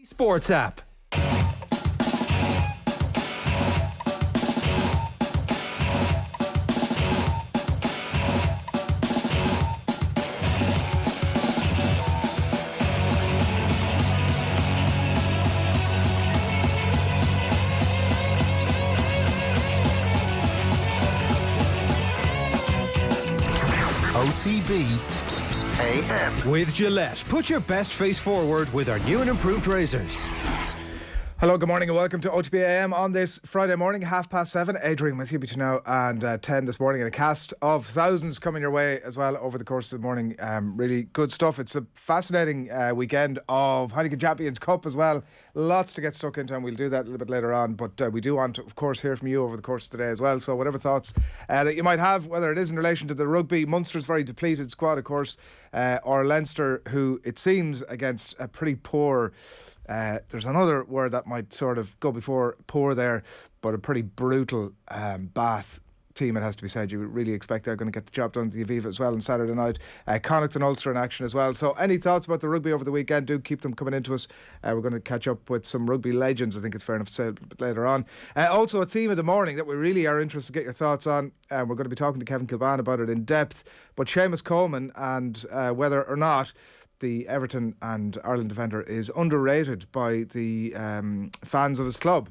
Sports app. OTB AM. With Gillette, put your best face forward with our new and improved razors. Hello, good morning and welcome to OTB AM on this Friday morning, 7:30. Adrian with you between now and 10 this morning, and a cast of thousands coming your way as well over the course of the morning. Really good stuff. It's a fascinating weekend of Heineken Champions Cup as well. Lots to get stuck into, and we'll do that a little bit later on. But we do want to, of course, hear from you over the course of today as well. So whatever thoughts that you might have, whether it is in relation to the rugby, Munster's very depleted squad, of course, or Leinster, who it seems against a pretty poor... there's another word that might sort of go before poor there, but a pretty brutal Bath team, it has to be said. You really expect they're going to get the job done at the Aviva as well on Saturday night. Connacht and Ulster in action as well. So any thoughts about the rugby over the weekend, do keep them coming into us. We're going to catch up with some rugby legends, I think it's fair enough to say, a bit later on. Also a theme of the morning that we really are interested to get your thoughts on. We're going to be talking to Kevin Kilbane about it in depth. But Seamus Coleman, and whether or not the Everton and Ireland defender is underrated by the fans of his club.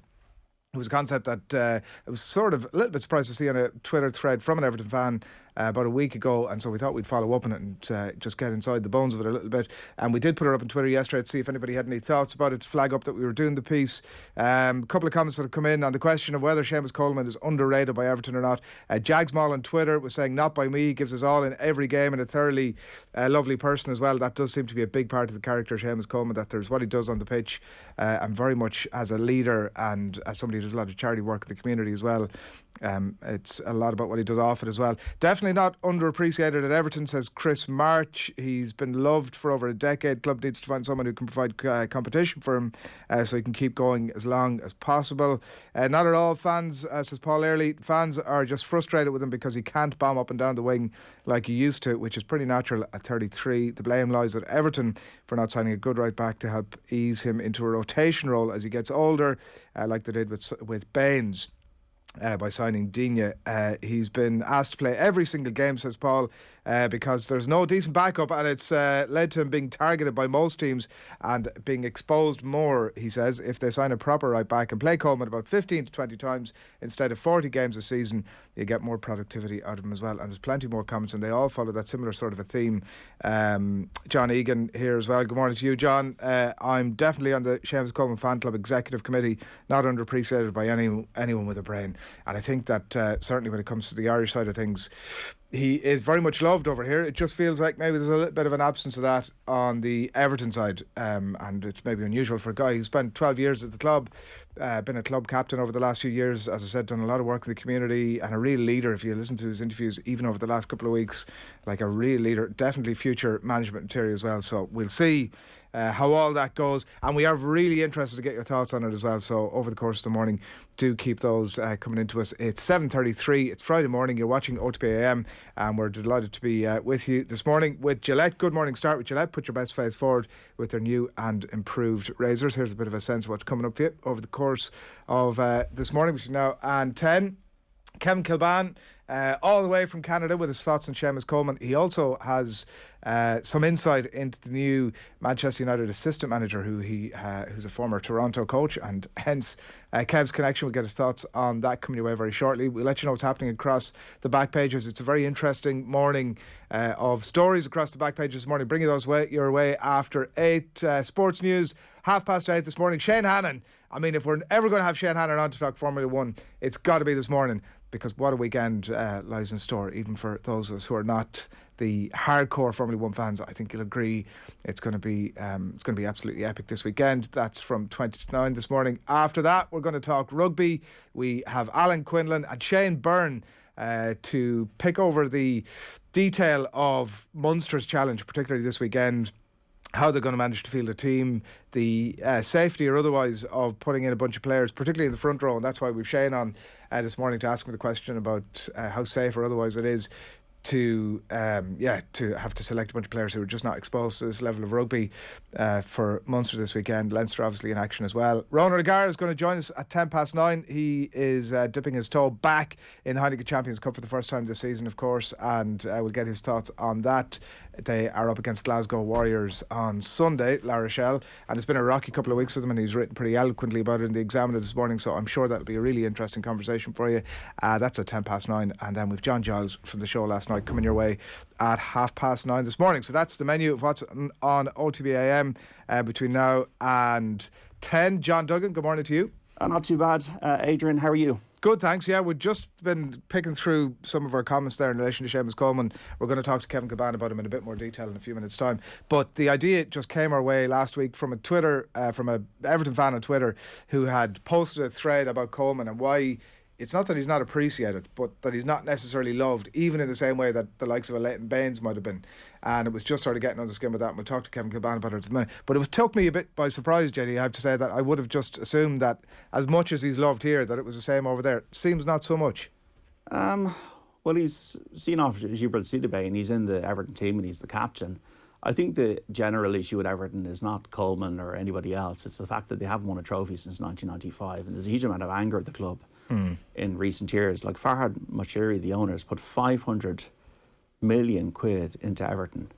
It was a concept that I was sort of a little bit surprised to see on a Twitter thread from an Everton fan about a week ago, and so we thought we'd follow up on it and just get inside the bones of it a little bit. And we did put it up on Twitter yesterday to see if anybody had any thoughts about it, to flag up that we were doing the piece. A couple of comments that have come in on the question of whether Seamus Coleman is underrated by Everton or not. Jags Mall on Twitter was saying, not by me, he gives us all in every game, and a thoroughly lovely person as well. That does seem to be a big part of the character of Seamus Coleman, that there's what he does on the pitch, and very much as a leader and as somebody who does a lot of charity work in the community as well. It's a lot about what he does off it as well. Definitely not underappreciated at Everton, says Chris March. He's been loved for over a decade. Club needs to find someone who can provide competition for him so he can keep going as long as possible. Not at all. Fans, says Paul Early, fans are just frustrated with him because he can't bomb up and down the wing like he used to, which is pretty natural at 33. The blame lies at Everton for not signing a good right back to help ease him into a rotation role as he gets older, like they did with Baines. By signing Digne. He's been asked to play every single game, says Paul, because there's no decent backup, and it's led to him being targeted by most teams and being exposed more, he says. If they sign a proper right back and play Coleman about 15 to 20 times instead of 40 games a season, you get more productivity out of him as well. And there's plenty more comments, and they all follow that similar sort of a theme. John Egan here as well. Good morning to you, John. I'm definitely on the Seamus Coleman Fan Club Executive Committee, not underappreciated by anyone with a brain. And I think that certainly when it comes to the Irish side of things, he is very much loved over here. It just feels like maybe there's a little bit of an absence of that on the Everton side, and it's maybe unusual for a guy who spent 12 years at the club, been a club captain over the last few years, as I said, done a lot of work in the community, and a real leader. If you listen to his interviews even over the last couple of weeks, like a real leader, definitely future management material as well. So we'll see how all that goes, and we are really interested to get your thoughts on it as well. So over the course of the morning, do keep those coming into us. It's 7:33, it's Friday morning, you're watching OTB AM, and we're delighted to be with you this morning with Gillette. Good morning. Start with Gillette. Put your best face forward with their new and improved razors. Here's a bit of a sense of what's coming up for you over the course of this morning between now and 10. Kevin Kilbane, all the way from Canada, with his thoughts on Seamus Coleman. He also has some insight into the new Manchester United assistant manager, who's a former Toronto coach, and hence Kev's connection. We'll get his thoughts on that coming your way very shortly. We'll let you know what's happening across the back pages. It's a very interesting morning of stories across the back pages this morning. Bringing those your way after 8. Sports news, 8:30 this morning. Shane Hannon. I mean, if we're ever going to have Shane Hannon on to talk Formula 1, it's got to be this morning, because what a weekend lies in store, even for those of us who are not the hardcore Formula 1 fans. I think you'll agree it's going to be absolutely epic this weekend. That's from 20 to 9 this morning. After that, we're going to talk rugby. We have Alan Quinlan and Shane Byrne to pick over the detail of Munster's challenge, particularly this weekend. How they're going to manage to field a team, the safety or otherwise of putting in a bunch of players, particularly in the front row. And that's why we've Shane on this morning to ask him the question about how safe or otherwise it is to have to select a bunch of players who are just not exposed to this level of rugby for Munster this weekend. Leinster obviously in action as well. Ronan O'Gara is going to join us at 9:10. He is dipping his toe back in Heineken Champions Cup for the first time this season, of course, and we'll get his thoughts on that. They are up against Glasgow Warriors on Sunday, La Rochelle, and it's been a rocky couple of weeks for them, and he's written pretty eloquently about it in the Examiner this morning, so I'm sure that'll be a really interesting conversation for you. That's at 9:10, and then with John Giles from the show last night coming your way at 9:30 this morning. So that's the menu of what's on OTB AM between now and 10. John Duggan, good morning to you. Not too bad. Adrian, how are you? Good, thanks. Yeah, we've just been picking through some of our comments there in relation to Seamus Coleman. We're going to talk to Kevin Kilbane about him in a bit more detail in a few minutes' time. But the idea just came our way last week from a Everton fan on Twitter who had posted a thread about Coleman and why it's not that he's not appreciated, but that he's not necessarily loved, even in the same way that the likes of a Leighton Baines might have been. And it was just sort of getting on the skin with that, and we'll talk to Kevin Kilbane about it in a minute. But it took me a bit by surprise, Jenny, I have to say, that I would have just assumed that as much as he's loved here, that it was the same over there. Seems not so much. Well, he's seen off Gilbert Sidibe and he's in the Everton team and he's the captain. I think the general issue with Everton is not Coleman or anybody else. It's the fact that they haven't won a trophy since 1995, and there's a huge amount of anger at the club in recent years. Like Farhad Moshiri, the owner, has put 500 million quid into Everton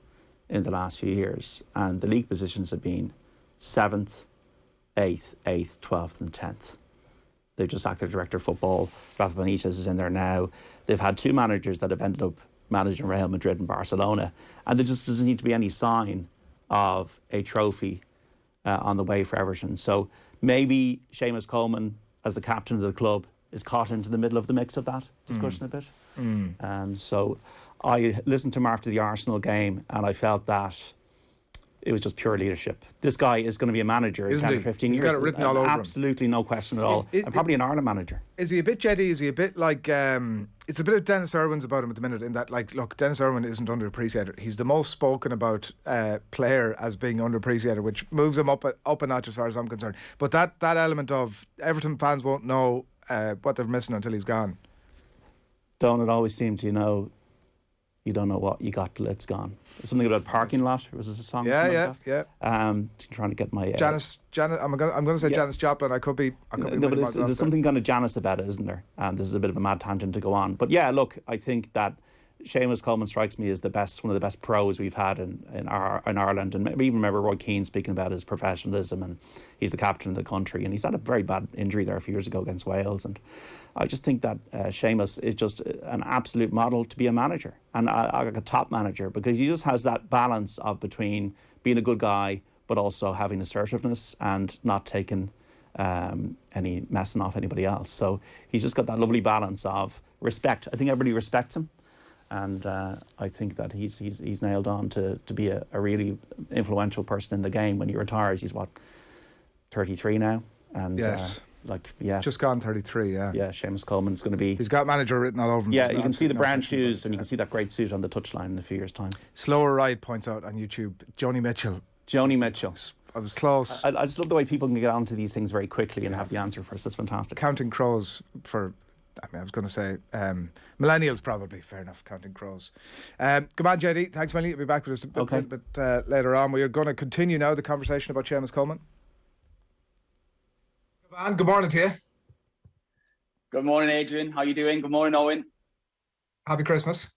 in the last few years, and the league positions have been 7th, 8th, 8th, 12th and 10th. They've just sacked their director of football. Rafa Benitez is in there now. They've had two managers that have ended up managing Real Madrid and Barcelona, and there just doesn't need to be any sign of a trophy on the way for Everton. So maybe Seamus Coleman, as the captain of the club, is caught into the middle of the mix of that discussion a bit. So I listened to him after the Arsenal game and I felt that it was just pure leadership. This guy is going to be a manager in 10 or 15 years. He's got it written all over him. Absolutely no question at all. And probably an Ireland manager. Is he a bit jetty? Is he a bit like... it's a bit of Dennis Irwin's about him at the minute, in that, like, look, Dennis Irwin isn't underappreciated. He's the most spoken about player as being underappreciated, which moves him up a notch as far as I'm concerned. But that element of Everton fans won't know what they're missing until he's gone. Don't it always seem to, you don't know what you got till it's gone. Something about parking lot. Was this a song? Yeah. Trying to get my Janis. I'm going to say Janis Joplin. I could be. No, but there's something kind of Janis about it, isn't there? This is a bit of a mad tangent to go on. But yeah, look, I think that Seamus Coleman strikes me as one of the best pros we've had in Ireland, and maybe even remember Roy Keane speaking about his professionalism, and he's the captain of the country, and he's had a very bad injury there a few years ago against Wales, and I just think that Seamus is just an absolute model to be a manager, and like a top manager, because he just has that balance of between being a good guy but also having assertiveness and not taking any messing off anybody else. So he's just got that lovely balance of respect. I think everybody respects him. And I think that he's nailed on to be a really influential person in the game. When he retires, he's 33 now, and yes, just gone 33. Yeah, Seamus Coleman's going to be. He's got manager written all over him. Yeah, you can see the brown shoes, and you can see that great suit on the touchline in a few years' time. Slower Ride points out on YouTube. Joni Mitchell. I was close. I just love the way people can get onto these things very quickly and have the answer for us. That's fantastic. Counting crows for. I was going to say millennials, probably. Fair enough, counting crows. Come on, JD. Thanks, Melanie. You'll be back with us a bit later on. We are going to continue now the conversation about Seamus Coleman. Good morning to you. Good morning, Adrian. How you doing? Good morning, Eoin. Happy Christmas.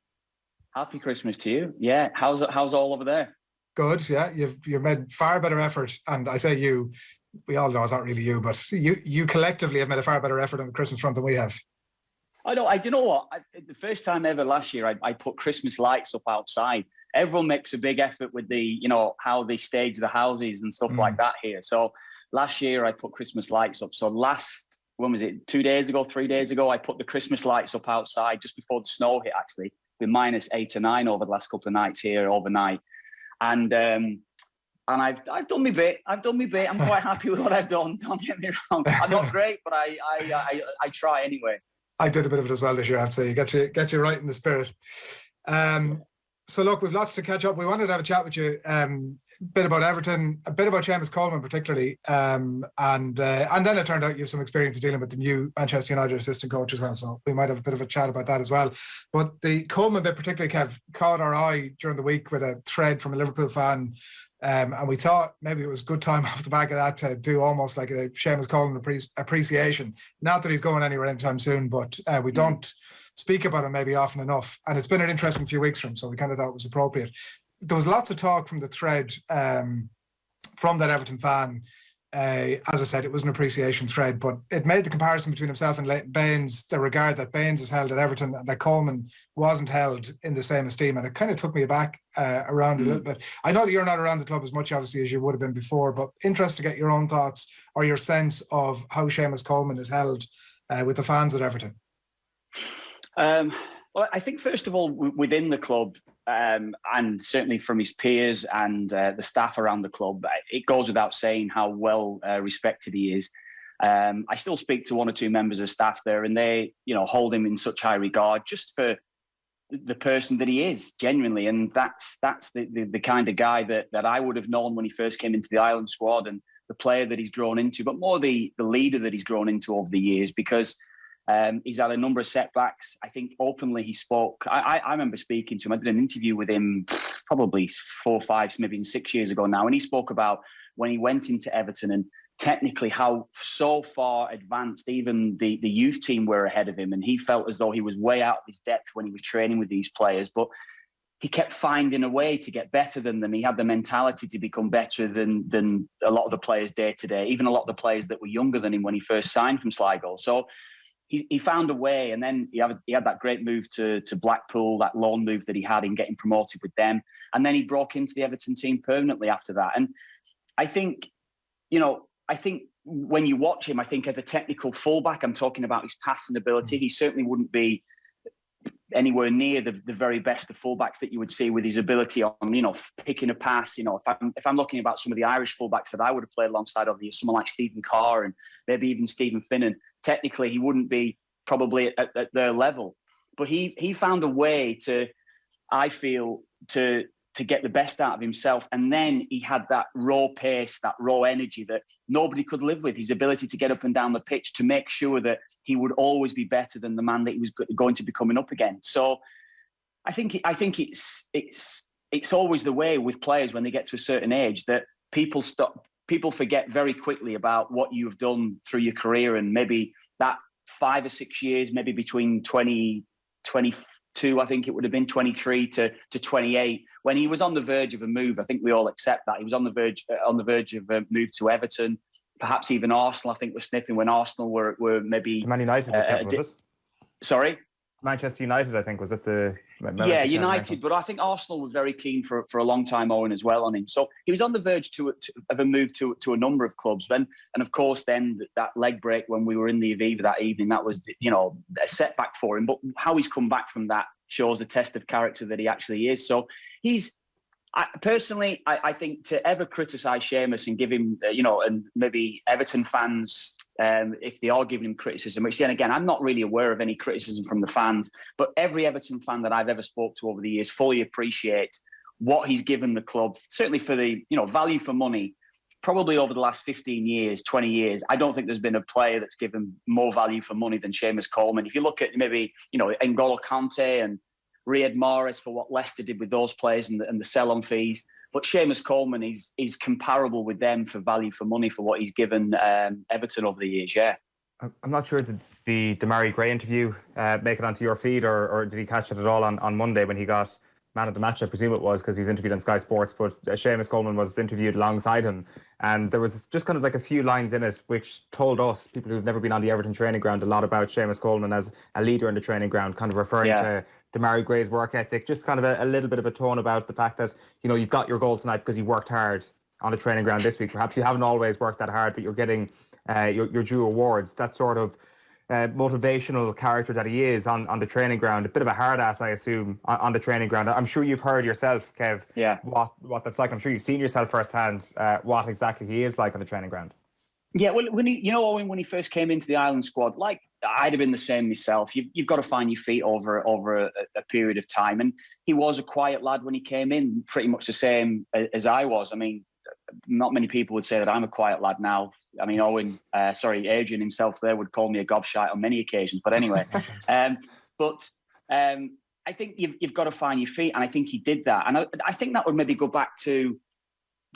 Happy Christmas to you. Yeah. How's all over there? Good. Yeah. You've made far better effort, and I say you. We all know it's not really you, but you collectively have made a far better effort on the Christmas front than we have. I know. You know what? The first time ever last year, I put Christmas lights up outside. Everyone makes a big effort with the, how they stage the houses and stuff like that here. So last year I put Christmas lights up. So when was it? 3 days ago, I put the Christmas lights up outside just before the snow hit. Actually, been -8 or 9 over the last couple of nights here overnight, and I've done my bit. I'm quite happy with what I've done. Don't get me wrong. I'm not great, but I try anyway. I did a bit of it as well this year, I have to say. Get you right in the spirit. So look, we've lots to catch up. We wanted to have a chat with you, a bit about Everton, a bit about Seamus Coleman particularly, and then it turned out you have some experience dealing with the new Manchester United assistant coach as well. So we might have a bit of a chat about that as well. But the Coleman bit particularly, Kev, caught our eye during the week with a thread from a Liverpool fan, and we thought maybe it was a good time off the back of that to do almost like a Seamus Coleman appreciation. Not that he's going anywhere anytime soon, but we don't speak about him maybe often enough, and it's been an interesting few weeks for him, so we kind of thought it was appropriate. There was lots of talk from the thread from that Everton fan. As I said, it was an appreciation thread, but it made the comparison between himself and Baines, the regard that Baines is held at Everton and that Coleman wasn't held in the same esteem, and it kind of took me aback around a little bit. I know that you're not around the club as much, obviously, as you would have been before, but interested to get your own thoughts or your sense of how Seamus Coleman is held with the fans at Everton. Well, I think first of all, within the club, and certainly from his peers and the staff around the club, it goes without saying how well respected he is. I still speak to one or two members of staff there, and they, hold him in such high regard just for the person that he is, genuinely. And that's the kind of guy that I would have known when he first came into the Ireland squad, and the player that he's grown into, but more the leader that he's grown into over the years, because he's had a number of setbacks. I think openly he spoke. I remember speaking to him. I did an interview with him probably 4, 5, maybe even 6 years ago now. And he spoke about when he went into Everton and technically how so far advanced even the youth team were ahead of him. And he felt as though he was way out of his depth when he was training with these players. But he kept finding a way to get better than them. He had the mentality to become better than a lot of the players day to day, even a lot of the players that were younger than him when he first signed from Sligo. So he found a way, and then he had that great move to Blackpool, that loan move that he had in getting promoted with them, and then he broke into the Everton team permanently after that. And I think, when you watch him, I think as a technical fullback, I'm talking about his passing ability. He certainly wouldn't be anywhere near the very best of fullbacks that you would see with his ability on, picking a pass. If I'm looking about some of the Irish fullbacks that I would have played alongside of these, someone like Stephen Carr and maybe even Stephen Finnan, technically he wouldn't be probably at their level. But he found a way to, I feel, to get the best out of himself. And then he had that raw pace, that raw energy that nobody could live with, his ability to get up and down the pitch to make sure that he would always be better than the man that he was going to be coming up against. So I think it's always the way with players when they get to a certain age that people forget very quickly about what you've done through your career, and maybe that 5 or 6 years, maybe between 22, I think it would have been 23 to 28, when he was on the verge of a move. I think we all accept that he was on the verge of a move to Everton. Perhaps even Arsenal, I think, were sniffing when Arsenal were maybe... Man United, was it? Sorry? Manchester United, I think, was it the... Yeah, United, but I think Arsenal were very keen for a long time, Eoin, as well on him. So he was on the verge of a move to a number of clubs. And of course, then that leg break when we were in the Aviva that evening, that was, a setback for him. But how he's come back from that shows a test of character that he actually is. So personally, I think to ever criticise Seamus and give him, and maybe Everton fans, if they are giving him criticism, which then again, I'm not really aware of any criticism from the fans, but every Everton fan that I've ever spoke to over the years fully appreciates what he's given the club, certainly for the, value for money. Probably over the last 15 years, 20 years, I don't think there's been a player that's given more value for money than Seamus Coleman. If you look at maybe, N'Golo Kante and Riyad Mahrez for what Leicester did with those players and the sell-on fees. But Seamus Coleman is comparable with them for value for money for what he's given Everton over the years, yeah. I'm not sure, did the Demarai Gray interview make it onto your feed, or did he catch it at all on Monday when he got man of the match? I presume it was, because he was interviewed on Sky Sports, but Seamus Coleman was interviewed alongside him, and there was just kind of like a few lines in it which told us, people who've never been on the Everton training ground, a lot about Seamus Coleman as a leader in the training ground, kind of referring to Demarai Gray's work ethic, just kind of a little bit of a tone about the fact that, you've got your goal tonight because you worked hard on the training ground this week. Perhaps you haven't always worked that hard, but you're getting your due awards. That sort of motivational character that he is on the training ground, a bit of a hard ass, I assume, on the training ground. I'm sure you've heard yourself, Kev, what that's like. I'm sure you've seen yourself firsthand what exactly he is like on the training ground. Yeah, well, when he first came into the Ireland squad, like I'd have been the same myself. You've got to find your feet over a period of time. And he was a quiet lad when he came in, pretty much the same as I was. I mean, not many people would say that I'm a quiet lad now. I mean, Adrian himself there would call me a gobshite on many occasions. But anyway, I think you've got to find your feet, and I think he did that. And I think that would maybe go back to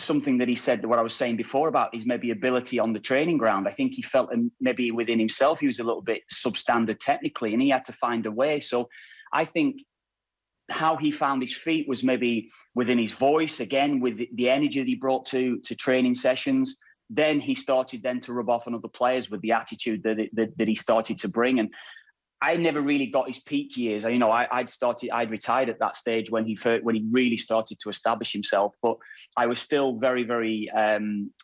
something that he said, what I was saying before about his maybe ability on the training ground. I think he felt maybe within himself he was a little bit substandard technically, and he had to find a way. So I think how he found his feet was maybe within his voice, again, with the energy that he brought to training sessions. Then he started then to rub off on other players with the attitude that he started to bring. And I never really got his peak years. You know, I'd retired at that stage when he really started to establish himself. But I was still very, very, I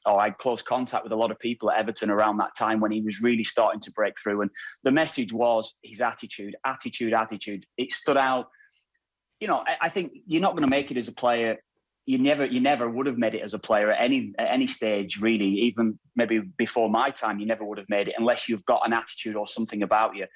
had close contact with a lot of people at Everton around that time when he was really starting to break through. And the message was his attitude. It stood out. You know, I think you're not going to make it as a player. You never would have made it as a player at any stage, really. Even maybe before my time, you never would have made it unless you've got an attitude or something about you.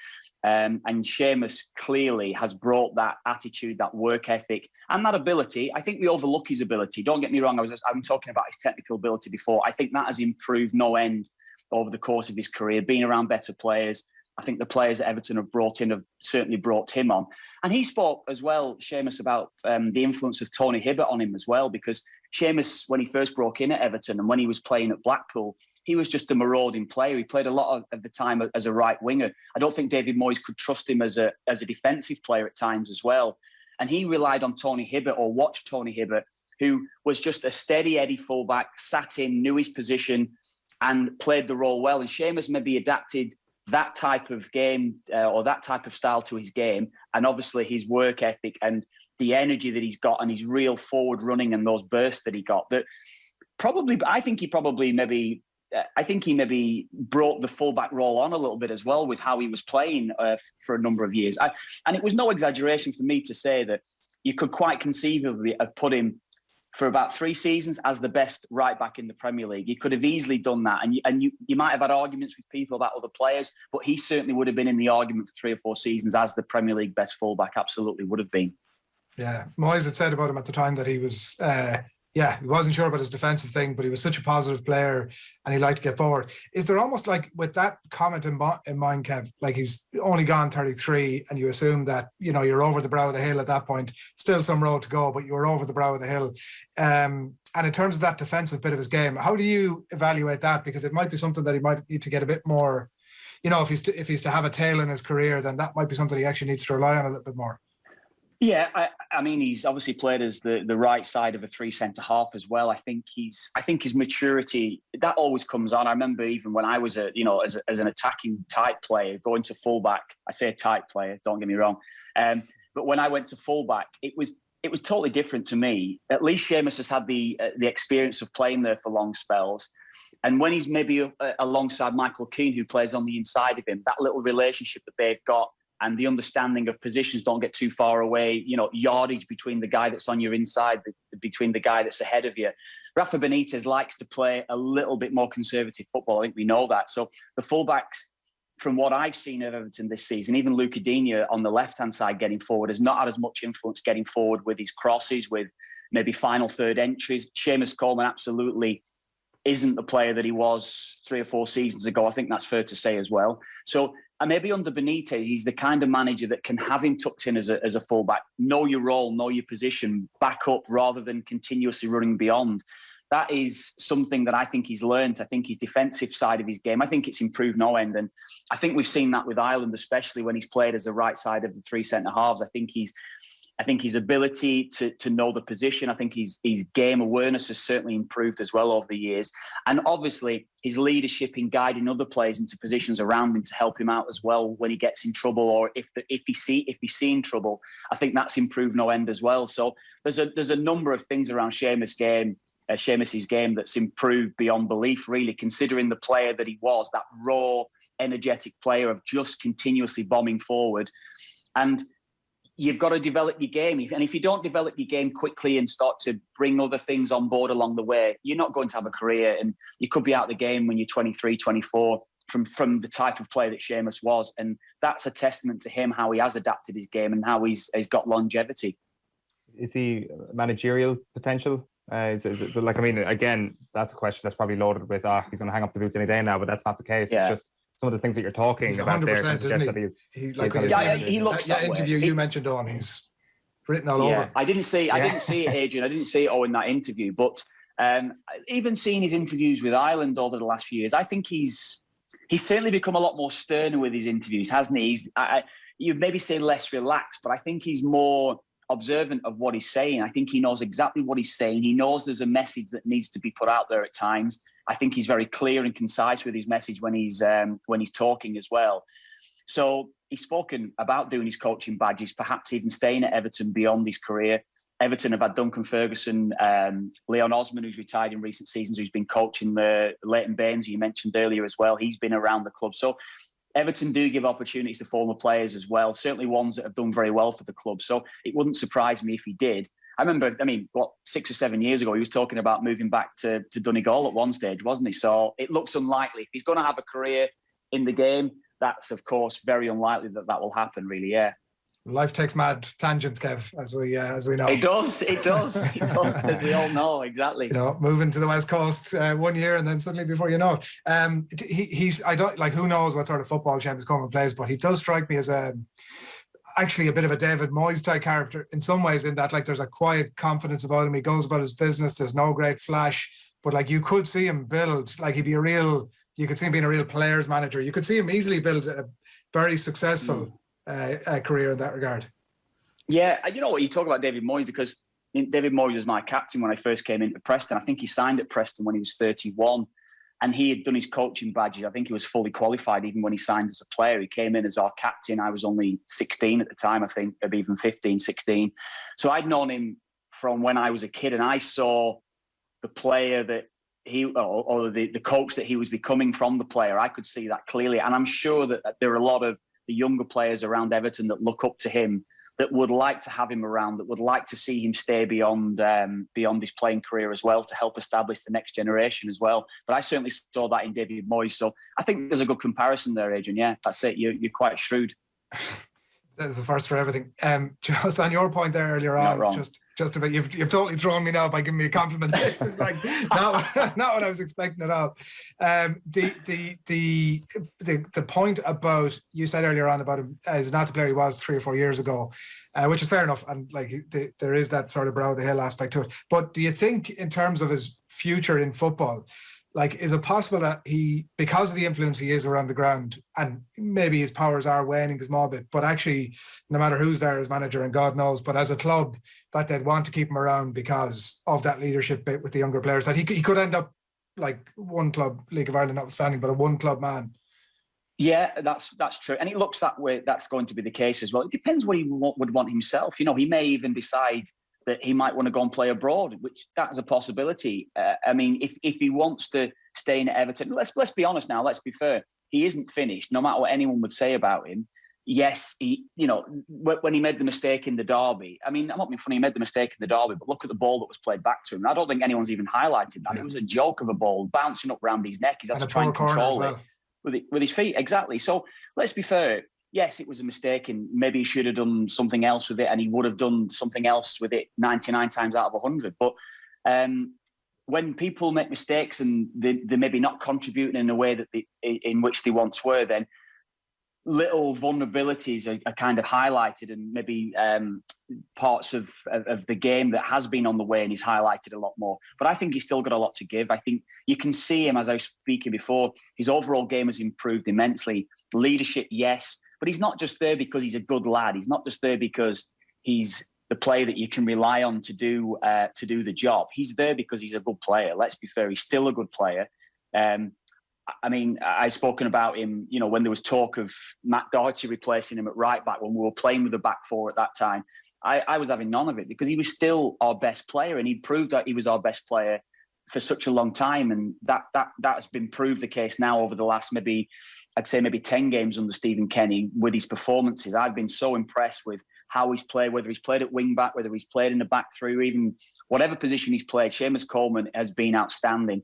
And Seamus clearly has brought that attitude, that work ethic, and that ability. I think we overlook his ability. Don't get me wrong. I'm talking about his technical ability before. I think that has improved no end over the course of his career, being around better players. I think the players that Everton have brought in have certainly brought him on. And he spoke as well, Seamus, about the influence of Tony Hibbert on him as well, because Seamus, when he first broke in at Everton and when he was playing at Blackpool, he was just a marauding player. He played a lot of the time as a right winger. I don't think David Moyes could trust him as a defensive player at times as well. And he relied on Tony Hibbert, or watched Tony Hibbert, who was just a steady Eddie fullback, sat in, knew his position and played the role well. And Seamus maybe adapted that type of game or that type of style to his game, and obviously his work ethic and the energy that he's got and his real forward running and those bursts that he got. That probably, I think he maybe brought the fullback role on a little bit as well with how he was playing for a number of years. And it was no exaggeration for me to say that you could quite conceivably have put him for about 3 seasons as the best right back in the Premier League. He could have easily done that. And you might have had arguments with people about other players, but he certainly would have been in the argument for 3 or 4 seasons as the Premier League best fullback. Absolutely would have been. Yeah, Moyes had said about him at the time that he was, he wasn't sure about his defensive thing, but he was such a positive player and he liked to get forward. Is there almost like, with that comment in mind, Kev, like he's only gone 33 and you assume that, you know, you're over the brow of the hill at that point, still some road to go, but you were over the brow of the hill. And in terms of that defensive bit of his game, how do you evaluate that? Because it might be something that he might need to get a bit more, you know, if he's to have a tail in his career, then that might be something he actually needs to rely on a little bit more. Yeah, I mean, he's obviously played as the right side of a 3 centre half as well. I think his maturity, that always comes on. I remember even when I was as an attacking type player going to fullback. I say type player, don't get me wrong. But when I went to fullback, it was totally different to me. At least Seamus has had the experience of playing there for long spells. And when he's maybe alongside Michael Keane, who plays on the inside of him, that little relationship that they've got, and the understanding of positions don't get too far away, you know, yardage between the guy that's on your inside, between the guy that's ahead of you. Rafa Benitez likes to play a little bit more conservative football. I think we know that. So the fullbacks, from what I've seen of Everton this season, even Luca Digne on the left-hand side getting forward has not had as much influence getting forward with his crosses, with maybe final third entries. Seamus Coleman absolutely isn't the player that he was 3 or 4 seasons ago. I think that's fair to say as well. So, and maybe under Benitez, he's the kind of manager that can have him tucked in as a fullback, know your role, know your position, back up rather than continuously running beyond. That is something that I think he's learned. I think his defensive side of his game, I think it's improved no end. And I think we've seen that with Ireland, especially when he's played as a right side of the 3 centre halves. I think his ability to know the position, I think his game awareness has certainly improved as well over the years. And obviously his leadership in guiding other players into positions around him to help him out as well when he gets in trouble, or if he's seen trouble, I think that's improved no end as well. So there's a number of things around Seamus's game that's improved beyond belief, really, considering the player that he was, that raw, energetic player of just continuously bombing forward. And you've got to develop your game. And if you don't develop your game quickly and start to bring other things on board along the way, you're not going to have a career, and you could be out of the game when you're 23, 24. from the type of player that Seamus was. And that's a testament to him, how he has adapted his game and how he's got longevity. Is he managerial potential? Is it, like, I mean, again, that's a question that's probably loaded with, he's going to hang up the boots any day now, but that's not the case. Yeah. It's just some of the things that you're talking about there. Isn't he? He looks that way. interview you mentioned on, he's written all over. I didn't see it, Adrian. I didn't see it in that interview, but even seeing his interviews with Ireland over the last few years, I think he's certainly become a lot more sterner with his interviews, hasn't he? You'd maybe say less relaxed, but I think he's more observant of what he's saying. I think he knows exactly what he's saying. He knows there's a message that needs to be put out there at times. I think he's very clear and concise with his message when he's talking as well. So he's spoken about doing his coaching badges, perhaps even staying at Everton beyond his career. Everton have had Duncan Ferguson, Leon Osman, who's retired in recent seasons, who's been coaching the Leighton Baines, who you mentioned earlier as well. He's been around the club. So Everton do give opportunities to former players as well, certainly ones that have done very well for the club. So it wouldn't surprise me if he did. I remember, 6 or 7 years ago, he was talking about moving back to Donegal at one stage, wasn't he? So it looks unlikely. If he's going to have a career in the game, that's, of course, very unlikely that will happen, really, yeah. Life takes mad tangents, Kev, as we know. It does, as we all know, exactly. Moving to the West Coast 1 year and then suddenly before you know it. He's I don't like, who knows what sort of football Seamus Coleman plays, but he does strike me as actually a bit of a David Moyes type character in some ways, in that, like, there's a quiet confidence about him. He goes about his business. There's no great flash, but like, you could see him build, like, you could see him being a real players manager. You could see him easily build a very successful career in that regard. Yeah, you know what, you talk about David Moyes, because David Moyes was my captain when I first came into Preston. I think he signed at Preston when he was 31, and he had done his coaching badges. I think he was fully qualified even when he signed as a player. He came in as our captain. I was only 16 at the time, I think, maybe even 15, 16. So I'd known him from when I was a kid, and I saw the player that the coach that he was becoming from the player. I could see that clearly, and I'm sure that there are a lot of the younger players around Everton that look up to him, that would like to have him around, that would like to see him stay beyond his playing career as well, to help establish the next generation as well. But I certainly saw that in David Moyes. So I think there's a good comparison there, Adrian. Yeah, that's it. You're quite shrewd. That's the first for everything. Just on your point there earlier on, just about, you've totally thrown me now by giving me a compliment. This is like not what I was expecting at all. The point about, you said earlier on about him as not the player he was 3 or 4 years ago, which is fair enough, and like, there is that sort of brow of the hill aspect to it. But do you think, in terms of his future in football, like, is it possible that he, because of the influence he is around the ground, and maybe his powers are waning a small bit, but actually, no matter who's there as manager, and God knows, but as a club, that they'd want to keep him around because of that leadership bit with the younger players, that he could end up like one club, League of Ireland notwithstanding, but a one club man? Yeah, that's true. And it looks that way. That's going to be the case as well. It depends what he would want himself. He may even decide that he might want to go and play abroad, which that's a possibility. If he wants to stay in Everton, let's be honest now, let's be fair. He isn't finished, no matter what anyone would say about him. Yes, when he made the mistake in the derby, I'm not being funny, he made the mistake in the derby, but look at the ball that was played back to him. I don't think anyone's even highlighted that. Yeah. It was a joke of a ball bouncing up round his neck. He's had to try and control it with his feet. Exactly. So let's be fair. Yes, it was a mistake, and maybe he should have done something else with it, and he would have done something else with it 99 times out of 100. But when people make mistakes and they're maybe not contributing in a way that in which they once were, then little vulnerabilities are kind of highlighted, and maybe parts of the game that has been on the way and he's highlighted a lot more. But I think he's still got a lot to give. I think you can see him, as I was speaking before, his overall game has improved immensely. Leadership, yes. But he's not just there because he's a good lad. He's not just there because he's the player that you can rely on to do the job. He's there because he's a good player. Let's be fair, he's still a good player. I've spoken about him, when there was talk of Matt Doherty replacing him at right back when we were playing with the back four at that time. I was having none of it because he was still our best player, and he proved that he was our best player for such a long time. And that has been proved the case now over the last maybe 10 games under Stephen Kenny with his performances. I've been so impressed with how he's played, whether he's played at wing back, whether he's played in the back three, or even whatever position he's played. Seamus Coleman has been outstanding.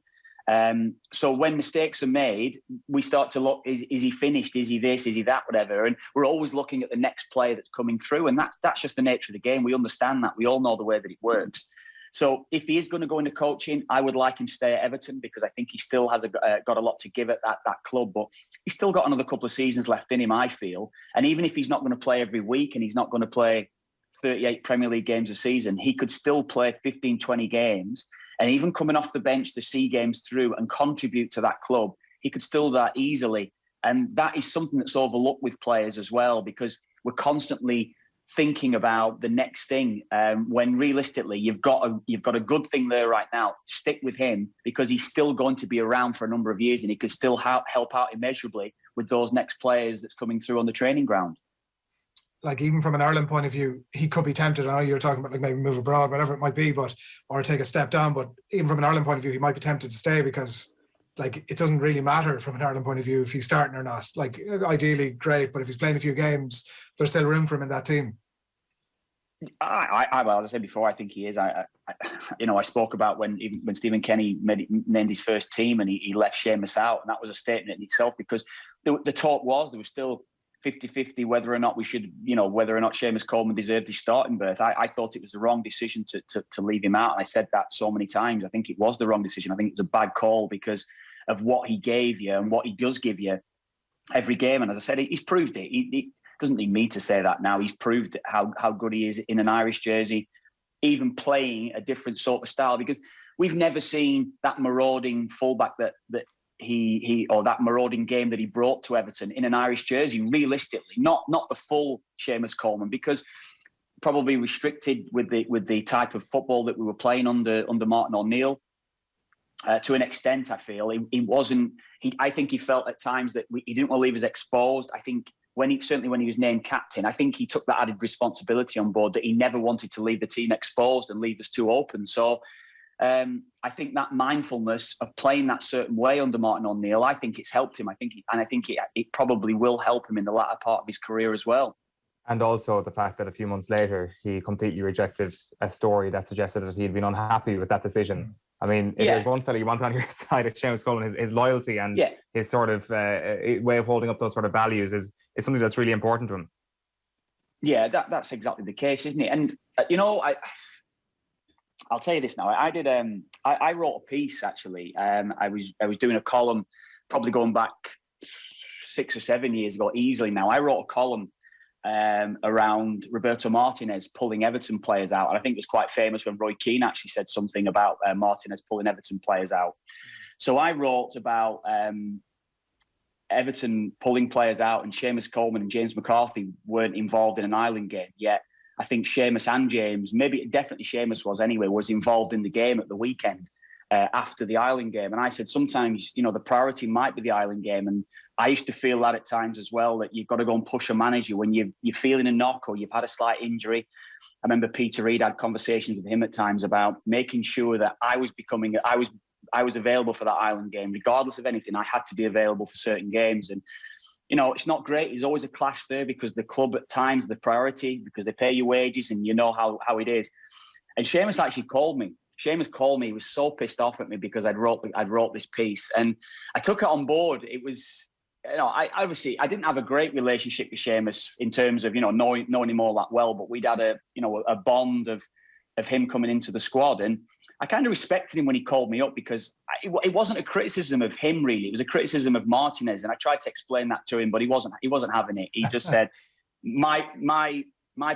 So when mistakes are made, we start to look, is he finished? Is he this? Is he that? Whatever. And we're always looking at the next player that's coming through. And that's just the nature of the game. We understand that. We all know the way that it works. So if he is going to go into coaching, I would like him to stay at Everton, because I think he still has got a lot to give at that club. But he's still got another couple of seasons left in him, I feel. And even if he's not going to play every week and he's not going to play 38 Premier League games a season, he could still play 15, 20 games. And even coming off the bench to see games through and contribute to that club, he could still do that easily. And that is something that's overlooked with players as well, because we're constantly thinking about the next thing, when realistically you've got a good thing there right now. Stick with him, because he's still going to be around for a number of years, and he could still help out immeasurably with those next players that's coming through on the training ground. Like, even from an Ireland point of view, he could be tempted. I know you're talking about, like, maybe move abroad, whatever it might be, or take a step down. But even from an Ireland point of view, he might be tempted to stay, because, like, it doesn't really matter from an Ireland point of view if he's starting or not. Like, ideally, great, but if he's playing a few games, there's still room for him in that team. Well, as I said before, I think he is. I spoke about when Stephen Kenny named his first team and he left Seamus out, and that was a statement in itself, because the talk was there was still 50-50 whether or not Seamus Coleman deserved his starting berth. I thought it was the wrong decision to leave him out. And I said that so many times. I think it was the wrong decision. I think it was a bad call because of what he gave you and what he does give you every game. And as I said, he's proved it. He doesn't need me to say that now. He's proved how good he is in an Irish jersey, even playing a different sort of style, because we've never seen that marauding fullback that he or that marauding game that he brought to Everton in an Irish jersey, realistically. Not the full Seamus Coleman, because probably restricted with the type of football that we were playing under Martin O'Neill. To an extent, I feel he wasn't. I think he felt at times that he didn't want to leave us exposed. I think when he was named captain, I think he took that added responsibility on board, that he never wanted to leave the team exposed and leave us too open. So I think that mindfulness of playing that certain way under Martin O'Neill, I think it's helped him. I think it probably will help him in the latter part of his career as well. And also the fact that a few months later, he completely rejected a story that suggested that he'd been unhappy with that decision. I mean, if there's one fella you want on your side, it's Seamus Coleman. His loyalty and his sort of way of holding up those sort of values is something that's really important to him. Yeah, that's exactly the case, isn't it? And I'll tell you this now. I wrote a piece actually. I was doing a column, probably going back 6 or 7 years ago, easily now. I wrote a column around Roberto Martinez pulling Everton players out. And I think it was quite famous when Roy Keane actually said something about Martinez pulling Everton players out. So I wrote about Everton pulling players out, and Seamus Coleman and James McCarthy weren't involved in an Ireland game. Yet I think Seamus and James, definitely Seamus was anyway, was involved in the game at the weekend after the Ireland game. And I said sometimes, the priority might be the Ireland game. And I used to feel that at times as well, that you've got to go and push a manager when you're feeling a knock or you've had a slight injury. I remember Peter Reid had conversations with him at times about making sure that I was available for that Ireland game. Regardless of anything, I had to be available for certain games. And, it's not great. There's always a clash there because the club at times, the priority, because they pay you wages and you know how it is. And Seamus actually called me. Seamus called me. He was so pissed off at me because I'd wrote this piece. And I took it on board. It was... I didn't have a great relationship with Seamus in terms of, knowing him all that well, but we'd had a bond of him coming into the squad. And I kind of respected him when he called me up, because it wasn't a criticism of him, really. It was a criticism of Martinez. And I tried to explain that to him, but he wasn't having it. He just said, my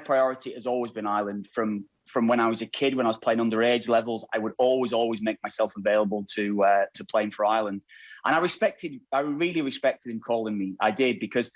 priority has always been Ireland. From when I was a kid, when I was playing underage levels, I would always make myself available to playing for Ireland. And I really respected him calling me. I did, because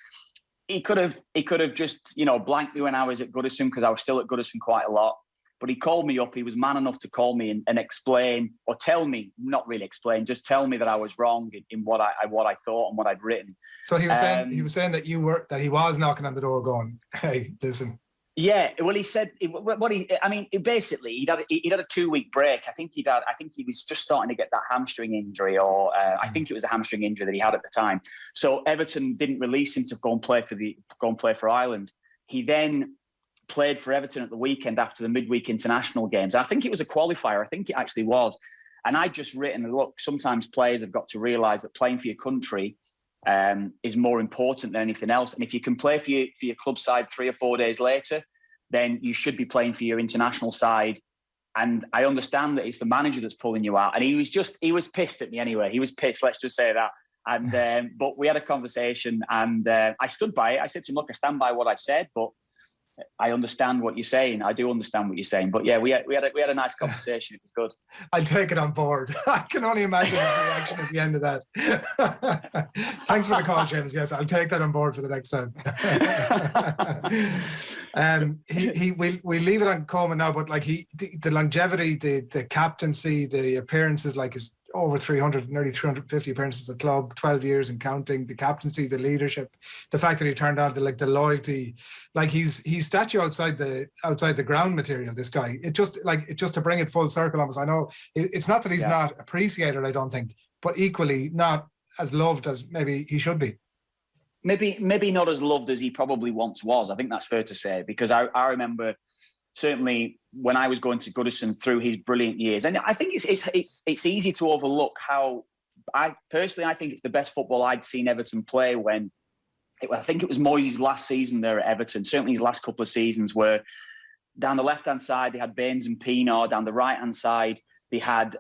he could have just, blanked me when I was at Goodison, because I was still at Goodison quite a lot. But he called me up. He was man enough to call me and explain, or tell me, not really explain, just tell me that I was wrong in what I thought and what I'd written. So he was saying that he was knocking on the door, going, "Hey, listen." Yeah, well, he said basically he'd had a 2-week break. I think he was just starting to get that hamstring injury, or I think it was a hamstring injury that he had at the time. So Everton didn't release him to go and play for Ireland. He then played for Everton at the weekend after the midweek international games. I think it was a qualifier. I think it actually was. And I just written, look, sometimes players have got to realise that playing for your country is more important than anything else. And if you can play for your club side 3 or 4 days later, then you should be playing for your international side. And I understand that it's the manager that's pulling you out. And he was pissed at me anyway. He was pissed, let's just say that. And but we had a conversation, and I stood by it. I said to him, look, I stand by what I've said, but I understand what you're saying. I do understand what you're saying. But yeah, we had a nice conversation. It was good. I'll take it on board. I can only imagine his reaction at the end of that. Thanks for the call, James. Yes, I'll take that on board for the next time. We leave it on Coleman now, but like the longevity, the captaincy, the appearances, like is over 300, nearly 350 appearances at the club, 12 years and counting, the captaincy, the leadership, the fact that he turned out the loyalty, like he's statue outside the ground material, this guy. It just to bring it full circle almost. I know it's not that he's not appreciated, I don't think, but equally not as loved as maybe he should be. Maybe not as loved as he probably once was. I think that's fair to say, because I remember certainly when I was going to Goodison through his brilliant years, and I think it's easy to overlook how I think it's the best football I'd seen Everton play when I think it was Moyes' last season there at Everton, certainly his last couple of seasons, where down the left-hand side they had Baines and Pienaar, down the right-hand side they had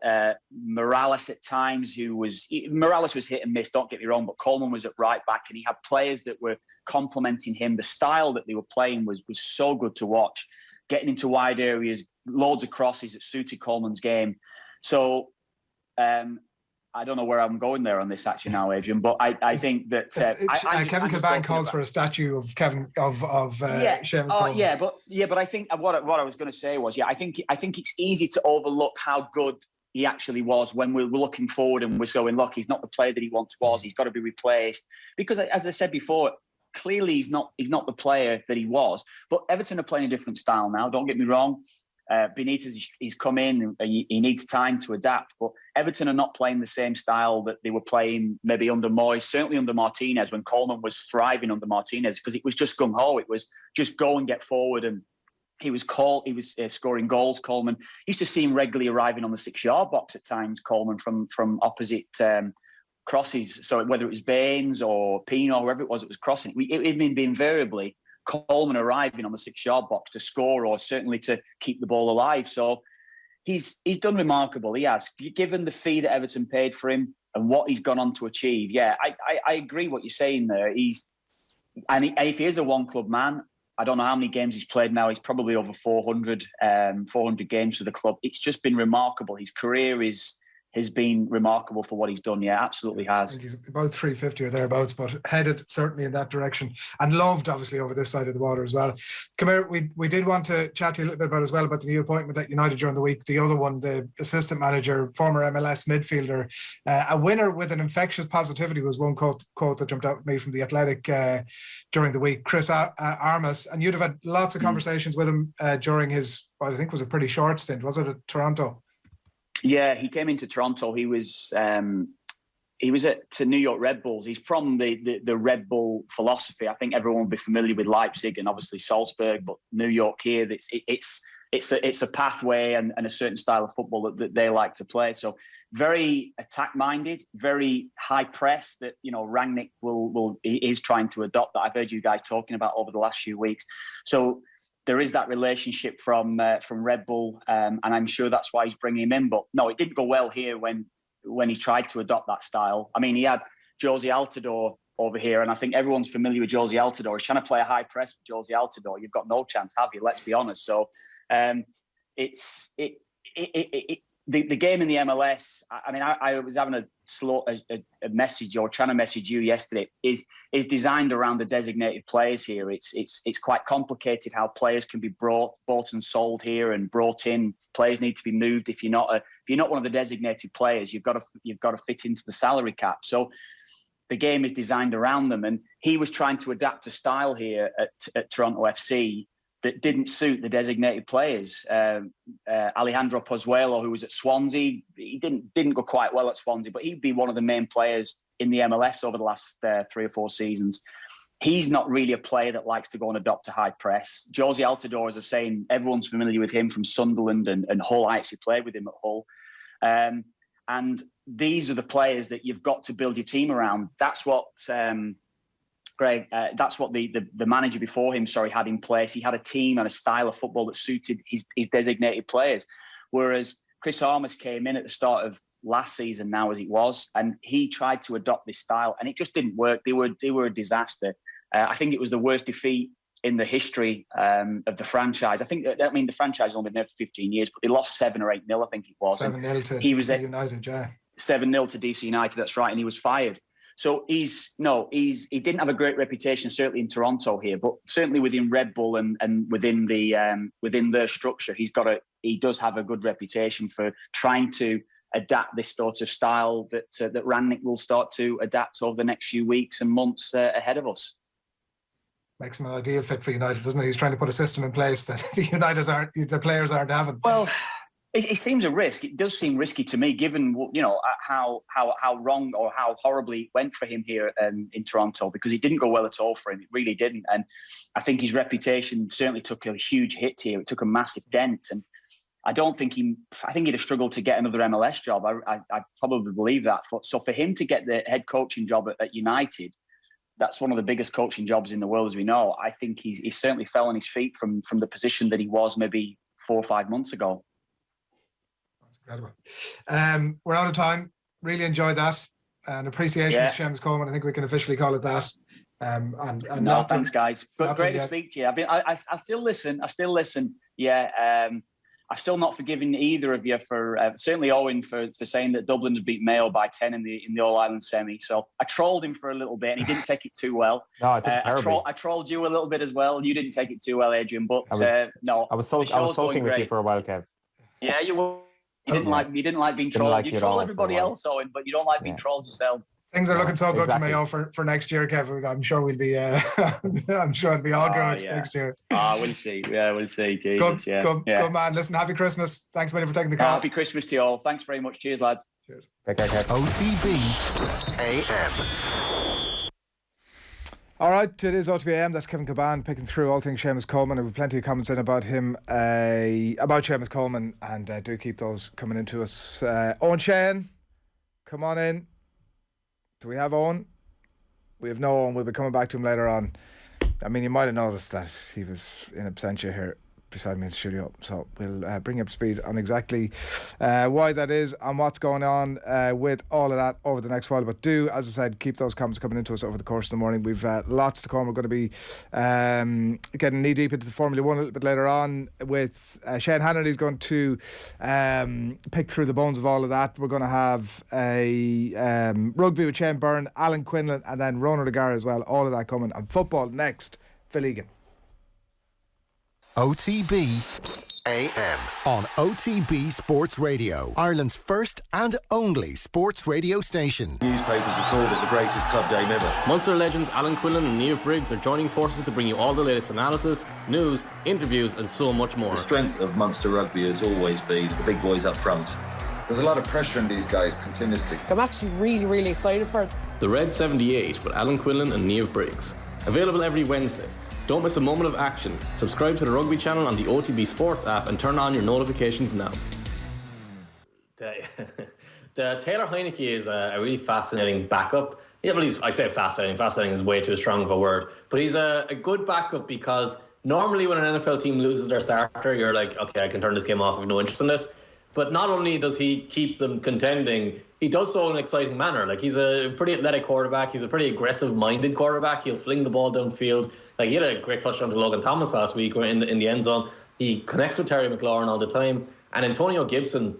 Morales at times, Morales was hit and miss, don't get me wrong, but Coleman was at right back, and he had players that were complementing him. The style that they were playing was so good to watch, getting into wide areas, loads of crosses that suited Coleman's game. So I don't know where I'm going there on this actually now, Adrian, but I think that Kevin Kilbane calls for a statue of Seamus Coleman. But I think what I was going to say was, I think it's easy to overlook how good he actually was when we're looking forward and we're going, look, he's not the player that he once was. He's got to be replaced, because as I said before, clearly he's not the player that he was. But Everton are playing a different style now. Don't get me wrong. Benitez, he's come in, he needs time to adapt. But Everton are not playing the same style that they were playing maybe under Moyes, certainly under Martinez, when Coleman was thriving under Martinez, because it was just gung-ho. It was just go and get forward. And he was scoring goals, Coleman. Used to see him regularly arriving on the 6-yard box at times, Coleman, from opposite crosses. So whether it was Baines or Pienaar, whoever it was crossing, it would be invariably Coleman arriving on the 6-yard box to score, or certainly to keep the ball alive. So he's done remarkable. He has, given the fee that Everton paid for him and what he's gone on to achieve. Yeah, I agree what you're saying there. If he is a one-club man, I don't know how many games he's played now. He's probably over 400 games for the club. It's just been remarkable. His career has been remarkable for what he's done. Yeah, absolutely has. He's about 350 or thereabouts, but headed certainly in that direction, and loved obviously over this side of the water as well. Come here, we did want to chat to you a little bit about the new appointment at United during the week. The other one, the assistant manager, former MLS midfielder, a winner with an infectious positivity was one quote that jumped out at me from The Athletic during the week. Chris Armas, and you'd have had lots of conversations with him during his, what I think was a pretty short stint, was it, at Toronto? Yeah, he came into Toronto. He was at New York Red Bulls. He's from the Red Bull philosophy. I think everyone will be familiar with Leipzig and obviously Salzburg, but New York here, it's a pathway and a certain style of football that they like to play. So very attack-minded, very high press that Rangnick is trying to adopt, that I've heard you guys talking about over the last few weeks. So there is that relationship from Red Bull, and I'm sure that's why he's bringing him in. But no, it didn't go well here when he tried to adopt that style. I mean, he had Josie Altidore over here, and I think everyone's familiar with Josie Altidore. He's trying to play a high press with Josie Altidore. You've got no chance, have you? Let's be honest. So the game in the MLS, I mean, I was having a message, or trying to message you yesterday, is designed around the designated players here. It's quite complicated how players can be bought and sold here and brought in. Players need to be moved. If you're not one of the designated players, you've got to fit into the salary cap. So the game is designed around them, and he was trying to adapt a style here at Toronto FC that didn't suit the designated players. Alejandro Pozuelo, who was at Swansea, he didn't go quite well at Swansea, but he'd be one of the main players in the MLS over the last 3 or 4 seasons. He's not really a player that likes to go and adopt a high press. Josie Altidore, as I was saying, everyone's familiar with him from Sunderland and Hull. I actually played with him at Hull. And these are the players that you've got to build your team around. That's what Greg. That's what the manager before him, had in place. He had a team and a style of football that suited his designated players. Whereas Chris Armas came in at the start of last season, now as it was, and he tried to adopt this style, and it just didn't work. They were a disaster. I think it was the worst defeat in the history of the franchise. The franchise has only been there for 15 years, but they lost 7 or 8-0, I think it was. 7-0 to DC United, yeah. 7-0 to DC United, that's right, and he was fired. So he didn't have a great reputation, certainly in Toronto here, but certainly within Red Bull and within their structure, he does have a good reputation for trying to adapt this sort of style that Rangnick will start to adapt over the next few weeks and months ahead of us. Makes him an ideal fit for United, doesn't it? He's trying to put a system in place that the players aren't having. Well, it seems a risk. It does seem risky to me, given how wrong or how horribly it went for him here in Toronto, because it didn't go well at all for him. It really didn't, and I think his reputation certainly took a huge hit here. It took a massive dent, and I think he'd have struggled to get another MLS job. I probably believe that. So for him to get the head coaching job at United, that's one of the biggest coaching jobs in the world, as we know. I think he certainly fell on his feet from the position that he was maybe 4 or 5 months ago. That's incredible. We're out of time. Really enjoyed that. And appreciation to Seamus Coleman. I think we can officially call it that. Thanks, guys. But great to speak to you. I still listen. Yeah. I've still not forgiven either of you for certainly Eoin for saying that Dublin had beat Mayo by 10 in the All Ireland semi. So I trolled him for a little bit, and he didn't take it too well. No, I took it terribly. I trolled you a little bit as well. You didn't take it too well, Adrian. But I was sulking with you for a while, Kev. Yeah, you were. You didn't like being trolled. You troll everybody else, Eoin, but you don't like being trolled yourself. Things are looking so good for Mayo for next year, Kevin. I'm sure we'll be. I'm sure it'll be all good next year. We'll see. Yeah, we'll see. Jesus, good man. Listen, happy Christmas. Thanks, many for taking the call. Happy Christmas to you all. Thanks very much. Cheers, lads. Cheers. Take care, Kev. OTB AM. All right, it is OTB AM. That's Kevin Kilbane picking through all things Seamus Coleman. There were plenty of comments in about him, about Seamus Coleman, and do keep those coming into us. Eoin Sheahan, come on in. Do we have Eoin? We have no Eoin. We'll be coming back to him later on. I mean, you might have noticed that he was in absentia here beside me in the studio. So we'll bring you up to speed on exactly why that is and what's going on with all of that over the next while. But do, as I said, keep those comments coming into us over the course of the morning. We've lots to come. We're going to be getting knee deep into the Formula 1 a little bit later on with Shane Hannon. He's going to pick through the bones of all of that. We're going to have a rugby with Shane Byrne, Alan Quinlan, and then Ronan O'Gara as well. All of that coming. And football next. Phil Egan. OTB AM on OTB Sports Radio, Ireland's first and only sports radio station. Newspapers have called it the greatest club game ever. Munster legends Alan Quinlan and Niamh Briggs are joining forces to bring you all the latest analysis, news, interviews and so much more. The strength of Munster rugby has always been the big boys up front. There's a lot of pressure on these guys continuously. I'm actually really, really excited for it. The Red 78 with Alan Quinlan and Niamh Briggs. Available every Wednesday. Don't miss a moment of action. Subscribe to the Rugby channel on the OTB SPORTS app and turn on your notifications now. The Taylor Heineke is a really fascinating backup. Yeah, well, I say fascinating. Fascinating is way too strong of a word. But he's a good backup because normally when an NFL team loses their starter, you're like, okay, I can turn this game off. I have no interest in this. But not only does he keep them contending, he does so in an exciting manner. Like, he's a pretty athletic quarterback. He's a pretty aggressive-minded quarterback. He'll fling the ball downfield. Like, he had a great touchdown to Logan Thomas last week in the end zone. He connects with Terry McLaurin all the time. And Antonio Gibson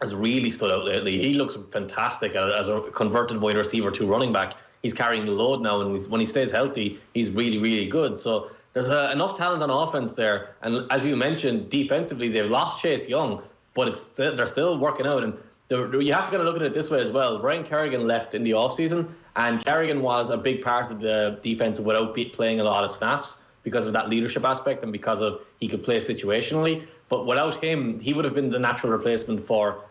has really stood out lately. He looks fantastic as a converted wide receiver to running back. He's carrying the load now, and when he stays healthy, he's really, really good. So there's enough talent on offense there. And as you mentioned, defensively, they've lost Chase Young, but they're still working out. And you have to kind of look at it this way as well. Brian Kerrigan left in the offseason, and Kerrigan was a big part of the defense without playing a lot of snaps because of that leadership aspect and because of he could play situationally. But without him, he would have been the natural replacement for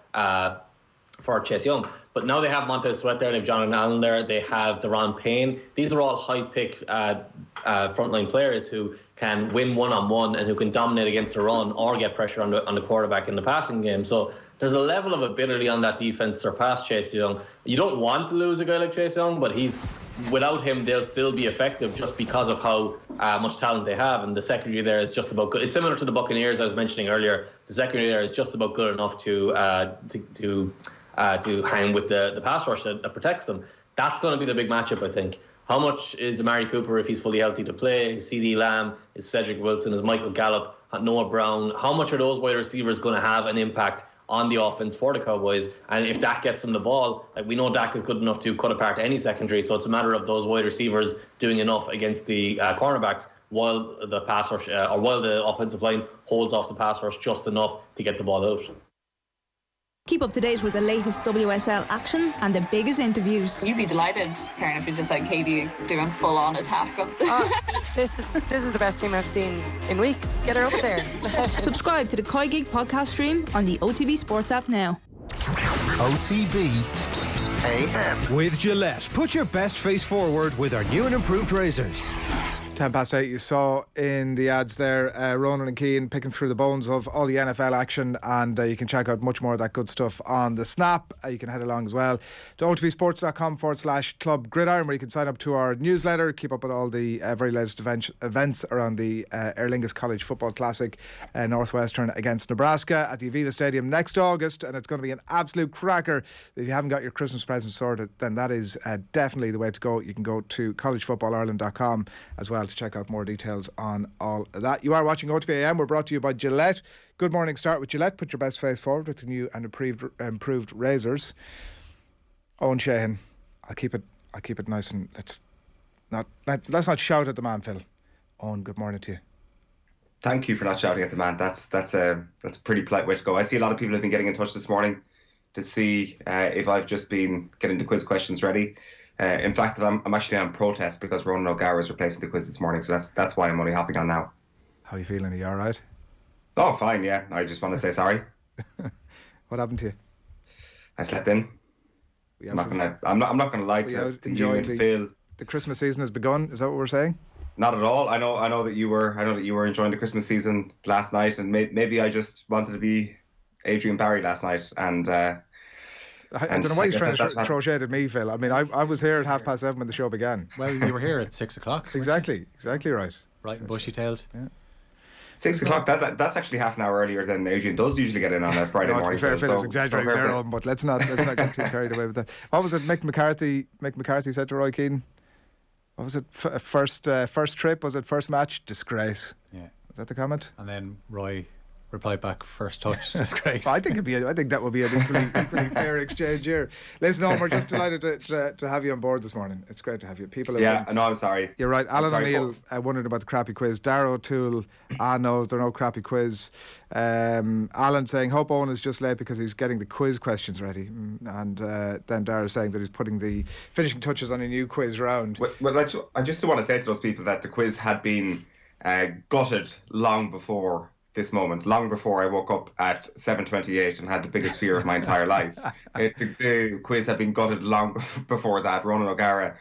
Chase Young. But now they have Montez Sweat there, they have Jonathan Allen there, they have Deron Payne. These are all high-pick frontline players who can win one-on-one and who can dominate against the run or get pressure on the quarterback in the passing game. So there's a level of ability on that defence surpassed Chase Young. You don't want to lose a guy like Chase Young, but without him, they'll still be effective just because of how much talent they have. And the secondary there is just about good. It's similar to the Buccaneers I was mentioning earlier. The secondary there is just about good enough to hang with the pass rush that protects them. That's going to be the big matchup, I think. How much is Amari Cooper, if he's fully healthy, to play? Is CD Lamb? Is Cedric Wilson? Is Michael Gallup? Noah Brown? How much are those wide receivers going to have an impact on the offense for the Cowboys? And if Dak gets them the ball, we know Dak is good enough to cut apart any secondary, so it's a matter of those wide receivers doing enough against the cornerbacks while the pass rush or while the offensive line holds off the pass rush just enough to get the ball out. Keep up to date with the latest WSL action and the biggest interviews. You'd be delighted, Karen, if you just had Katie doing full-on attack. This is the best team I've seen in weeks. Get her up there. Subscribe to the Koi Gig podcast stream on the OTB Sports app now. OTB AM. With Gillette, put your best face forward with our new and improved razors. 8:10, you saw in the ads there Ronan and Keane picking through the bones of all the NFL action, and you can check out much more of that good stuff on the Snap. You can head along as well to otbsports.com/club gridiron, where you can sign up to our newsletter, keep up with all the very latest events around the Aer Lingus College Football Classic, Northwestern against Nebraska at the Aviva Stadium next August, and it's going to be an absolute cracker. If you haven't got your Christmas presents sorted, then that is definitely the way to go. You can go to collegefootballireland.com as well to check out more details on all of that. You are watching OTB AM. We're brought to you by Gillette. Good morning. Start with Gillette. Put your best face forward with the new and improved razors. Eoin Sheahan, I'll keep it nice, and let's not shout at the man, Phil. Eoin, good morning to you. Thank you for not shouting at the man. That's a pretty polite way to go. I see a lot of people have been getting in touch this morning to see if I've just been getting the quiz questions ready. In fact, I'm actually on protest because Ronan O'Gara is replacing the quiz this morning, so that's why I'm only hopping on now. How are you feeling? Are you all right? Oh, fine, yeah. I just want to say sorry. What happened to you? I slept in. I'm not gonna lie to you and Phil. The Christmas season has begun. Is that what we're saying? Not at all. I know that you were enjoying the Christmas season last night, and maybe I just wanted to be Adrian Barry last night, and. I don't know why he's trying to throw shade at me, Phil. I mean, I was here at 7:30 when the show began. Well, you were here at 6 o'clock. Exactly right. Right, bushy-tailed. Yeah. 6 o'clock. That's actually half an hour earlier than Adrian does usually get in on a Friday morning. To be fair, Phil is exaggerating there, but let's not get too carried away with that. What was it? Mick McCarthy said to Roy Keane. What was it? First trip? Was it first match? Disgrace. Yeah. Was that the comment? And then Roy replied back, first touch, disgrace. I think that would be an equally fair exchange here. Listen, Eoin, we're just delighted to have you on board this morning. It's great to have you. I'm sorry. You're right. Alan O'Neill wondering about the crappy quiz. Darragh O'Toole, no, there's no crappy quiz. Alan saying hope Eoin is just late because he's getting the quiz questions ready, and then Darragh saying that he's putting the finishing touches on a new quiz round. Well, I just want to say to those people that the quiz had been gutted long before this moment, long before I woke up at 7:28 and had the biggest fear of my entire life. The quiz had been gutted long before that. Ronan O'Gara,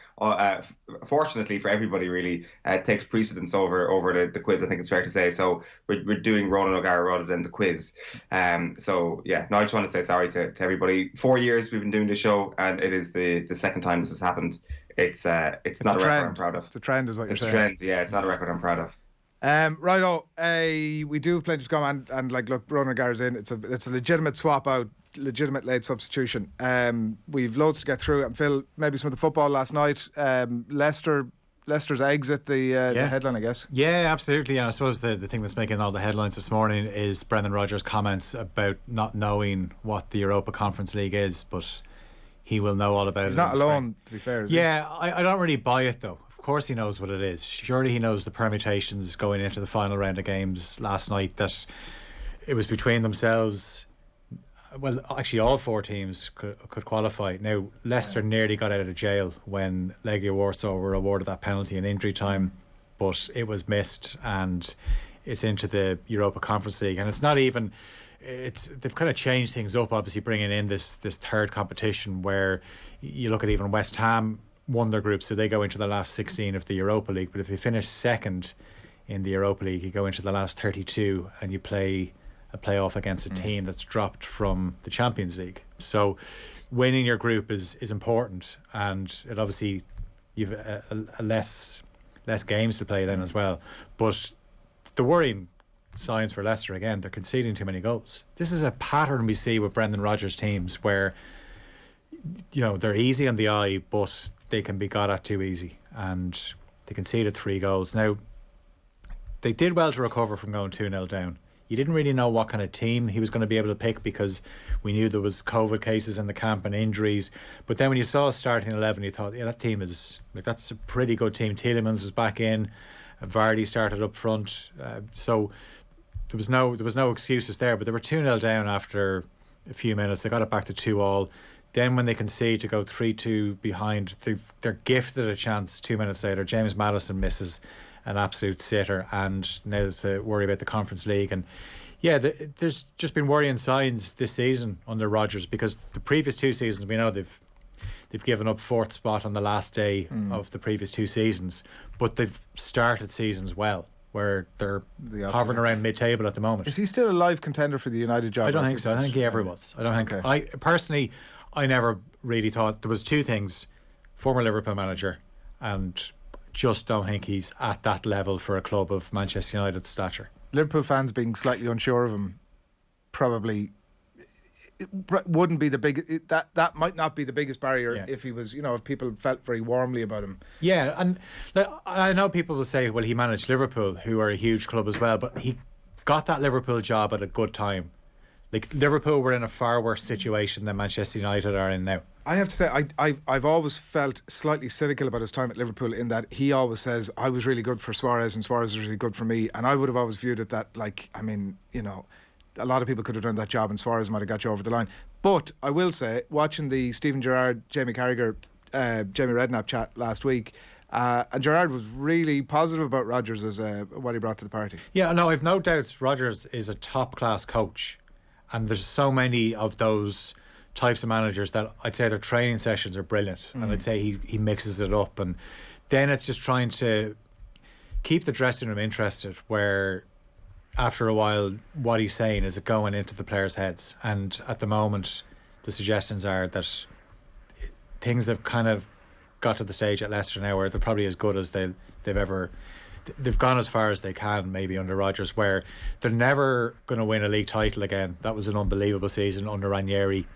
fortunately for everybody really, takes precedence over the quiz, I think it's fair to say. So we're doing Ronan O'Gara rather than the quiz. I just want to say sorry to everybody. 4 years we've been doing this show, and it is the second time this has happened. It's not a record I'm proud of. It's a trend, is what you're saying. It's a trend, yeah. It's not a record I'm proud of. We do have plenty to come and look, Ronan O'Gara's in. It's a legitimate swap out, legitimate late substitution. We've loads to get through. And Phil, maybe some of the football last night. Leicester's exit, the headline, I guess. Yeah, absolutely. And I suppose the thing that's making all the headlines this morning is Brendan Rodgers' comments about not knowing what the Europa Conference League is, but he will know all about it. He's not alone, to be fair. I don't really buy it though. Of course he knows what it is. Surely he knows the permutations going into the final round of games last night, that it was between themselves. Well, actually all four teams could qualify. Now, Leicester nearly got out of jail when Legia Warsaw were awarded that penalty in injury time, but it was missed, and it's into the Europa Conference League. And it's not even... they've kind of changed things up, obviously bringing in this third competition where you look at even West Ham won their group, so they go into the last 16 of the Europa League. But if you finish second in the Europa League, you go into the last 32 and you play a playoff against a team that's dropped from the Champions League. So winning your group is important, and it obviously you've a less games to play then as well. But the worrying signs for Leicester, again, they're conceding too many goals. This is a pattern we see with Brendan Rodgers teams where, you know, they're easy on the eye, but they can be got at too easy, and they conceded 3 goals. Now, they did well to recover from going 2-0 down. You didn't really know what kind of team he was going to be able to pick, because we knew there was COVID cases in the camp and injuries. But then when you saw starting 11, you thought, yeah, that team is like, that's a pretty good team. Tielemans was back in, Vardy started up front, so there was no excuses there. But they were 2-0 down after a few minutes. They got it back to 2-2. Then when they concede to go 3-2 behind, they're gifted a chance 2 minutes later. James Maddison misses an absolute sitter, and now to worry about the Conference League. And yeah, there's just been worrying signs this season under Rodgers, because the previous 2 seasons we know they've given up 4th spot on the last day of the previous 2 seasons, but they've started seasons well, where they're hovering around mid-table at the moment. Is he still a live contender for the United job? I don't think so. I think he ever was. I don't think. I personally, I never really thought. There was 2 things: former Liverpool manager, and just don't think he's at that level for a club of Manchester United's stature. Liverpool fans being slightly unsure of him probably wouldn't be the big. That might not be the biggest barrier if he was, you know, if people felt very warmly about him. Yeah, and like, I know people will say, well, he managed Liverpool, who are a huge club as well, but he got that Liverpool job at a good time. Like, Liverpool were in a far worse situation than Manchester United are in now. I have to say, I've always felt slightly cynical about his time at Liverpool, in that he always says, I was really good for Suarez and Suarez was really good for me. And I would have always viewed it that, like, I mean, you know, a lot of people could have done that job and Suarez might have got you over the line. But I will say, watching the Stephen Gerrard, Jamie Carragher, Jamie Redknapp chat last week, and Gerrard was really positive about Rodgers as what he brought to the party. Yeah, no, I've no doubts Rodgers is a top-class coach. And there's so many of those types of managers that I'd say their training sessions are brilliant, and I'd say he mixes it up, and then it's just trying to keep the dressing room interested, where after a while what he's saying is going into the players' heads. And at the moment the suggestions are that things have kind of got to the stage at Leicester now where they're probably as good as they've gone as far as they can, maybe under Rodgers, where they're never going to win a league title again. That was an unbelievable season under Ranieri.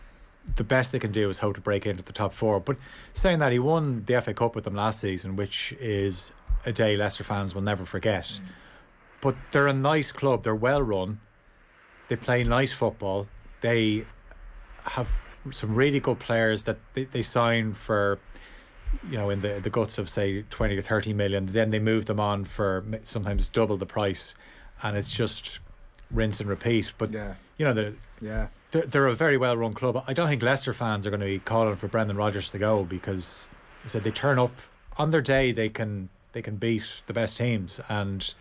The best they can do is hope to break into the top 4. But saying that, he won the FA Cup with them last season, which is a day Leicester fans will never forget. But they're a nice club. They're well run. They play nice football. They have some really good players that they sign for, you know, in the guts of, say, 20 or 30 million. Then they move them on for sometimes double the price, and it's just rinse and repeat. But you know, they're a very well run club. I don't think Leicester fans are going to be calling for Brendan Rodgers to go, because I said they turn up on their day. They can beat the best teams, and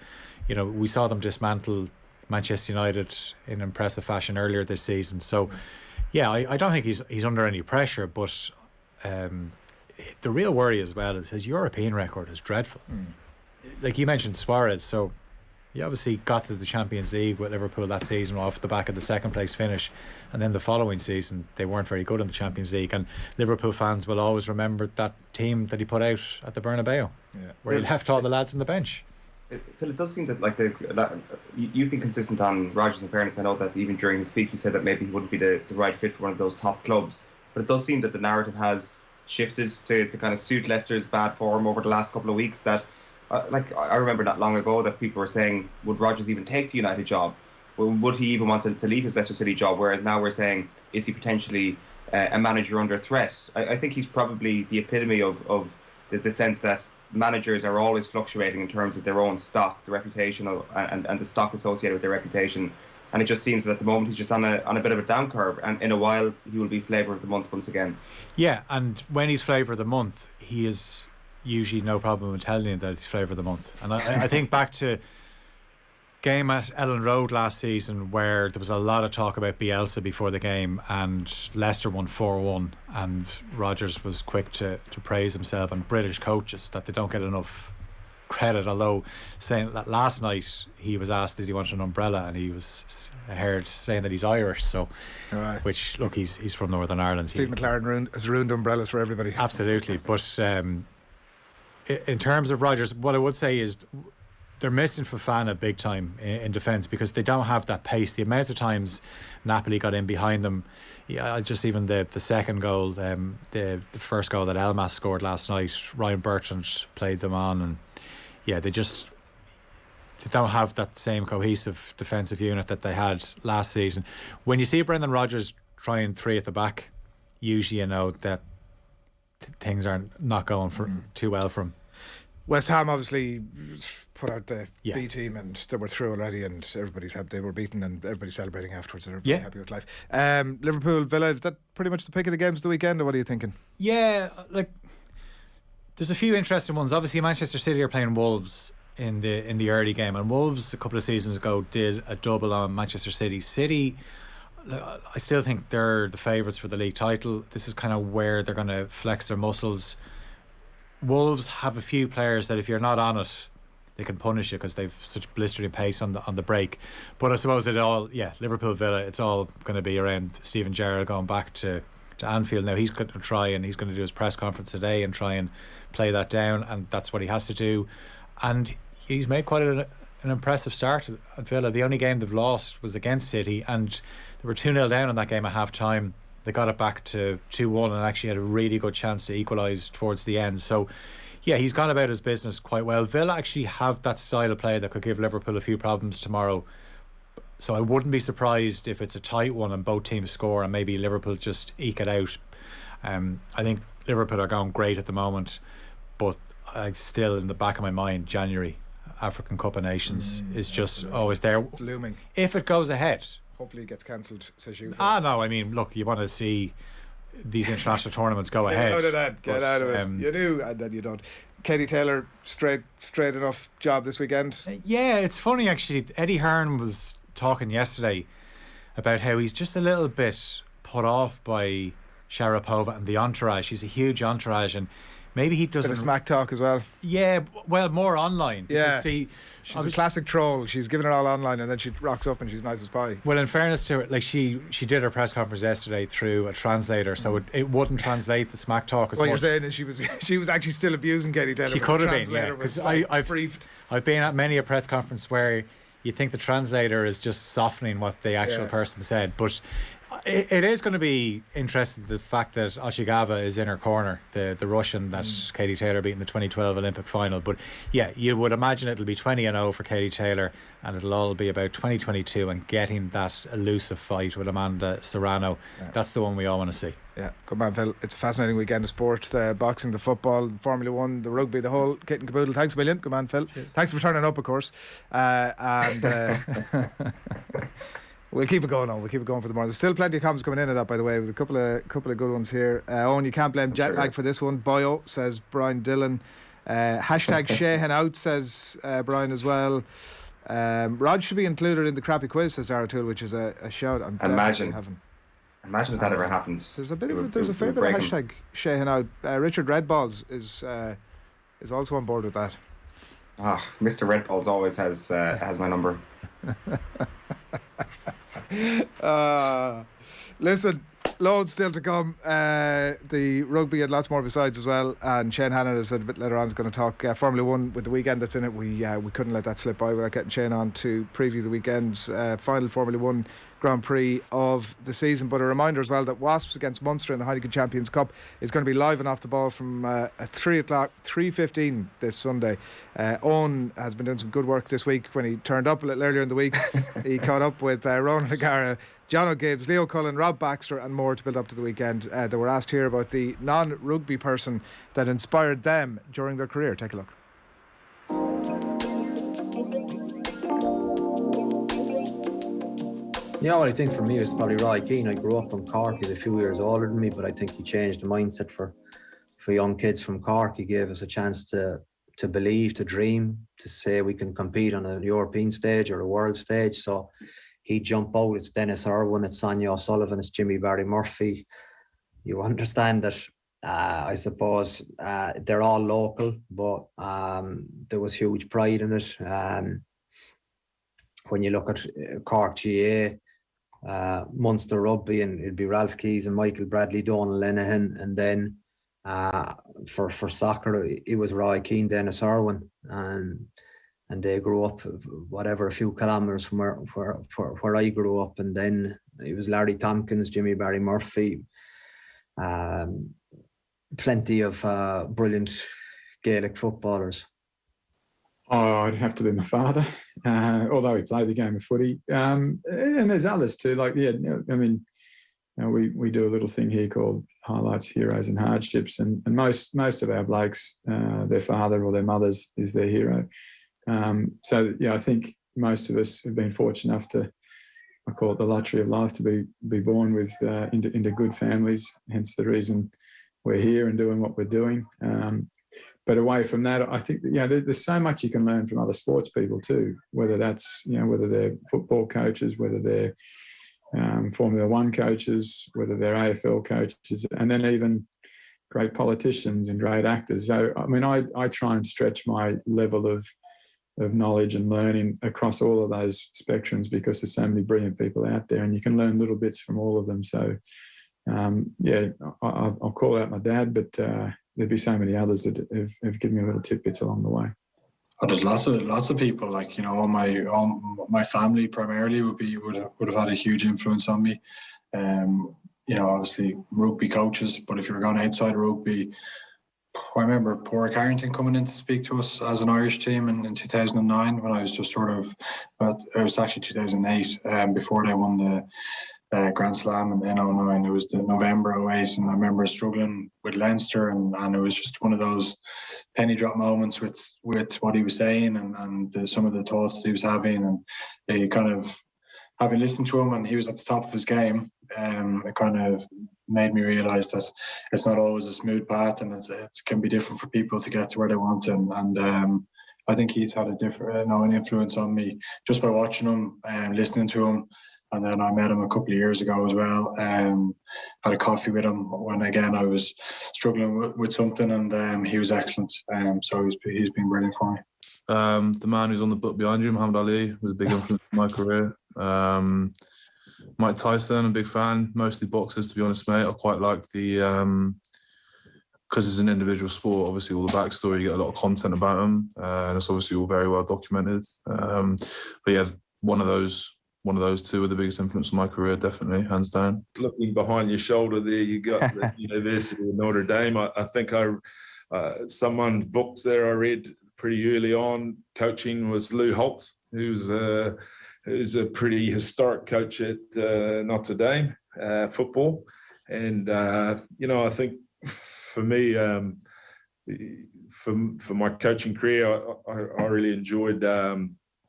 you know, we saw them dismantle Manchester United in impressive fashion earlier this season. So yeah, I don't think he's under any pressure, but the real worry as well is his European record is dreadful. Like you mentioned Suarez, so he obviously got to the Champions League with Liverpool that season off the back of the 2nd place finish, and then the following season they weren't very good in the Champions League, and Liverpool fans will always remember that team that he put out at the Bernabeu, where he left all the lads on the bench. Phil, it does seem that, like, you've been consistent on Rodgers. In fairness, I know that even during his peak you said that maybe he wouldn't be the right fit for one of those top clubs, but it does seem that the narrative has shifted to kind of suit Leicester's bad form over the last couple of weeks. That like, I remember not long ago that people were saying, would Rodgers even take the United job? Would he even want to leave his Leicester City job? Whereas now we're saying, is he potentially a manager under threat? I think he's probably the epitome of the sense that managers are always fluctuating in terms of their own stock, the reputation and the stock associated with their reputation. And it just seems that at the moment he's just on a bit of a down curve, and in a while he will be flavour of the month once again. Yeah, and when he's flavour of the month, he is usually no problem in telling you that he's flavour of the month. And I think back to game at Ellen Road last season, where there was a lot of talk about Bielsa before the game, and Leicester won 4-1, and Rodgers was quick to praise himself and British coaches that they don't get enough credit, although saying that last night he was asked did he want an umbrella, and he was I heard saying that he's Irish, so right. Which look, he's from Northern Ireland. Steve McLaren has ruined umbrellas for everybody. Absolutely, but in terms of Rodgers, what I would say is they're missing Fofana big time in defence because they don't have that pace. The amount of times Napoli got in behind them, just even the second goal, the first goal that Elmas scored last night, Ryan Bertrand played them on, and they don't have that same cohesive defensive unit that they had last season. When you see Brendan Rodgers trying three at the back, usually you know that things are not going too well for him. West Ham obviously put out the B team and they were through already, and everybody's happy. They were beaten and everybody's celebrating afterwards. They're pretty happy with life. Liverpool Villa, is that pretty much the pick of the games of the weekend, or what are you thinking? Yeah, there's a few interesting ones. Obviously Manchester City are playing Wolves in the early game, and Wolves a couple of seasons ago did a double on Manchester City. City, I still think they're the favourites for the league title. This is kind of where they're going to flex their muscles. Wolves have a few players that if you're not on it, they can punish you because they've such blistering pace on the break. But I suppose Liverpool Villa, it's all going to be around Steven Gerrard going back to Anfield. Now he's going to try, and he's going to do his press conference today and try and play that down, and that's what he has to do. And he's made quite an impressive start at Villa. The only game they've lost was against City, and they were 2-0 down in that game at half time. They got it back to 2-1 and actually had a really good chance to equalise towards the end. So he's gone about his business quite well. Villa actually have that style of play that could give Liverpool a few problems tomorrow. So I wouldn't be surprised if it's a tight one and both teams score and maybe Liverpool just eke it out. I think Liverpool are going great at the moment, but I still, in the back of my mind, January African Cup of Nations is just always there. It's looming. If it goes ahead. Hopefully it gets cancelled, says you. No, I mean, look, you want to see these international tournaments go ahead. Get out of it. You do, and then you don't. Katie Taylor, straight enough job this weekend. Yeah, it's funny actually. Eddie Hearn was talking yesterday about how he's just a little bit put off by Sharapova and the entourage. She's a huge entourage, and maybe he doesn't. Bit of smack talk as well. Yeah, well, more online. Yeah, see, she's a classic troll. She's giving it all online, and then she rocks up and she's nice as pie. Well, in fairness to her, she did her press conference yesterday through a translator, so it wouldn't translate the smack talk as what much. You're saying is she was actually still abusing Katie Taylor. She could have been, yeah. Because I've been at many a press conference where you think the translator is just softening what the actual person said, but it is going to be interesting, the fact that Oshigava is in her corner, the Russian that Katie Taylor beat in the 2012 Olympic final. But you would imagine it'll be 20-0 for Katie Taylor, and it'll all be about 2022 and getting that elusive fight with Amanda Serrano. That's the one we all want to see. Yeah, good man, Phil. It's a fascinating weekend of sport. The boxing, the football, Formula 1, the rugby, the whole kit and caboodle. Thanks a million. Good man, Phil. Cheers. Thanks for turning up, of course. We'll keep it going on. We'll keep it going for the morning. There's still plenty of comments coming in of that, by the way. There's a couple of good ones here. Owen, you can't blame jet lag for this one. Boyo, says Brian Dillon. Hashtag Sheahan out, says Brian as well. Rod should be included in the crappy quiz, says Dara Toole, which is a shout. Imagine if that ever happens. There's a fair bit of hashtag Sheahan out. Richard Redballs is also on board with that. Mr. Redballs always has my number. Listen, loads still to come. The rugby and lots more besides as well. And Shane Hannon, as I said a bit later on, is going to talk Formula 1 with the weekend that's in it. We couldn't let that slip by without getting Shane on to preview the weekend's final Formula 1 Grand Prix of the season. But a reminder as well that Wasps against Munster in the Heineken Champions Cup is going to be live and off the ball from at 3:15 this Sunday. Eoin has been doing some good work this week. When he turned up a little earlier in the week, he caught up with Ronan O'Gara, John O'Gibbs, Leo Cullen, Rob Baxter and more to build up to the weekend. They were asked here about the non-rugby person that inspired them during their career. Take a look. Yeah, what I think for me is probably Roy Keane. I grew up in Cork. He's a few years older than me, but I think he changed the mindset for young kids from Cork. He gave us a chance to believe, to dream, to say we can compete on a European stage or a world stage. So he jumped out. It's Dennis Irwin, it's Sonia O'Sullivan, it's Jimmy Barry Murphy. You understand that, I suppose, they're all local, but there was huge pride in it. when you look at Cork GA, Munster Rugby, and it'd be Ralph Keys and Michael Bradley, Donal Lenihan, and then for soccer it was Roy Keane, Dennis Irwin, and they grew up a few kilometres from where I grew up, and then it was Larry Tompkins, Jimmy Barry Murphy, plenty of brilliant Gaelic footballers. Oh, I'd have to be my father, although he played the game of footy. And there's others too, like, we do a little thing here called Highlights, Heroes and Hardships, and most of our blokes, their father or their mothers is their hero. So, I think most of us have been fortunate enough to, I call it the lottery of life, to be born with into good families, hence the reason we're here and doing what we're doing. But away from that, I think that, there's so much you can learn from other sports people too, whether that's, whether they're football coaches, whether they're Formula One coaches, whether they're AFL coaches, and then even great politicians and great actors. So, I try and stretch my level of knowledge and learning across all of those spectrums, because there's so many brilliant people out there and you can learn little bits from all of them. So, I'll call out my dad, but there'd be so many others that have given me little tidbits along the way. Oh, there's lots of people, like, all my family primarily would have had a huge influence on me. Obviously rugby coaches, but if you were going outside rugby, I remember Porrick Harrington coming in to speak to us as an Irish team in 2009, when I was just it was actually 2008, before they won the Grand Slam in 2009. It was the November 2008, and I remember struggling with Leinster, and it was just one of those penny drop moments with what he was saying and some of the thoughts that he was having, and they kind of, having listened to him and he was at the top of his game, it kind of made me realise that it's not always a smooth path, and it can be different for people to get to where they want, and I think he's had a different an influence on me just by watching him and listening to him. And then I met him a couple of years ago as well. Had a coffee with him when, again, I was struggling with something, and he was excellent. So he's been brilliant for me. The man who's on the book behind you, Muhammad Ali, was a big influence in my career. Mike Tyson, a big fan, mostly boxers, to be honest, mate. I quite like the, because it's an individual sport, obviously all the backstory, you get a lot of content about them, and it's obviously all very well documented. But yeah, one of those two are the biggest influence on my career, definitely, hands down. Looking behind your shoulder there, you got the University of Notre Dame. I think someone's books there I read pretty early on. Coaching was Lou Holtz, who's a pretty historic coach at Notre Dame football. And, I think for me, for my coaching career, I really enjoyed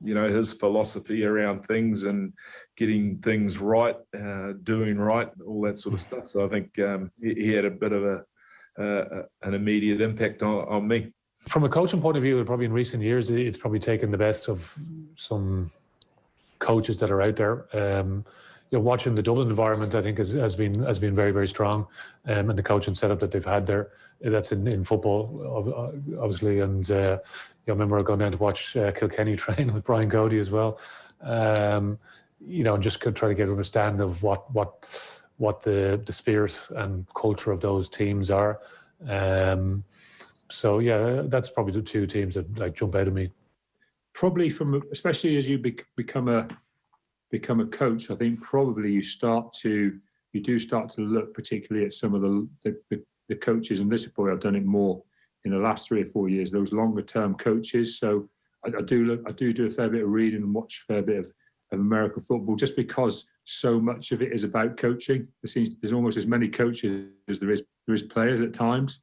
his philosophy around things and getting things right, doing right, all that sort of stuff. So I think he had a bit of an immediate impact on me. From a coaching point of view, probably in recent years, it's probably taken the best of some coaches that are out there. Watching the Dublin environment, I think has been very, very strong, and the coaching setup that they've had there. That's in football, obviously, and I remember going down to watch Kilkenny train with Brian Cody as well. And just could try to get an understanding of what the spirit and culture of those teams are. So yeah, that's probably the two teams that jump out at me. Probably especially as you become a coach, I think probably you do start to look particularly at some of the coaches, and this is probably I've done it more in the last 3 or 4 years, those longer term coaches. So I do a fair bit of reading and watch a fair bit of American football, just because so much of it is about coaching. There's almost as many coaches as there is players at times,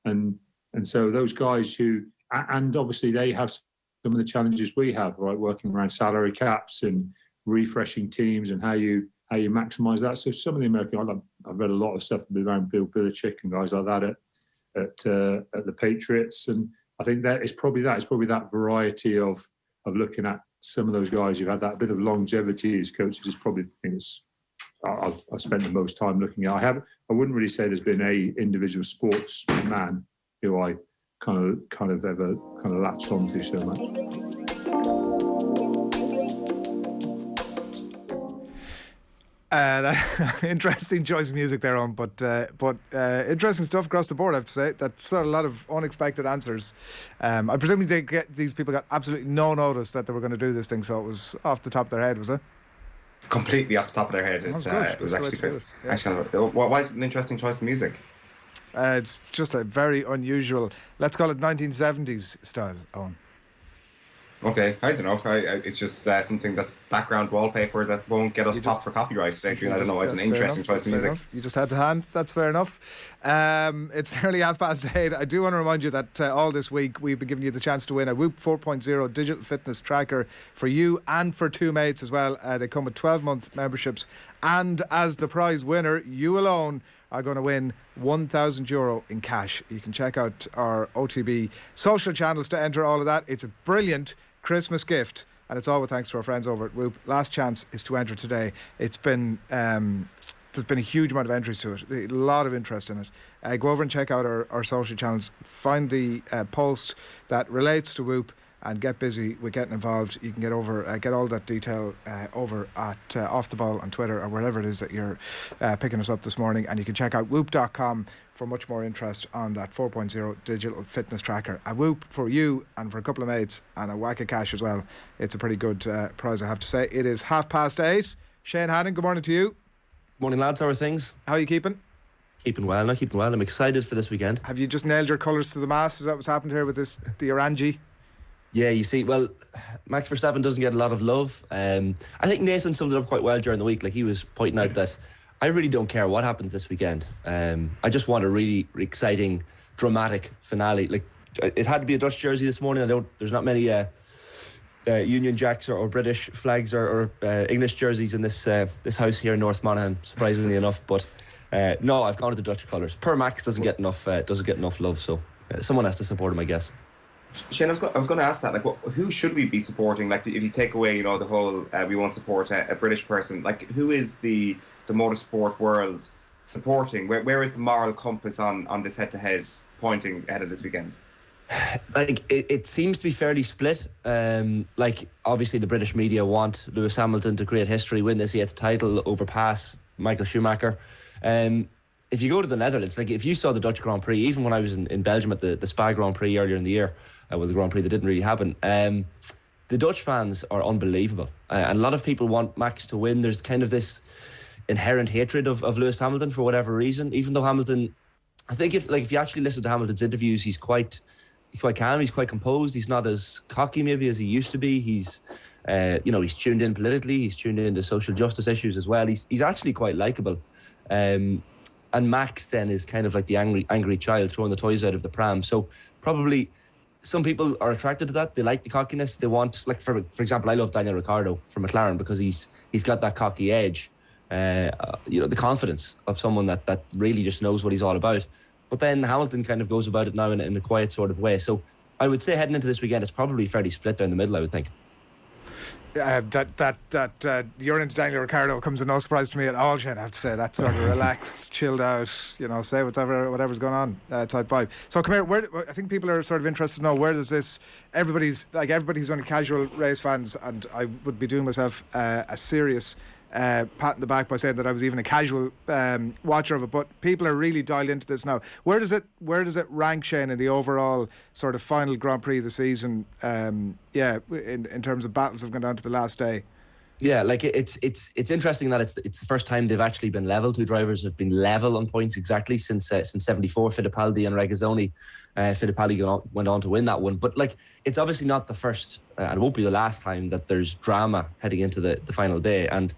and so those guys who, and obviously they have some of the challenges we have, right, working around salary caps and refreshing teams and how you maximise that. So some of the American, I've read a lot of stuff around Bill Belichick and guys like that at the Patriots, and I think that is probably that. It's probably that variety of looking at some of those guys who've had that bit of longevity as coaches is probably the thing I've spent the most time looking at. I wouldn't really say there's been a individual sportsman who I kind of ever latched onto so much. Interesting choice of music there on, but interesting stuff across the board, I have to say. That's a lot of unexpected answers. I presume these people got absolutely no notice that they were going to do this thing, so it was off the top of their head, was it? Completely off the top of their head. It was actually good. Yeah. Why is it an interesting choice of music? It's just a very unusual, let's call it 1970s style, Owen. Okay, I don't know. It's just something that's background wallpaper that won't get us popped for copyright. Adrian, I don't know why it's an interesting choice of music. You just had to hand. That's fair enough. It's nearly 8:30. I do want to remind you that all this week we've been giving you the chance to win a Whoop 4.0 digital fitness tracker for you and for two mates as well. They come with 12-month memberships, and as the prize winner, you alone are going to win €1,000 in cash. You can check out our OTB social channels to enter all of that. It's a brilliant Christmas gift, and it's all with thanks to our friends over at Whoop. Last chance is to enter today. It's been there's been a huge amount of entries to it, a lot of interest in it. Go over and check out our social channels, find the post that relates to Whoop, and get busy with getting involved. You can get all that detail over at Off the Ball on Twitter or wherever it is that you're picking us up this morning, and you can check out whoop.com for much more interest on that 4.0 digital fitness tracker. A Whoop for you and for a couple of mates, and a whack of cash as well. It's a pretty good prize, I have to say. It is 8:30. Shane Hannon, good morning to you. Morning, lads. How are things? How are you keeping? Keeping well. I'm excited for this weekend. Have you just nailed your colours to the mast? Is that what's happened here with the Orangi? Yeah, you see, well, Max Verstappen doesn't get a lot of love. I think Nathan summed it up quite well during the week. Like, he was pointing out that I really don't care what happens this weekend. I just want a really exciting, dramatic finale. Like, it had to be a Dutch jersey this morning. There's not many Union Jacks or British flags or English jerseys in this house here in North Monaghan, surprisingly enough. But no, I've gone to the Dutch colours. Per Max doesn't get enough love, so someone has to support him, I guess. Shane, I was going to ask that. Like, who should we be supporting? Like, if you take away, the whole we won't support a British person. Like, who is the motorsport world supporting? Where is the moral compass on this head-to-head pointing ahead of this weekend? Like, it seems to be fairly split. Like, obviously the British media want Lewis Hamilton to create history, win this 8th title, overpass Michael Schumacher. If you go to the Netherlands, like, if you saw the Dutch Grand Prix, even when I was in Belgium at the Spa Grand Prix earlier in the year, the Grand Prix that didn't really happen, the Dutch fans are unbelievable. And a lot of people want Max to win. There's kind of this inherent hatred of Lewis Hamilton for whatever reason, even though Hamilton, I think if you actually listen to Hamilton's interviews, he's quite calm, he's quite composed, he's not as cocky maybe as he used to be. He's he's tuned in politically, he's tuned in to social justice issues as well. He's actually quite likeable. And Max then is kind of like the angry child throwing the toys out of the pram. So probably some people are attracted to that. They like the cockiness. They want, like, for example, I love Daniel Ricciardo from McLaren because he's got that cocky edge, the confidence of someone that really just knows what he's all about. But then Hamilton kind of goes about it now in a quiet sort of way. So I would say heading into this weekend, it's probably fairly split down the middle, I would think. That you're into Daniel Ricciardo comes as no surprise to me at all, Shane. I have to say, that sort of relaxed, chilled out, say whatever's going on type vibe. So come here, I think people are sort of interested to know, where does this, everybody's only casual race fans, and I would be doing myself a serious pat in the back by saying that I was even a casual watcher of it, but people are really dialed into this now. Where does it rank, Shane, in the overall sort of final Grand Prix of the season? In terms of battles that have gone down to the last day. Yeah, like it's interesting that it's the first time they've actually been level. Two drivers have been level on points exactly since 74, Fittipaldi and Regazzoni. Fittipaldi went on to win that one, but like, it's obviously not the first and it won't be the last time that there's drama heading into the final day. And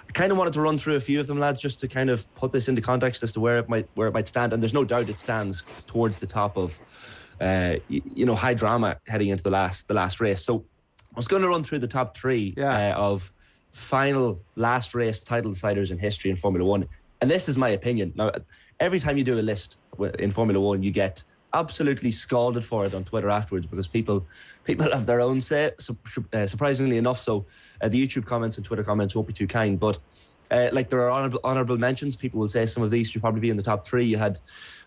I kind of wanted to run through a few of them, lads, just to kind of put this into context as to where it might stand. And there's no doubt it stands towards the top of high drama heading into the last race. So I was going to run through the top three of final last race title deciders in history in Formula One, and this is my opinion. Now, every time you do a list in Formula One, you get absolutely scalded for it on Twitter afterwards because people have their own say. Surprisingly enough, so the YouTube comments and Twitter comments won't be too kind, but there are honourable mentions. People will say some of these should probably be in the top three. You had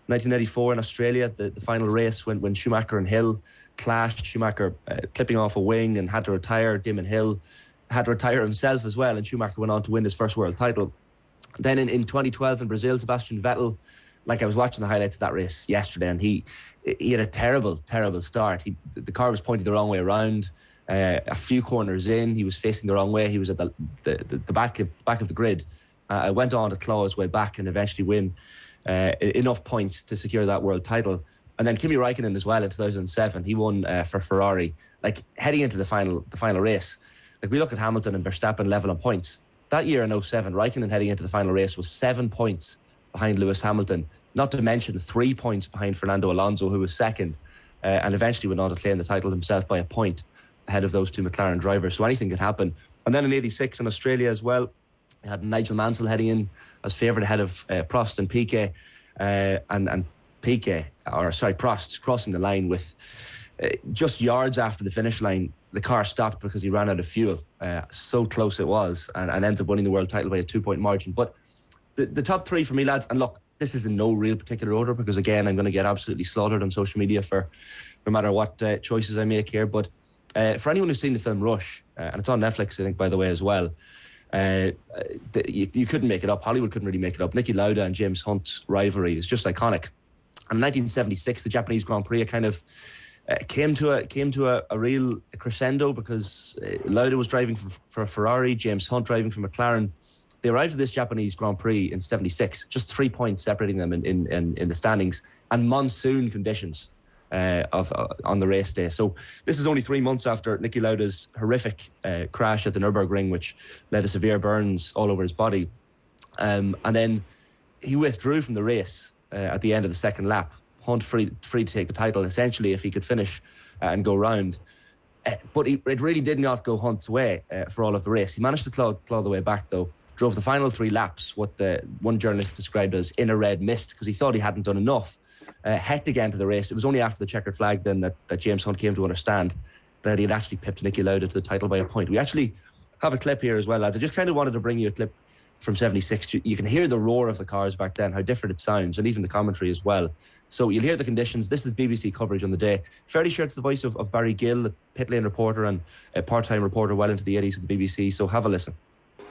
1984 in Australia, the final race when Schumacher and Hill clashed. Schumacher clipping off a wing and had to retire. Damon Hill had to retire himself as well, and Schumacher went on to win his first world title. Then in 2012 in Brazil, Sebastian Vettel, like I was watching the highlights of that race yesterday, and he had a terrible start. The car was pointing the wrong way around. A few corners in, he was facing the wrong way. He was at the back of the grid. Went on to claw his way back and eventually win enough points to secure that world title. And then Kimi Räikkönen as well in 2007, he won for Ferrari. Like heading into the final race, like we look at Hamilton and Verstappen level on points. That year in 2007, Räikkönen heading into the final race was 7 points behind Lewis Hamilton, not to mention 3 points behind Fernando Alonso, who was second, and eventually went on to claim the title himself by a point ahead of those two McLaren drivers. So anything could happen. And then in 86 in Australia as well, we had Nigel Mansell heading in as favourite ahead of Prost and Piquet, and Prost crossing the line with just yards after the finish line. The car stopped because he ran out of fuel. So close it was, and ended up winning the world title by a 2-point margin. But the top three for me, lads, and look, this is in no real particular order because, again, I'm going to get absolutely slaughtered on social media for no matter what choices I make here. But for anyone who's seen the film Rush, and it's on Netflix, I think, by the way, as well, you couldn't make it up. Hollywood couldn't really make it up. Niki Lauda and James Hunt's rivalry is just iconic. And in 1976, the Japanese Grand Prix kind of came to a real crescendo because Lauda was driving for Ferrari, James Hunt driving for McLaren. They arrived at this Japanese Grand Prix in 76, just 3 points separating them in the standings, and monsoon conditions on the race day. So this is only 3 months after Niki Lauda's horrific crash at the Nürburgring, which led to severe burns all over his body. And then he withdrew from the race at the end of the second lap. Hunt free to take the title, essentially, if he could finish and go round. But it really did not go Hunt's way for all of the race. He managed to claw the way back, though. Drove the final 3 laps, what one journalist described as in a red mist, because he thought he hadn't done enough. Hectic end to the race. It was only after the checkered flag then that James Hunt came to understand that he had actually pipped Niki Lauda to the title by a point. We actually have a clip here as well, lads. I just kind of wanted to bring you a clip from 76. You can hear the roar of the cars back then, how different it sounds, and even the commentary as well. So you'll hear the conditions. This is BBC coverage on the day. Fairly sure it's the voice of Barry Gill, the pit lane reporter and a part-time reporter well into the 80s of the BBC. So have a listen.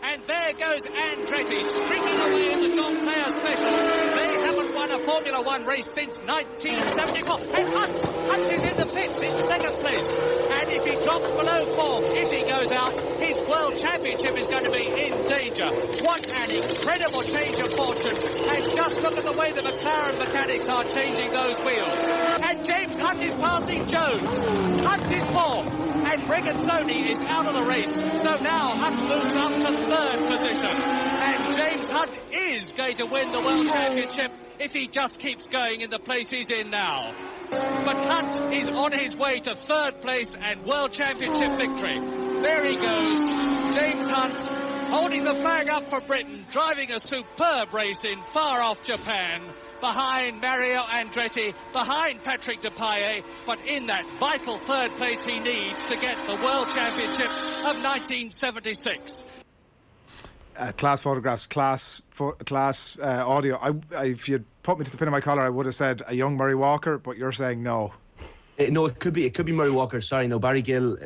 And there goes Andretti streaking away in the John Player Special. They haven't won a Formula One race since 1974. And Hunt is in the pits in second place. And if he drops below 4, if he goes out, his World Championship is going to be in danger. What an incredible change of fortune. And just look at the way the McLaren mechanics are changing those wheels. And James Hunt is passing Jones. Hunt is 4th. And Regazzoni is out of the race. So now Hunt moves up to 3rd position. And James Hunt is going to win the World Championship if he just keeps going in the place he's in now. But Hunt is on his way to 3rd place and World Championship victory. There he goes. James Hunt holding the flag up for Britain, driving a superb race in far off Japan. Behind Mario Andretti, behind Patrick Depailler, but in that vital 3rd place he needs to get the World Championship of 1976. Class photographs, class audio. If you'd put me to the pin of my collar, I would have said a young Murray Walker, but you're saying no. No, it could be Murray Walker. Sorry, no. Barry Gill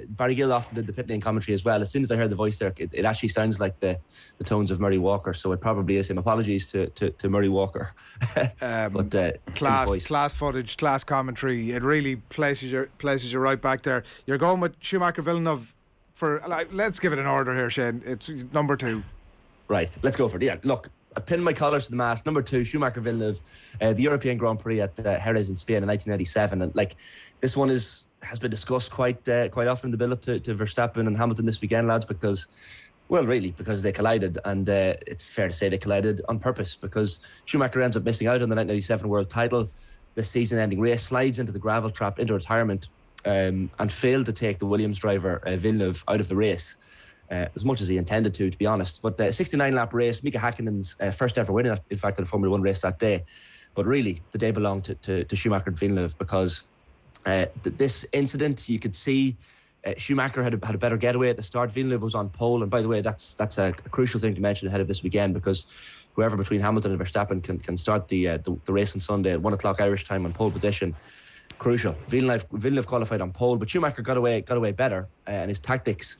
often did the pit lane commentary as well. As soon as I heard the voice there, it actually sounds like the tones of Murray Walker. So it probably is him. Apologies to Murray Walker. But class footage, class commentary. It really places you right back there. You're going with Schumacher Villeneuve for. Let's give it an order here, Shane. It's number 2. Right, let's go for it. Yeah, look. I pinned my colours to the mast. Number 2, Schumacher Villeneuve, the European Grand Prix at Jerez in Spain in 1987, and this one has been discussed quite often in the build-up to Verstappen and Hamilton this weekend, lads, because they collided, and it's fair to say they collided on purpose because Schumacher ends up missing out on the 1987 world title. The season-ending race, slides into the gravel trap into retirement, and failed to take the Williams driver Villeneuve out of the race. As much as he intended to be honest. But 69-lap race, Mika Häkkinen's first ever win, in fact, in a Formula 1 race that day. But really, the day belonged to Schumacher and Villeneuve because this incident, you could see Schumacher had a better getaway at the start. Villeneuve was on pole. And by the way, that's a crucial thing to mention ahead of this weekend because whoever between Hamilton and Verstappen can start the race on Sunday at 1 o'clock Irish time on pole position. Crucial. Villeneuve qualified on pole, but Schumacher got away better, and his tactics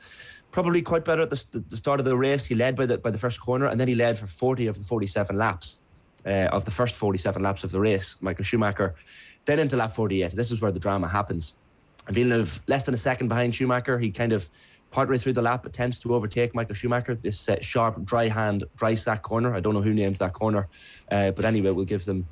probably quite better at the start of the race. He led by the first corner, and then he led for 40 of the 47 laps of the first 47 laps of the race, Michael Schumacher. Then into lap 48. This is where the drama happens. Villeneuve, less than a second behind Schumacher. He kind of partway through the lap attempts to overtake Michael Schumacher. This sharp, dry sack corner. I don't know who named that corner, but anyway, we'll give them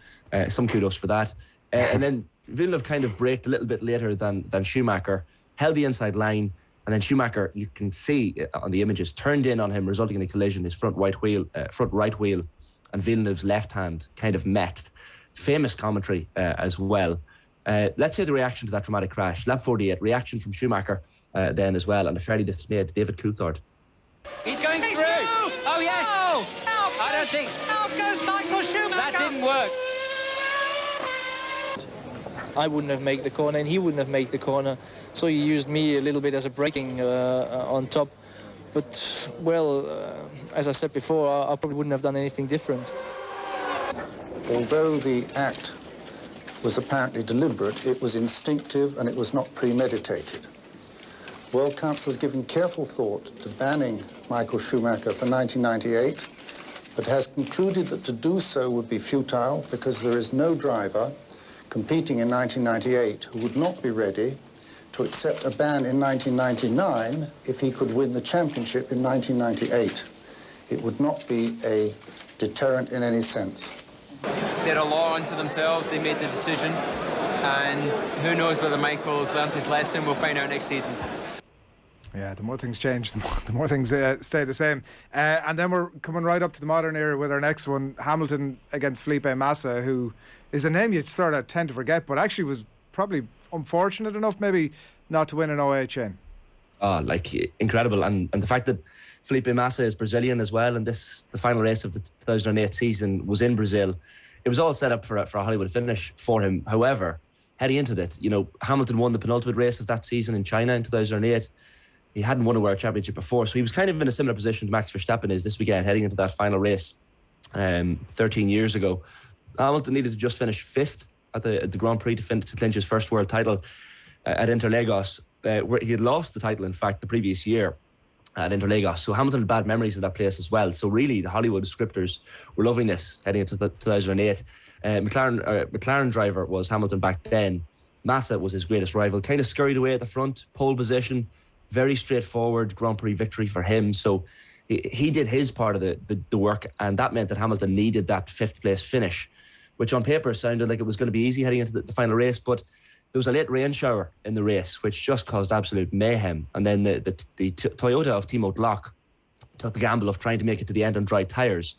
some kudos for that. And then Villeneuve kind of braked a little bit later than Schumacher, held the inside line, and then Schumacher, you can see on the images, turned in on him, resulting in a collision. His front right wheel and Villeneuve's left hand kind of met. Famous commentary as well. Let's hear the reaction to that dramatic crash. Lap 48, reaction from Schumacher then as well, and a fairly dismayed David Coulthard. He's going through! Oh, yes! I don't think... Out goes Michael Schumacher! That didn't work. I wouldn't have made the corner, and he wouldn't have made the corner. So he used me a little bit as a braking on top. But, well, as I said before, I probably wouldn't have done anything different. Although the act was apparently deliberate, it was instinctive and it was not premeditated. World Council has given careful thought to banning Michael Schumacher for 1998, but has concluded that to do so would be futile because there is no driver competing in 1998 who would not be ready to accept a ban in 1999 if he could win the championship in 1998. It would not be a deterrent in any sense. They're a law unto themselves. They made the decision, and who knows whether Michael's learned his lesson. We'll find out next season. Yeah, the more things change, the more things stay the same. And then we're coming right up to the modern era with our next one, Hamilton against Felipe Massa, who is a name you sort of tend to forget, but actually was probably unfortunate enough maybe not to win an OHN. Oh, like incredible. And the fact that Felipe Massa is Brazilian as well, and the final race of the 2008 season was in Brazil. It was all set up for a Hollywood finish for him. However, heading into that, Hamilton won the penultimate race of that season in China in 2008. He hadn't won a World Championship before, so he was kind of in a similar position to Max Verstappen is this weekend, heading into that final race 13 years ago. Hamilton needed to just finish fifth at the Grand Prix to clinch his first world title at Interlagos, where he had lost the title, in fact, the previous year at Interlagos. So Hamilton had bad memories of that place as well. So really, the Hollywood scripters were loving this heading into 2008. McLaren driver was Hamilton back then. Massa was his greatest rival. Kind of scurried away at the front, pole position, very straightforward Grand Prix victory for him. So he did his part of the work, and that meant that Hamilton needed that fifth place finish, which on paper sounded like it was going to be easy heading into the final race, but there was a late rain shower in the race, which just caused absolute mayhem. And then the Toyota of Timo Glock took the gamble of trying to make it to the end on dry tyres.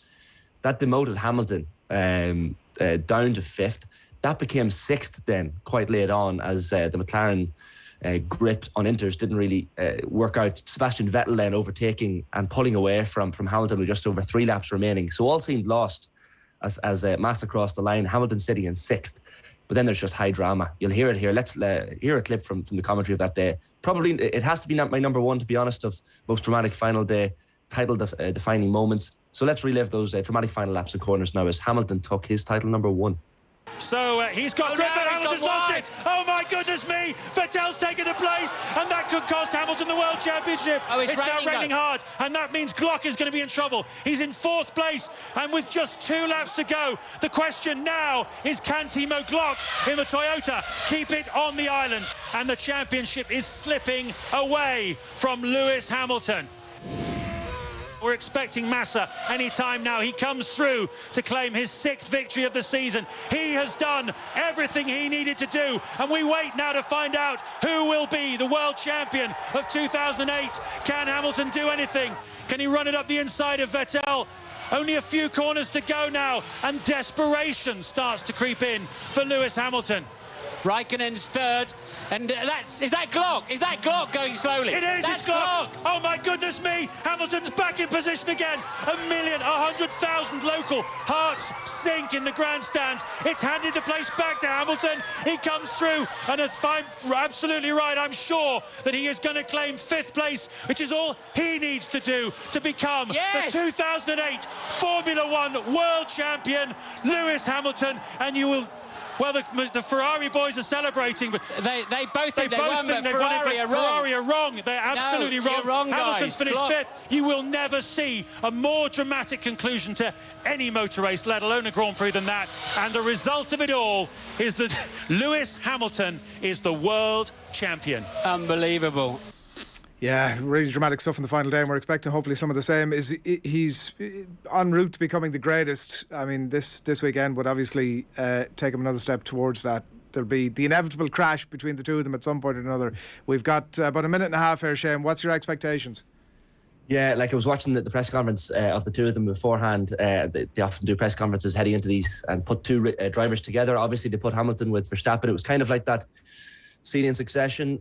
That demoted Hamilton down to fifth. That became sixth then, quite late on, as the McLaren grip on Inters didn't really work out. Sebastian Vettel then overtaking and pulling away from Hamilton with just over 3 laps remaining. So all seemed lost as Massa crossed the line. Hamilton sitting in sixth. But then there's just high drama. You'll hear it here. Let's hear a clip from the commentary of that day. Probably it has to be my number one, to be honest, of most dramatic final day, title defining moments. So let's relive those dramatic final laps and corners now as Hamilton took his title number 1. So he's got grip, and Hamilton's lost it. Oh my goodness me! Vettel's taken a place, and that could cost Hamilton the World Championship. Oh, it's now raining hard, and that means Glock is going to be in trouble. He's in 4th place, and with just 2 laps to go, the question now is, can Timo Glock in the Toyota keep it on the island? And the championship is slipping away from Lewis Hamilton. We're expecting Massa any time now. He comes through to claim his 6th victory of the season. He has done everything he needed to do, and we wait now to find out who will be the world champion of 2008. Can Hamilton do anything? Can he run it up the inside of Vettel? Only a few corners to go now, and desperation starts to creep in for Lewis Hamilton. Raikkonen's 3rd, and is that Glock? Is that Glock going slowly? It is. It's Glock. Oh my goodness me! Hamilton's back in position again. 100,000 local hearts sink in the grandstands. It's handed the place back to Hamilton. He comes through, and if I'm absolutely right, I'm sure that he is going to claim 5th place, which is all he needs to do to become the 2008 Formula 1 world champion, Lewis Hamilton. And you will Well, the Ferrari boys are celebrating, but they both think they've won, but Ferrari are wrong. Ferrari are wrong. They're absolutely wrong. Hamilton's finished fifth. You will never see a more dramatic conclusion to any motor race, let alone a Grand Prix, than that. And the result of it all is that Lewis Hamilton is the world champion. Unbelievable. Yeah, really dramatic stuff in the final day, and we're expecting hopefully some of the same. He's en route to becoming the greatest. I mean, this weekend would obviously take him another step towards that. There'll be the inevitable crash between the two of them at some point or another. We've got about a minute and a half here, Shane. What's your expectations? Yeah, like I was watching the press conference of the two of them beforehand. They often do press conferences heading into these and put two drivers together. Obviously, they put Hamilton with Verstappen. It was kind of like that scene in Succession,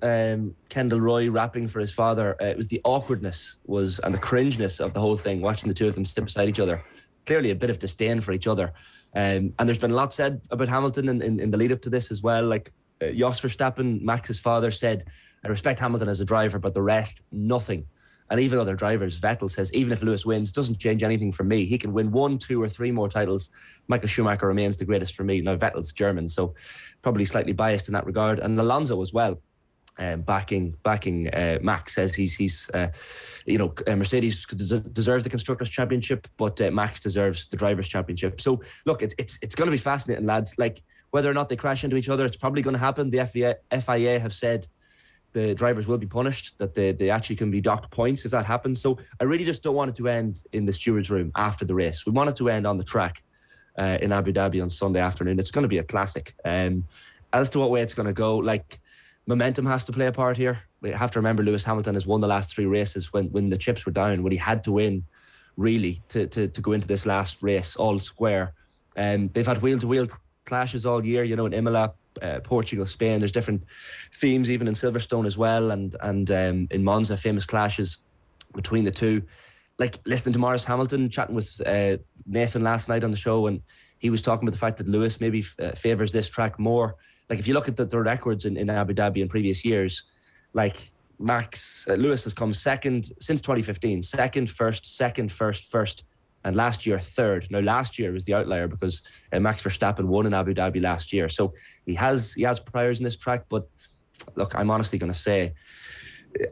Kendall Roy rapping for his father. It was the awkwardness and the cringeness of the whole thing, watching the two of them sit beside each other. Clearly a bit of disdain for each other. And there's been a lot said about Hamilton in the lead up to this as well. Like Jos Verstappen, Max's father, said, I respect Hamilton as a driver, but the rest, nothing. And even other drivers, Vettel says, even if Lewis wins, doesn't change anything for me. He can win 1, 2 or 3 more titles. Michael Schumacher remains the greatest for me. Now, Vettel's German, so probably slightly biased in that regard. And Alonso as well, backing Max, says he's Mercedes deserves the Constructors' Championship, but Max deserves the Drivers' Championship. So, look, it's going to be fascinating, lads. Like, whether or not they crash into each other, it's probably going to happen. The FIA have said the drivers will be punished, that they actually can be docked points if that happens. So I really just don't want it to end in the stewards' room after the race. We want it to end on the track in Abu Dhabi on Sunday afternoon. It's going to be a classic. As to what way it's going to go, like, momentum has to play a part here. We have to remember Lewis Hamilton has won the last 3 races when the chips were down, when he had to win, really, to go into this last race all square. They've had wheel-to-wheel clashes all year, in Imola, Portugal, Spain. There's different themes even in Silverstone as well, and in Monza, famous clashes between the two. Like, listening to Maurice Hamilton chatting with Nathan last night on the show, and he was talking about the fact that Lewis maybe favours this track more. Like, if you look at the records in Abu Dhabi in previous years, like Lewis has come second since 2015, second, first, and last year third. Now, last year was the outlier because Max Verstappen won in Abu Dhabi last year, so he has priors in this track. But look, I'm honestly going to say,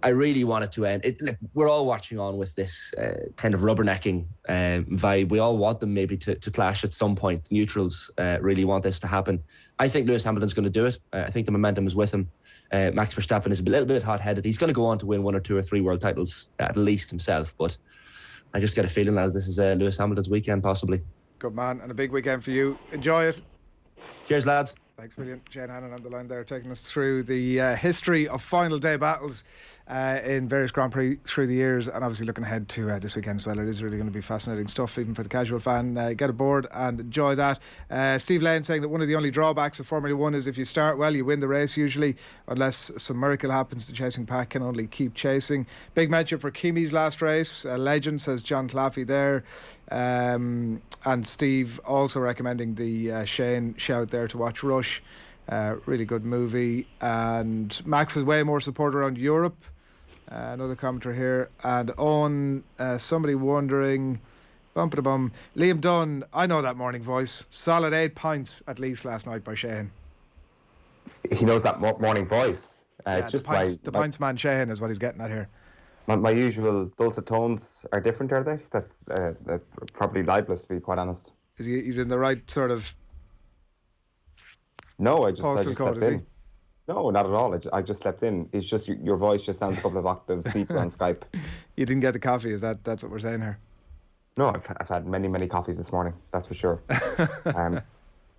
I really want it to end. Look, we're all watching on with this kind of rubbernecking vibe. We all want them maybe to clash at some point. Neutrals really want this to happen. I think Lewis Hamilton's going to do it. I think the momentum is with him. Max Verstappen is a little bit hot-headed. He's going to go on to win 1 or 2 or 3 world titles at least himself, but I just get a feeling, lads, this is Lewis Hamilton's weekend, possibly. Good man, and a big weekend for you. Enjoy it. Cheers, lads. Thanks a million. Jane Hannon on the line there, taking us through the history of final day battles in various Grand Prix through the years, and obviously looking ahead to this weekend as well. It is really going to be fascinating stuff, even for the casual fan. Get aboard and enjoy that. Steve Lane saying that one of the only drawbacks of Formula 1 is if you start well, you win the race usually, unless some miracle happens. The chasing pack can only keep chasing. Big mention for Kimi's last race. Legend, says John Claffey there. And Steve also recommending the Shane shout there to watch Rush. Really good movie. And Max has way more support around Europe. Another commenter here. And Eoin, somebody wondering, Liam Dunn, I know that morning voice. Solid 8 pints at least last night by Sheahan. He knows that morning voice. It's just the pints man Sheahan is what he's getting at here. My usual dulcet tones are different, are they? That's probably libelous, to be quite honest. He's in the right sort of No, I just postal code, slept in. No, not at all. I just slept in. It's just your voice just sounds a couple of octaves deeper on Skype. You didn't get the coffee, that's what we're saying here? No, I've had many coffees this morning, that's for sure.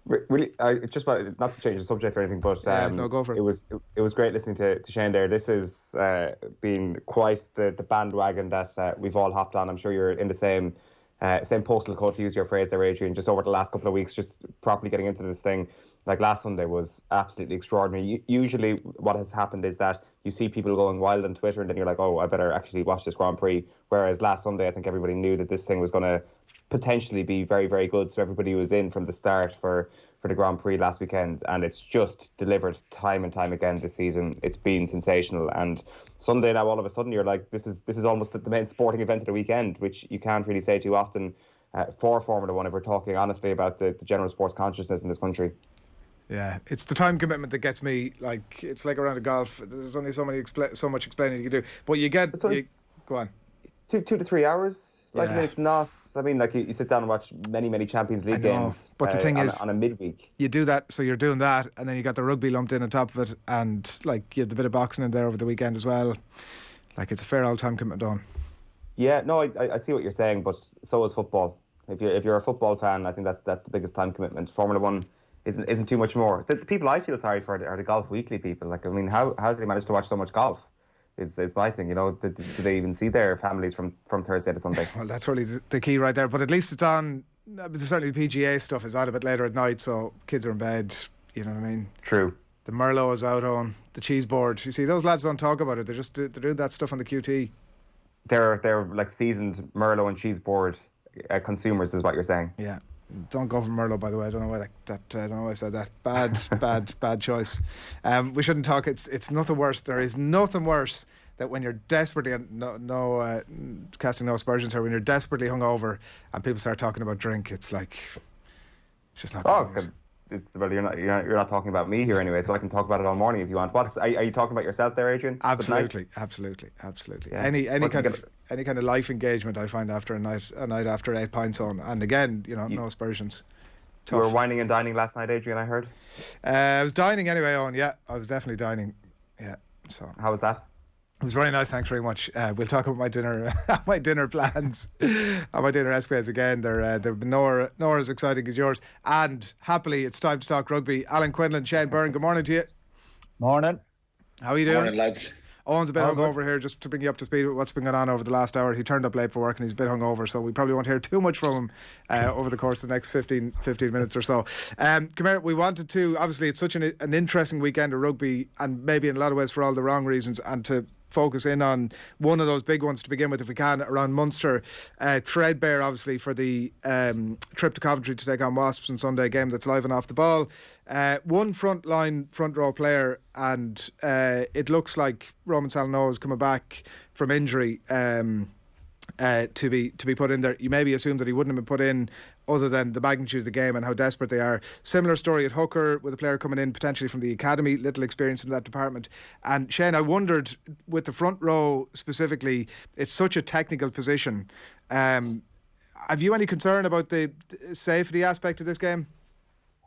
Really, just not to change the subject or anything, but no, go for it. It was great listening to Shane there. This has been quite the bandwagon that we've all hopped on. I'm sure you're in the same postal code, to use your phrase there, Adrian, just over the last couple of weeks, just properly getting into this thing. Like last Sunday was absolutely extraordinary. Usually what has happened is that you see people going wild on Twitter and then you're like, oh, I better actually watch this Grand Prix. Whereas last Sunday, I think everybody knew that this thing was going to potentially be very, very good. So everybody was in from the start for the Grand Prix last weekend. And it's just delivered time and time again this season. It's been sensational. And Sunday now, all of a sudden, you're like, this is almost the main sporting event of the weekend, which you can't really say too often for Formula 1 if we're talking honestly about the general sports consciousness in this country. Yeah, it's the time commitment that gets me. Like, it's like around a golf. There's only so much explaining you can do. But you get... go on. 2 to 3 hours. Like, Yeah. I mean, it's not... I mean, like, you sit down and watch many Champions League games. But the thing is... on a midweek. You do that, so you're doing that, and then you got the rugby lumped in on top of it, and, like, you had the bit of boxing in there over the weekend as well. Like, it's a fair old time commitment on. Yeah, no, I see what you're saying, but so is football. If you're a football fan, I think that's the biggest time commitment. Formula One isn't too much more. The people I feel sorry for are the Golf Weekly people. Like, I mean, how do they manage to watch so much golf? Is my thing, you know. Do they even see their families from Thursday to Sunday? Well, that's really the key right there. But at least it's on. Certainly, the PGA stuff is on a bit later at night, so kids are in bed. You know what I mean? True. The Merlot is out on the cheese board. You see, those lads don't talk about it. They're doing that stuff on the QT. They're like seasoned Merlot and cheese board consumers, is what you're saying. Yeah. Don't go for Merlot, by the way. I don't know why I don't know why I said that. Bad choice. We shouldn't talk. It's nothing worse. There is nothing worse that when you're desperately casting no aspersions here. When you're desperately hungover and people start talking about drink, it's like it's just not. Well, you're not talking about me here anyway, so I can talk about it all morning if you want. Are you talking about yourself there, Adrian? Absolutely. Yeah. Any kind of life engagement I find after a night after 8 pints on, and again, no aspersions. You were whining and dining last night, Adrian, I heard. I was dining anyway, Eoin. Yeah, I was definitely dining. Yeah. So how was that? It was very nice, thanks very much. We'll talk about my dinner plans and my dinner escapades again. They've been nowhere as exciting as yours. And happily, it's time to talk rugby. Alan Quinlan, Shane Byrne, good morning to you. Morning. How are you doing? Morning, lads. Owen's a bit hungover here, just to bring you up to speed with what's been going on over the last hour. He turned up late for work and he's a bit hungover, so we probably won't hear too much from him over the course of the next 15 minutes or so. Come here, we wanted to, obviously it's such an interesting weekend of rugby, and maybe in a lot of ways for all the wrong reasons, and to focus in on one of those big ones to begin with, if we can, around Munster. Threadbare, obviously, for the trip to Coventry to take on Wasps on Sunday, game that's live and off the ball. One front row player, and it looks like Roman Salanoa is coming back from injury to be put in there. You maybe assume that he wouldn't have been put in other than the magnitude of the game and how desperate they are. Similar story at hooker, with a player coming in potentially from the academy, little experience in that department. And Shane, I wondered, with the front row specifically, it's such a technical position. Have you any concern about the safety aspect of this game?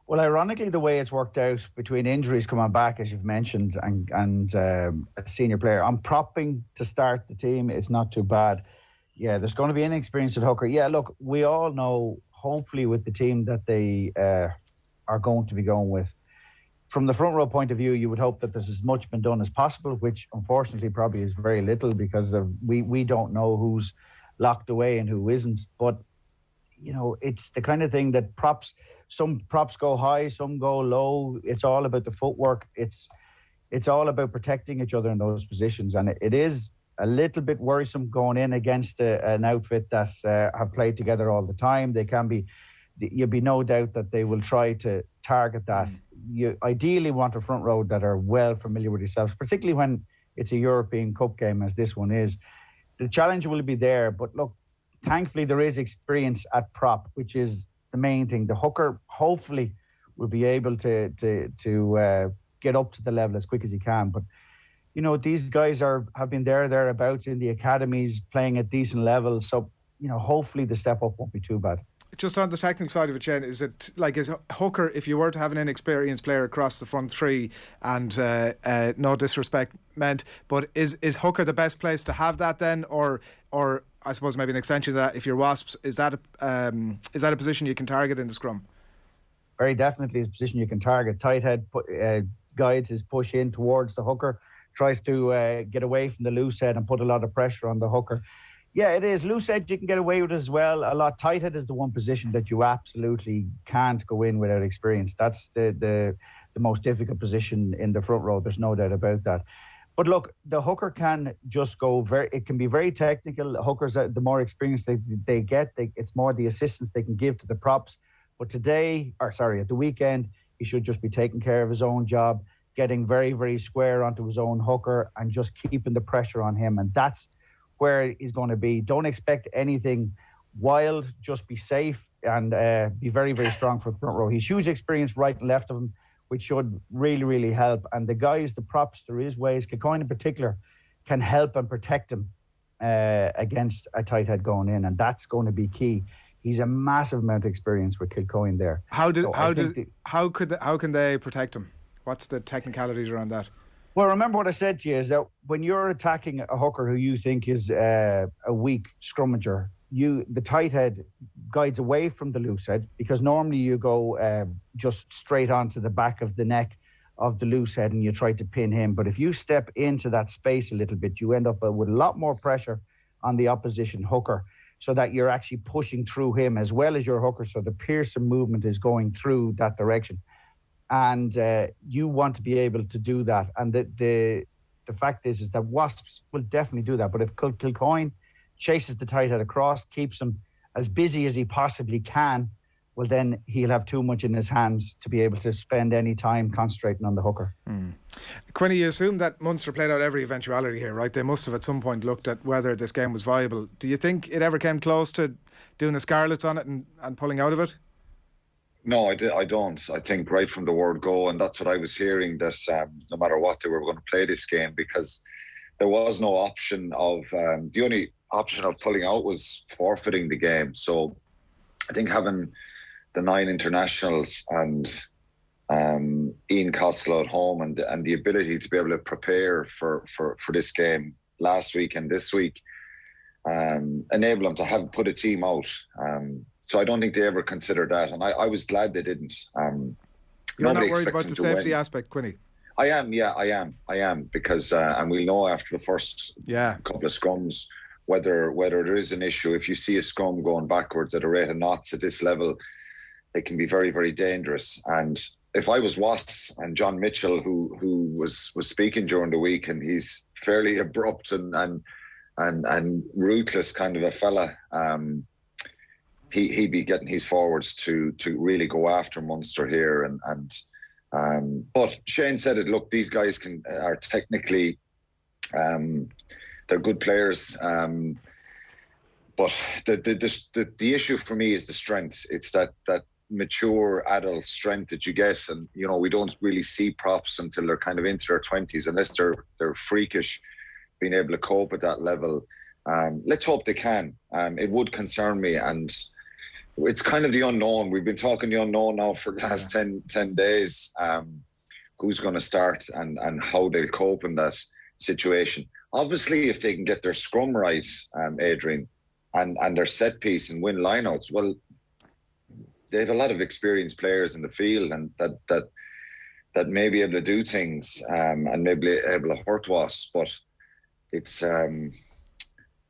Well, ironically, the way it's worked out between injuries coming back, as you've mentioned, and a senior player, I'm propping to start the team. It's not too bad. Yeah, there's going to be inexperience at hooker. Yeah, look, we all know, hopefully with the team that they are going to be going with. From the front row point of view, you would hope that there's as much been done as possible, which unfortunately probably is very little, because we don't know who's locked away and who isn't. But, it's the kind of thing that some props go high, some go low. It's all about the footwork. It's all about protecting each other in those positions. And it is a little bit worrisome going in against an outfit that have played together all the time. You'd be no doubt that they will try to target that. You ideally want a front row that are well familiar with yourselves, particularly when it's a European Cup game as this one is. The challenge will be there, but look, thankfully there is experience at prop, which is the main thing. The hooker hopefully will be able to get up to the level as quick as he can, but these guys have been thereabouts in the academies playing at decent levels. So, hopefully the step up won't be too bad. Just on the technical side of it, Shane, is hooker, if you were to have an inexperienced player across the front three, and no disrespect meant, but is hooker the best place to have that then, or I suppose maybe an extension of that, if you're Wasps, is that a position you can target in the scrum? Very definitely a position you can target. Tighthead guides his push in towards the hooker, tries to get away from the loose head and put a lot of pressure on the hooker. Yeah, it is. Loose head you can get away with as well. A lot. Tight head is the one position that you absolutely can't go in without experience. That's the most difficult position in the front row. There's no doubt about that. But look, the hooker can just go it can be very technical. Hookers, the more experience they get, it's more the assistance they can give to the props. But at the weekend, he should just be taking care of his own job, getting very, very square onto his own hooker and just keeping the pressure on him. And that's where he's going to be. Don't expect anything wild, just be safe and be very, very strong for the front row. He's huge experience right and left of him which should really, really help. And the guys, the props, there is ways, Kilcoyne in particular, can help and protect him against a tight head going in, and that's going to be key. He's a massive amount of experience with Kilcoyne there. How can they protect him? What's the technicalities around that? Well, remember what I said to you is that when you're attacking a hooker who you think is a weak scrummager, the tight head guides away from the loose head, because normally you go just straight onto the back of the neck of the loose head and you try to pin him. But if you step into that space a little bit, you end up with a lot more pressure on the opposition hooker, so that you're actually pushing through him as well as your hooker, so the Pearson movement is going through that direction. And you want to be able to do that. And the fact is that Wasps will definitely do that. But if Kilcoyne chases the tight head across, keeps him as busy as he possibly can, well, then he'll have too much in his hands to be able to spend any time concentrating on the hooker. Quinny, you assume that Munster played out every eventuality here, right? They must have at some point looked at whether this game was viable. Do you think it ever came close to doing a Scarlets on it and pulling out of it? No, I don't. I think right from the word go, and that's what I was hearing, that no matter what, they were going to play this game, because there was no option of the only option of pulling out was forfeiting the game. So I think having the 9 internationals and Ian Costello at home and the ability to be able to prepare for this game last week and this week enable them to have put a team out. So I don't think they ever considered that, and I was glad they didn't. You're not worried about the safety aspect, Quinny? I am, because and we'll know after the first couple of scrums whether there is an issue. If you see a scrum going backwards at a rate of knots at this level, it can be very, very dangerous. And if I was Wasps and John Mitchell, who was speaking during the week, and he's fairly abrupt and ruthless kind of a fella, he'd be getting his forwards to really go after Munster here. But Shane said it. Look, these guys are technically they're good players. But the issue for me is the strength. It's that mature adult strength that you get, and we don't really see props until they're kind of into their 20s, unless they're freakish, being able to cope at that level. Let's hope they can. It would concern me, and it's kind of the unknown. We've been talking the unknown now for the last 10 days. Who's going to start and how they'll cope in that situation. Obviously, if they can get their scrum right, Adrian, and their set piece and win lineouts, well, they have a lot of experienced players in the field, and that may be able to do things and maybe able to hurt Wasps. But it's the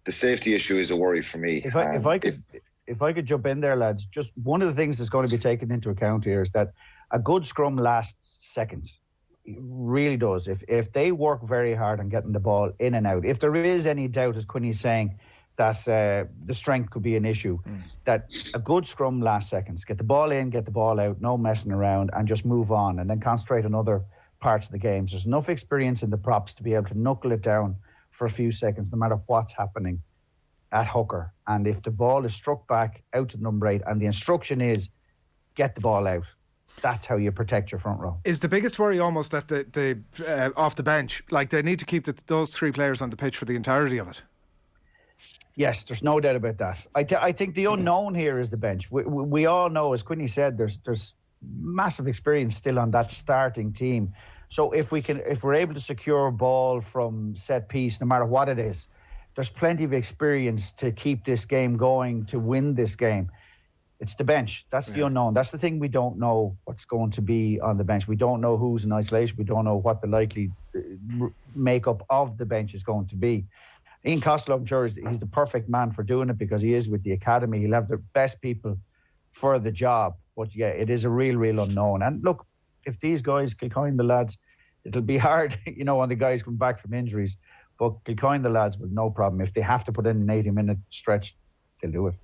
safety issue is a worry for me. If I could jump in there, lads, just one of the things that's going to be taken into account here is that a good scrum lasts seconds. It really does. If they work very hard on getting the ball in and out, if there is any doubt, as Quinny's saying, that the strength could be an issue, that a good scrum lasts seconds. Get the ball in, get the ball out, no messing around, and just move on, and then concentrate on other parts of the game. There's enough experience in the props to be able to knuckle it down for a few seconds, no matter what's happening at hooker. And if the ball is struck back out to number 8, and the instruction is get the ball out, that's how you protect your front row. Is the biggest worry almost that the off the bench, like they need to keep those 3 players on the pitch for the entirety of it? Yes, there's no doubt about that. I think the unknown here is the bench. We all know, as Quinny said, there's massive experience still on that starting team. So if we're able to secure a ball from set piece, no matter what it is, there's plenty of experience to keep this game going, to win this game. It's the bench. That's the unknown. That's the thing we don't know what's going to be on the bench. We don't know who's in isolation. We don't know what the likely makeup of the bench is going to be. Ian Costello, I'm sure, he's the perfect man for doing it, because he is with the academy. He'll have the best people for the job. But yeah, it is a real unknown. And look, if these guys, Kilcoyne, the lads, it'll be hard, when the guys come back from injuries. But Kilcoyne, the lads, with no problem. If they have to put in an 80-minute stretch, they'll do it.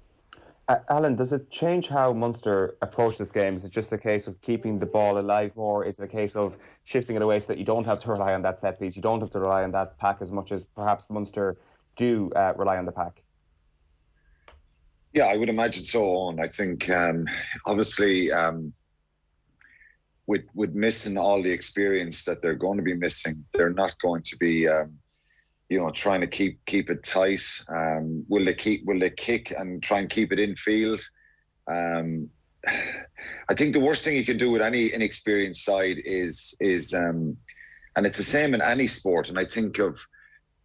Alan, does it change how Munster approach this game? Is it just a case of keeping the ball alive more? Is it a case of shifting it away so that you don't have to rely on that set piece, you don't have to rely on that pack as much as perhaps Munster do rely on the pack? Yeah, I would imagine so, Eoin. I think, obviously, with missing all the experience that they're going to be missing, they're not going to be, trying to keep it tight. Will they kick and try and keep it in field? I think the worst thing you can do with any inexperienced side is and it's the same in any sport. And I think of,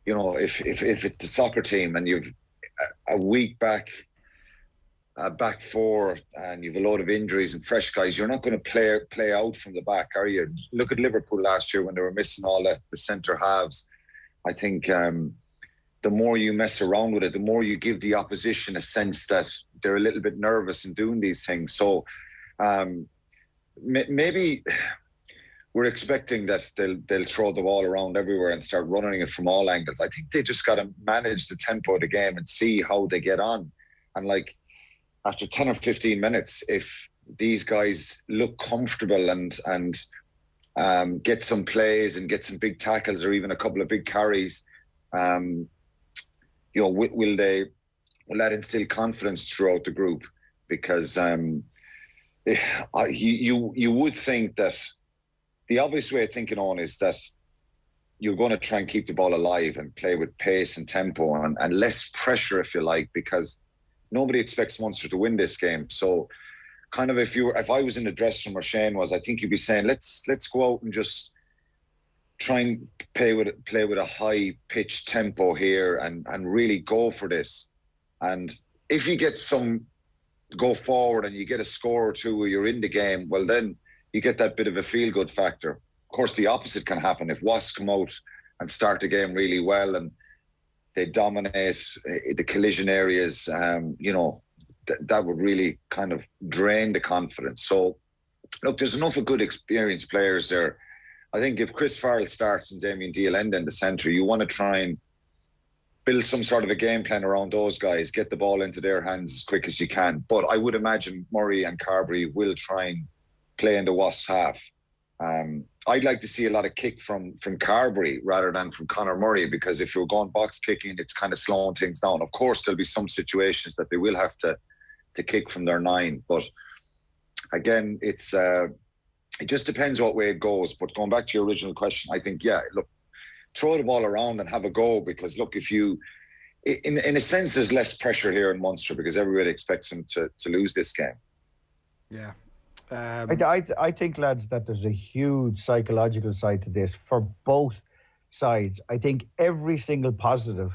if it's the soccer team and you've a week back four and you've a load of injuries and fresh guys, you're not going to play out from the back, are you? Look at Liverpool last year when they were missing all the centre halves. I think the more you mess around with it, the more you give the opposition a sense that they're a little bit nervous in doing these things. So maybe we're expecting that they'll throw the ball around everywhere and start running it from all angles. I think they just got to manage the tempo of the game and see how they get on. And like after 10 or 15 minutes, if these guys look comfortable and get some plays and get some big tackles or even a couple of big carries, will that instill confidence throughout the group? Because you would think that the obvious way of thinking on is that you're going to try and keep the ball alive and play with pace and tempo and less pressure, if you like, because nobody expects Munster to win this game. So kind of if I was in the dressing room where Shane was, I think you'd be saying, let's go out and just try and play with a high pitched tempo here and really go for this. And if you get go forward and you get a score or two where you're in the game, well then you get that bit of a feel good factor. Of course, the opposite can happen if Wasps come out and start the game really well and they dominate the collision areas. That would really kind of drain the confidence. So, look, there's enough of good experienced players there. I think if Chris Farrell starts and Damien Dialenda in the centre, you want to try and build some sort of a game plan around those guys, get the ball into their hands as quick as you can. But I would imagine Murray and Carberry will try and play in the Wasps half. I'd like to see a lot of kick from Carberry rather than from Conor Murray, because if you're going box kicking, it's kind of slowing things down. Of course, there'll be some situations that they will have to kick from their 9. But again, it just depends what way it goes. But going back to your original question, I think, throw the ball around and have a go, because look, if you, in a sense, there's less pressure here in Munster because everybody expects them to lose this game. Yeah. I think, lads, that there's a huge psychological side to this for both sides. I think every single positive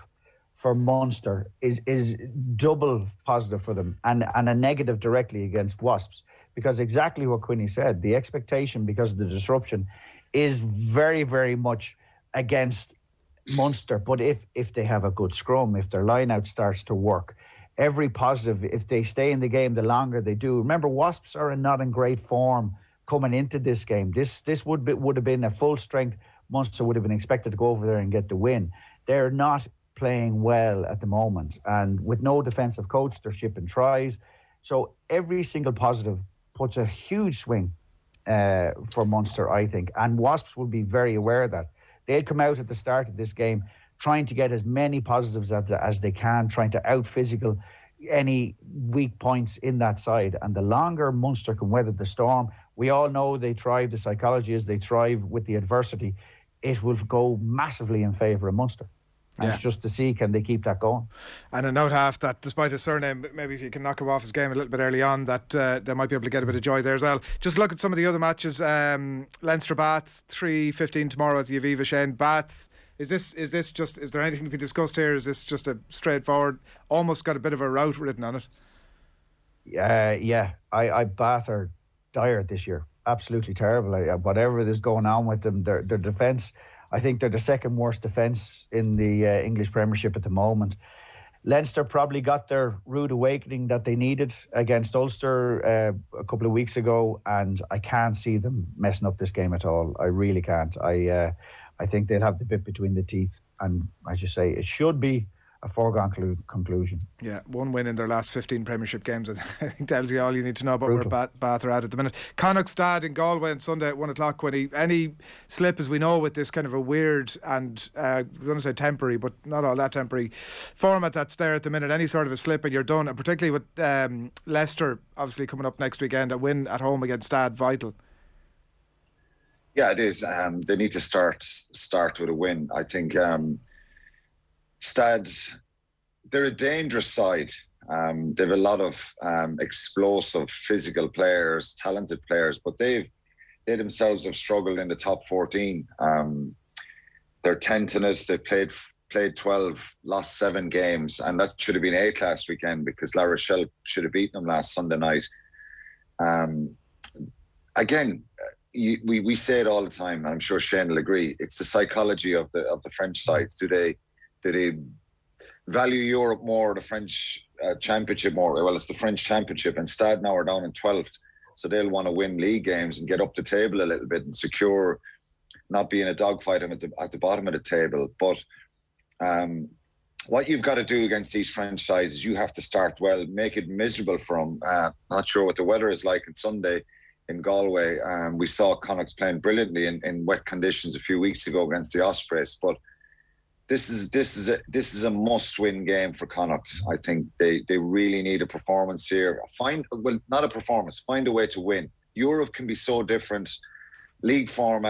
for Munster is double positive for them and a negative directly against Wasps, because exactly what Quinny said, the expectation because of the disruption is very, very much against Munster. But if they have a good scrum, if their line out starts to work, every positive, if they stay in the game the longer they do. Remember, Wasps are not in great form coming into this game. This would have been a full strength. Munster would have been expected to go over there and get the win. They're not playing well at the moment, and with no defensive coach, they're shipping tries. So every single positive puts a huge swing for Munster, I think, and Wasps will be very aware of that. They'll come out at the start of this game trying to get as many positives as they can, trying to out-physical any weak points in that side. And the longer Munster can weather the storm, we all know they thrive, the psychology is they thrive with the adversity, it will go massively in favour of Munster. And it's just to see, can they keep that going? And a note half that despite his surname, maybe if you can knock him off his game a little bit early on, that they might be able to get a bit of joy there as well. Just look at some of the other matches. Leinster-Bath, 3:15 tomorrow at the Aviva. Shane, Bath, is there anything to be discussed here? Is this just a straightforward, almost got a bit of a route written on it? I Bath are dire this year. Absolutely terrible. Whatever is going on with them, their defence, I think they're the second worst defence in the English Premiership at the moment. Leinster probably got their rude awakening that they needed against Ulster a couple of weeks ago, and I can't see them messing up this game at all. I really can't. I think they'll have the bit between the teeth, and as you say, it should be a foregone conclusion. Yeah, one win in their last 15 Premiership games. I think tells you all you need to know about where Bath are at the minute. Connacht Stad in Galway on Sunday at 1 o'clock. Quinny, any slip, as we know, with this kind of a weird and I'm going to say temporary, but not all that temporary format that's there at the minute, any sort of a slip and you're done, and particularly with Leicester obviously coming up next weekend, a win at home against Stad vital. Yeah, it is. They need to start with a win. I think Stad, they're a dangerous side. They have a lot of explosive, physical players, talented players, but they themselves have struggled in the top 14. They're 10th in us. They played 12, lost 7 games, and that should have been 8 last weekend because La Rochelle should have beaten them last Sunday night. Again, we say it all the time, and I'm sure Shane will agree. It's the psychology of the French sides. Do they value Europe more, the French Championship more? Well, it's the French Championship, and Stade now are down in 12th, so they'll want to win league games and get up the table a little bit and secure not being a dogfight at the bottom of the table. But what you've got to do against these French sides is you have to start well, make it miserable for them. Not sure what the weather is like on Sunday in Galway. We saw Connacht playing brilliantly in wet conditions a few weeks ago against the Ospreys, but this is a must-win game for Connacht. I think they really need a performance here. Not a performance. Find a way to win. Europe can be so different. League form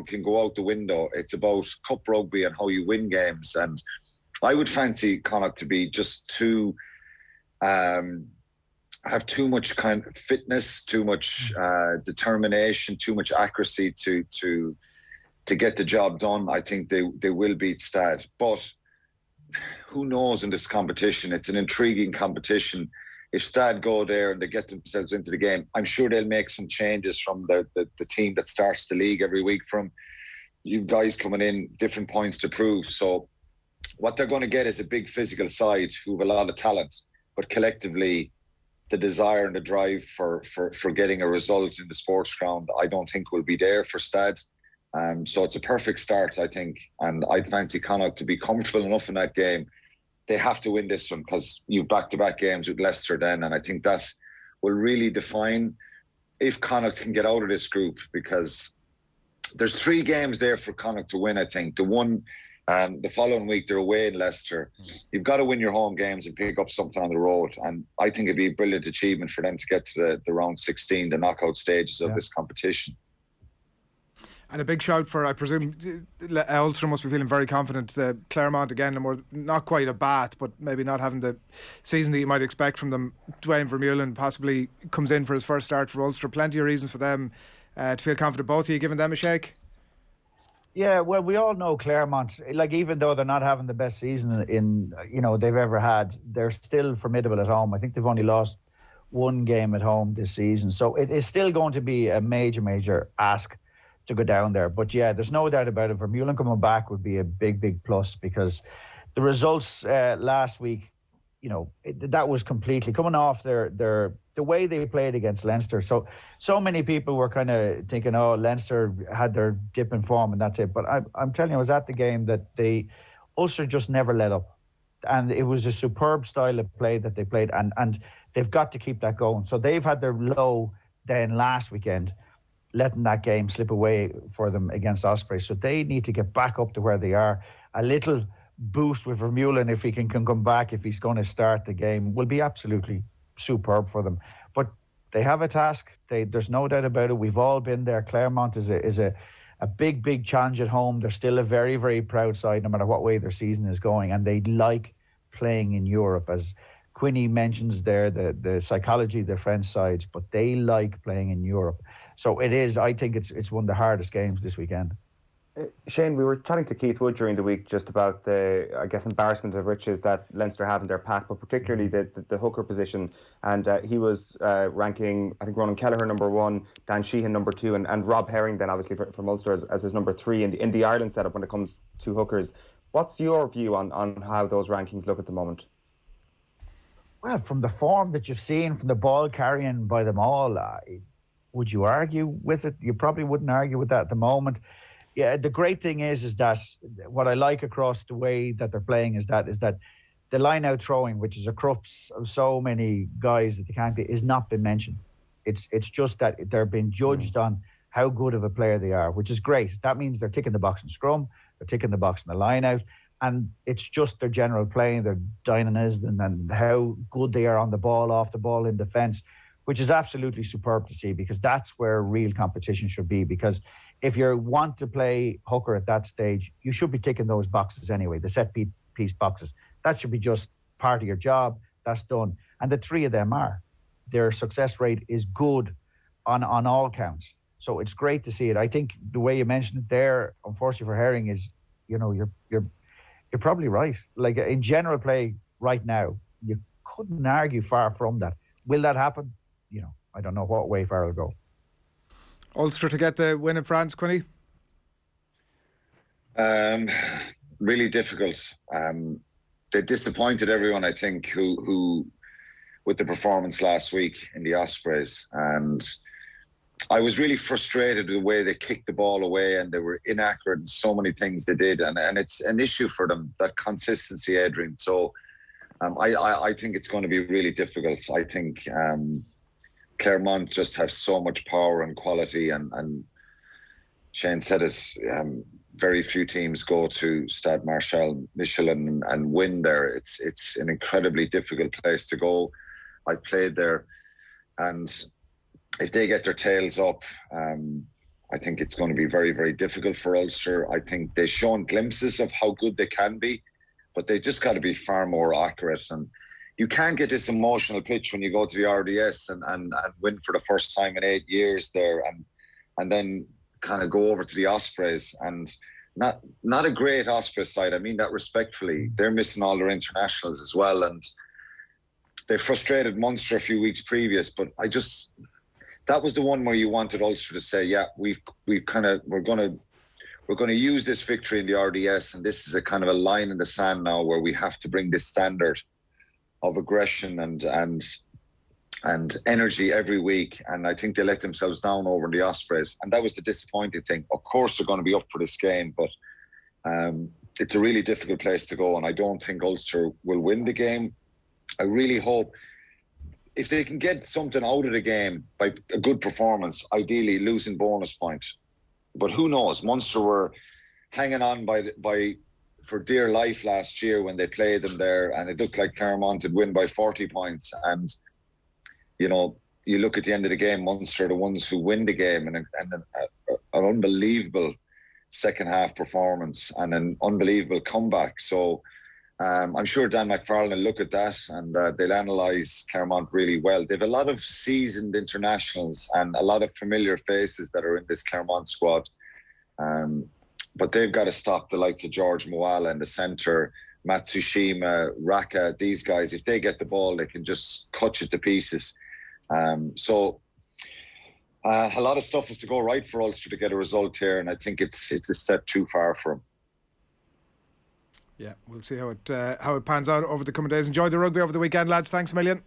can go out the window. It's about cup rugby and how you win games. And I would fancy Connacht to be just too have too much kind of fitness, too much determination, too much accuracy to get the job done. I think they will beat Stade. But who knows in this competition? It's an intriguing competition. If Stade go there and they get themselves into the game, I'm sure they'll make some changes from the team that starts the league every week, from you guys coming in, different points to prove. So what they're going to get is a big physical side who have a lot of talent, but collectively the desire and the drive for getting a result in the sports ground, I don't think will be there for Stade. So it's a perfect start, I think. And I'd fancy Connacht to be comfortable enough in that game. They have to win this one because you've back-to-back games with Leicester then, and I think that will really define if Connacht can get out of this group, because there's 3 games there for Connacht to win, I think. The one, the following week, they're away in Leicester. You've got to win your home games and pick up something on the road, and I think it'd be a brilliant achievement for them to get to the round 16, the knockout stages of this competition. And a big shout for, I presume, Ulster must be feeling very confident. Claremont, again, not quite a bat, but maybe not having the season that you might expect from them. Dwayne Vermeulen possibly comes in for his first start for Ulster. Plenty of reasons for them to feel confident. Both of you giving them a shake? Yeah, well, we all know Claremont, like, even though they're not having the best season they've ever had, they're still formidable at home. I think they've only lost 1 game at home this season. So it is still going to be a major ask to go down there. But yeah, there's no doubt about it. Vermeulen coming back would be a big plus, because the results last week, that was completely coming off the way they played against Leinster. So many people were kind of thinking, oh, Leinster had their dip in form and that's it. But I'm telling you, I was at the game that Ulster just never let up. And it was a superb style of play that they played, and they've got to keep that going. So they've had their low then last weekend, letting that game slip away for them against Osprey. So they need to get back up to where they are. A little boost with Vermeulen, if he can come back, if he's going to start the game, will be absolutely superb for them. But they have a task. There's no doubt about it. We've all been there. Claremont is a big challenge at home. They're still a very proud side, no matter what way their season is going. And they like playing in Europe. As Quinny mentions there, the psychology of the French sides, but they like playing in Europe. So it is, I think it's one of the hardest games this weekend. Shane, we were chatting to Keith Wood during the week just about the, I guess, embarrassment of riches that Leinster have in their pack, but particularly the hooker position. And he was ranking, I think, Ronan Kelleher number 1, Dan Sheahan number 2, and Rob Herring then obviously from Ulster as his number 3 in the Ireland setup when it comes to hookers. What's your view on how those rankings look at the moment? Well, from the form that you've seen, from the ball carrying by them all, would you argue with it? You probably wouldn't argue with that at the moment. Yeah, the great thing is that what I like across the way that they're playing is that the line out throwing, which is a crux of so many guys that they can't be, is not been mentioned. It's just that they're being judged on how good of a player they are, which is great. That means they're ticking the box in scrum, they're ticking the box in the line out, and it's just their general playing, their dynamism, and how good they are on the ball, off the ball, in defence, which is absolutely superb to see, because that's where real competition should be. Because if you want to play hooker at that stage, you should be ticking those boxes anyway, the set piece boxes. That should be just part of your job. That's done. And the three of them are. Their success rate is good on all counts. So it's great to see it. I think the way you mentioned it there, unfortunately for Herring, is, you know, you're probably right. Like in general play right now, you couldn't argue far from that. Will that happen? You know, I don't know what way far it'll go. Ulster to get the win in France, Quinny? Really difficult. They disappointed everyone, I think, who with the performance last week in the Ospreys, and I was really frustrated with the way they kicked the ball away, and they were inaccurate in so many things they did, and it's an issue for them, that consistency, Adrian. So I think it's going to be really difficult. I think Clermont just have so much power and quality, and Shane said it, very few teams go to Stade Marshal Michelin and win there. It's an incredibly difficult place to go. I played there, and if they get their tails up, I think it's going to be very, very difficult for Ulster. I think they've shown glimpses of how good they can be, but they just got to be far more accurate. And you can't get this emotional pitch when you go to the RDS and win for the first time in 8 years there, and then kind of go over to the Ospreys, and not a great Ospreys side. I mean that respectfully. They're missing all their internationals as well, and they frustrated Munster a few weeks previous. But that was the one where you wanted Ulster to say, yeah, we're going to use this victory in the RDS, and this is a kind of a line in the sand now where we have to bring this standard of aggression and energy every week. And I think they let themselves down over in the Ospreys, and that was the disappointing thing. Of course they're going to be up for this game, but it's a really difficult place to go, and I don't think Ulster will win the game. I really hope if they can get something out of the game by a good performance, ideally losing bonus points. But who knows? Munster were hanging on for dear life last year when they played them there, and it looked like Clermont would win by 40 points. And, you know, you look at the end of the game, Munster are the ones who win the game, and an unbelievable second half performance and an unbelievable comeback. So I'm sure Dan McFarlane will look at that, and they'll analyse Clermont really well. They've a lot of seasoned internationals and a lot of familiar faces that are in this Clermont squad. But they've got to stop the likes of George Moala in the centre, Matsushima, Raka, these guys. If they get the ball, they can just cut it to pieces. So a lot of stuff is to go right for Ulster to get a result here, and I think it's a step too far for them. Yeah, we'll see how it pans out over the coming days. Enjoy the rugby over the weekend, lads. Thanks a million.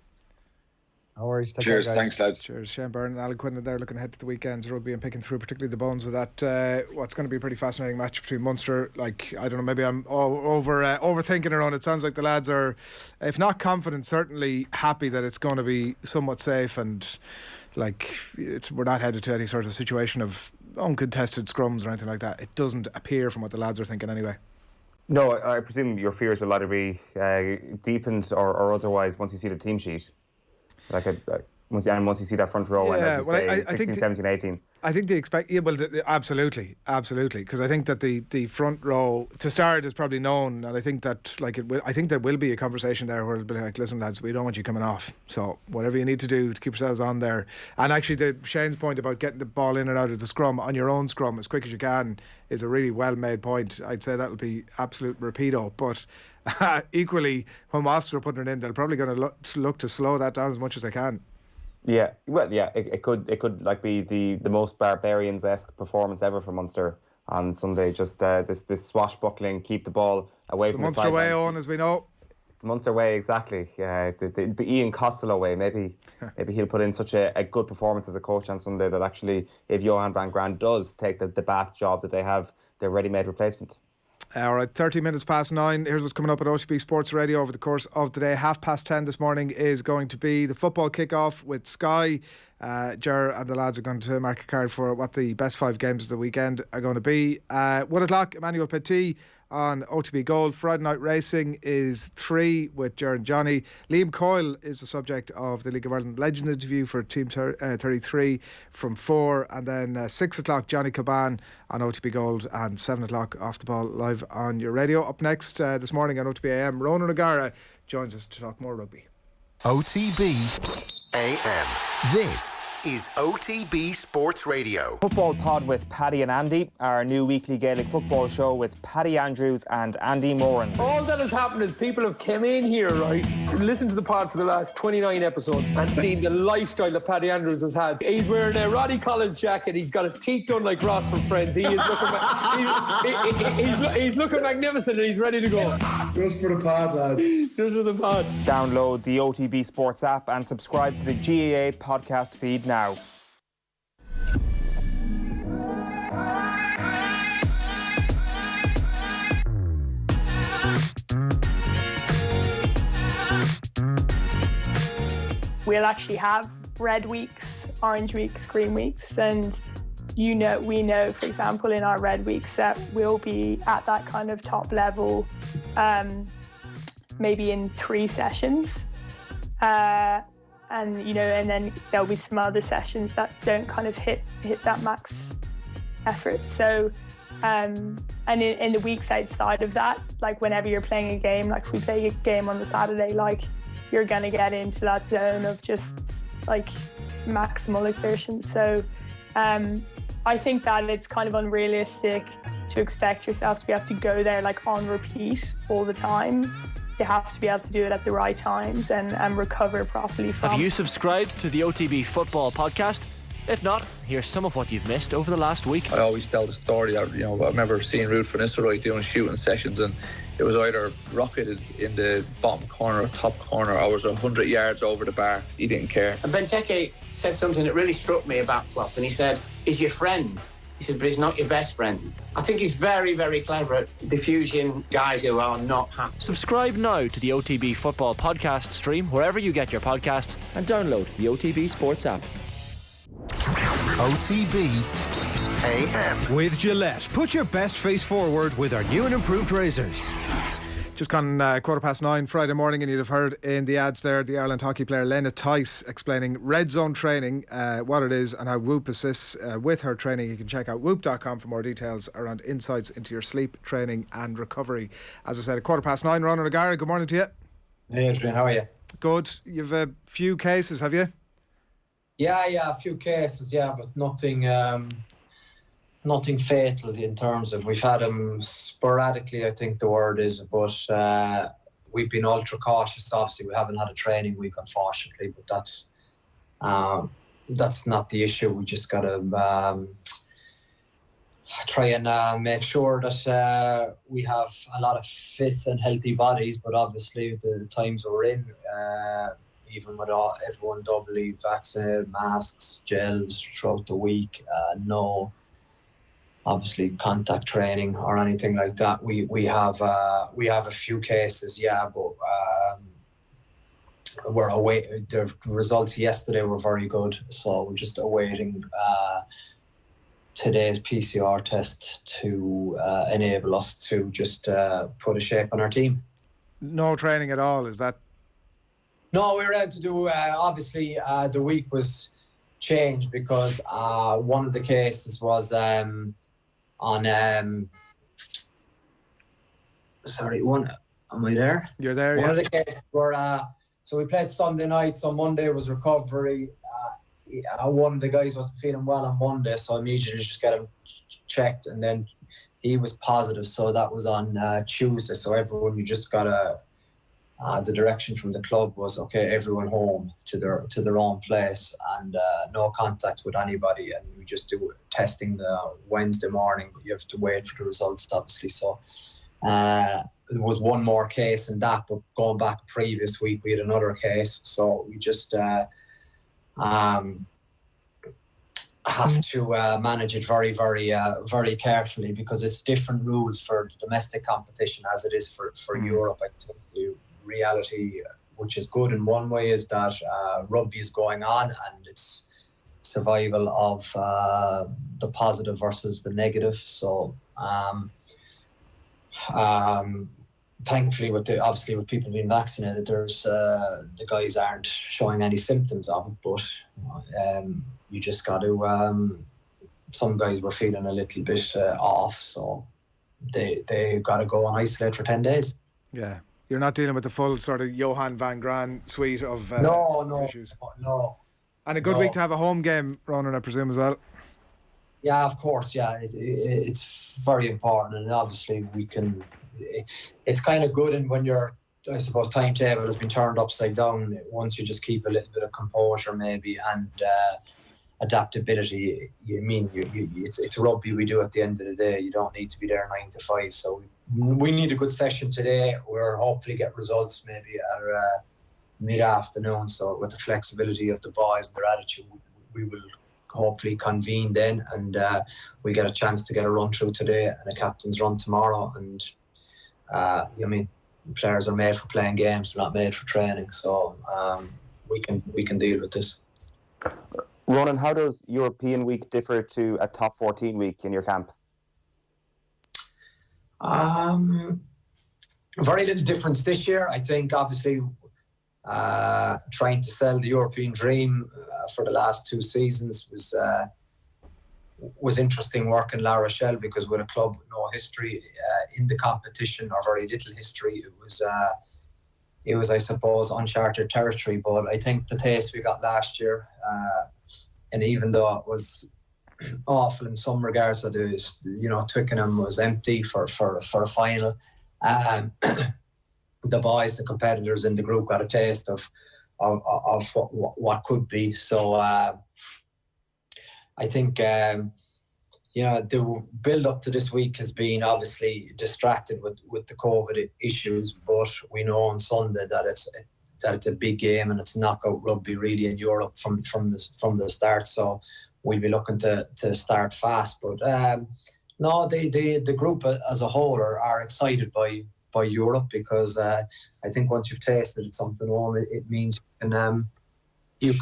No worries. Cheers. Thanks, lads. Cheers. Shane Byrne and Alan Quinlan there looking ahead to the weekend's rugby and picking through particularly the bones of that. What's going to be a pretty fascinating match between Munster. Like, I don't know, maybe I'm overthinking it on. It sounds like the lads are, if not confident, certainly happy that it's going to be somewhat safe, and like we're not headed to any sort of situation of uncontested scrums or anything like that. It doesn't appear from what the lads are thinking anyway. No, I presume your fears will either be deepened or otherwise once you see the team sheet. Once you see that front row, yeah, and well, I 16, 17, 18. I think they expect, yeah, well, absolutely, because I think that the front row to start is probably known, and I think that I think there will be a conversation there where it'll be like, listen, lads, we don't want you coming off, so whatever you need to do to keep yourselves on there. And actually, Shane's point about getting the ball in and out of the scrum on your own scrum as quick as you can is a really well made point. I'd say that'll be absolute rapido, but equally, when Ulster are putting it in, they're probably going to look to slow that down as much as they can. Yeah, well, yeah, it could like be the most Barbarians-esque performance ever for Munster on Sunday. Just this swashbuckling, keep the ball away from the Munster way, Eoin, as we know. It's the Munster way, exactly. The Ian Costello way. Maybe he'll put in such a good performance as a coach on Sunday that actually, if Johan van Graan does take the Bath job that they have, their ready-made replacement. All right, 30 minutes past 9. Here's what's coming up at OTB Sports Radio over the course of the day. 10:30 this morning is going to be the football kickoff with Sky. Gerrard and the lads are going to mark a card for what the best 5 games of the weekend are going to be. 1 o'clock, Emmanuel Petit on OTB Gold. Friday night racing is 3 with Gerrard and Johnny. Liam Coyle is the subject of the League of Ireland Legends interview for Team 33 from 4, and then 6 o'clock Johnny Kilbane on OTB Gold, and 7 o'clock Off the Ball live on your radio. Up next this morning on OTB AM, Ronan O'Gara joins us to talk more rugby. OTB AM. This is OTB Sports Radio. Football Pod with Paddy and Andy, our new weekly Gaelic football show with Paddy Andrews and Andy Moran. All that has happened is people have come in here, right, listened to the pod for the last 29 episodes and seen the lifestyle that Paddy Andrews has had. He's wearing a Roddy Collins jacket, he's got his teeth done like Ross from Friends. He is looking he's looking magnificent and he's ready to go. Just for the pod, lads. Just for the pod. Download the OTB Sports app and subscribe to the GAA podcast feed now. We'll actually have red weeks, orange weeks, green weeks, and we know, for example, in our red weeks that we'll be at that kind of top level, maybe in 3 sessions. And then there'll be some other sessions that don't kind of hit that max effort. So, and in the weeks outside of that, like whenever you're playing a game, like if we play a game on the Saturday, like you're gonna get into that zone of just like maximal exertion. So, I think that it's kind of unrealistic to expect yourself to be able to go there like on repeat all the time. You have to be able to do it at the right times and recover properly from. Have you subscribed to the OTB Football Podcast? If not, here's some of what you've missed over the last week. I always tell the story that, I remember seeing Ruud van Nistelrooy doing shooting sessions, and it was either rocketed in the bottom corner or top corner, or was 100 yards over the bar. He didn't care. And Benteke said something that really struck me about Klopp, and he said, "He's your friend." He said, "But he's not your best friend." I think he's very, very clever at diffusing guys who are not happy. Subscribe now to the OTB Football Podcast stream wherever you get your podcasts, and download the OTB Sports app. OTB AM. With Gillette, put your best face forward with our new and improved razors. Just gone 9:15 Friday morning, and you'd have heard in the ads there the Ireland hockey player Lena Tice explaining red zone training, what it is, and how Whoop assists with her training. You can check out whoop.com for more details around insights into your sleep, training and recovery. As I said, 9:15, Ronan O'Gara, good morning to you. Hey Adrian, how are you? Good. You've a few cases, have you? Yeah, a few cases, but nothing fatal in terms of, we've had them sporadically, I think the word is, but we've been ultra cautious. Obviously, we haven't had a training week, unfortunately, but that's not the issue. We just got to try and make sure that we have a lot of fit and healthy bodies, but obviously the times we're in, even with everyone doubly vaccinated, masks, gels throughout the week, no obviously contact training or anything like that. We have a few cases, but we're awaiting. The results yesterday were very good, so we're just awaiting today's PCR test to enable us to just put a shape on our team. No training at all, is that? No, we were able to do, obviously the week was changed because one of the cases was am I there? You're there, One of the cases were, so we played Sunday night, so Monday was recovery. One of the guys wasn't feeling well on Monday, so I immediately just got him checked, and then he was positive, so that was on Tuesday. So everyone, you just got the direction from the club was, okay, everyone home to their own place, and no contact with anybody, and we just do testing the Wednesday morning, but you have to wait for the results, obviously. So there was one more case in that, but going back previous week we had another case, so we just have to manage it very, very, very carefully, because it's different rules for the domestic competition as it is for Europe. I think the reality, which is good in one way, is that rugby is going on, and it's survival of the positive versus the negative. So Thankfully, obviously with people being vaccinated, the guys aren't showing any symptoms of it. But you just got to. Some guys were feeling a little bit off, so they got to go and isolate for 10 days. Yeah, you're not dealing with the full sort of Johan van Gran suite of issues. No. And a good week to have a home game, Ronan, I presume, as well. Yeah, of course. Yeah, it's very important, and obviously we can. It's kind of good, and when your, I suppose, timetable has been turned upside down, once you just keep a little bit of composure maybe and adaptability. It's rugby we do at the end of the day. You don't need to be there 9 to 5. So we need a good session today. We're hopefully get results maybe at mid-afternoon. So with the flexibility of the boys and their attitude, we will hopefully convene then, and we get a chance to get a run through today and a captain's run tomorrow. And players are made for playing games, they're not made for training. So we can deal with this. Ronan, how does European week differ to a top 14 week in your camp? Very little difference this year. I think obviously trying to sell the European dream for the last 2 seasons was interesting work in La Rochelle, because with a club with no history in the competition, or very little history, it was I suppose uncharted territory. But I think the taste we got last year, and even though it was awful in some regards, that it was, Twickenham was empty for a final. The boys, the competitors in the group, got a taste of what could be. So I think the build up to this week has been obviously distracted with the COVID issues, but we know on Sunday that it's a big game, and it's knockout rugby really in Europe from the start. So we'll be looking to start fast. But no, the group as a whole are excited by Europe, because I think once you've tasted something on it means you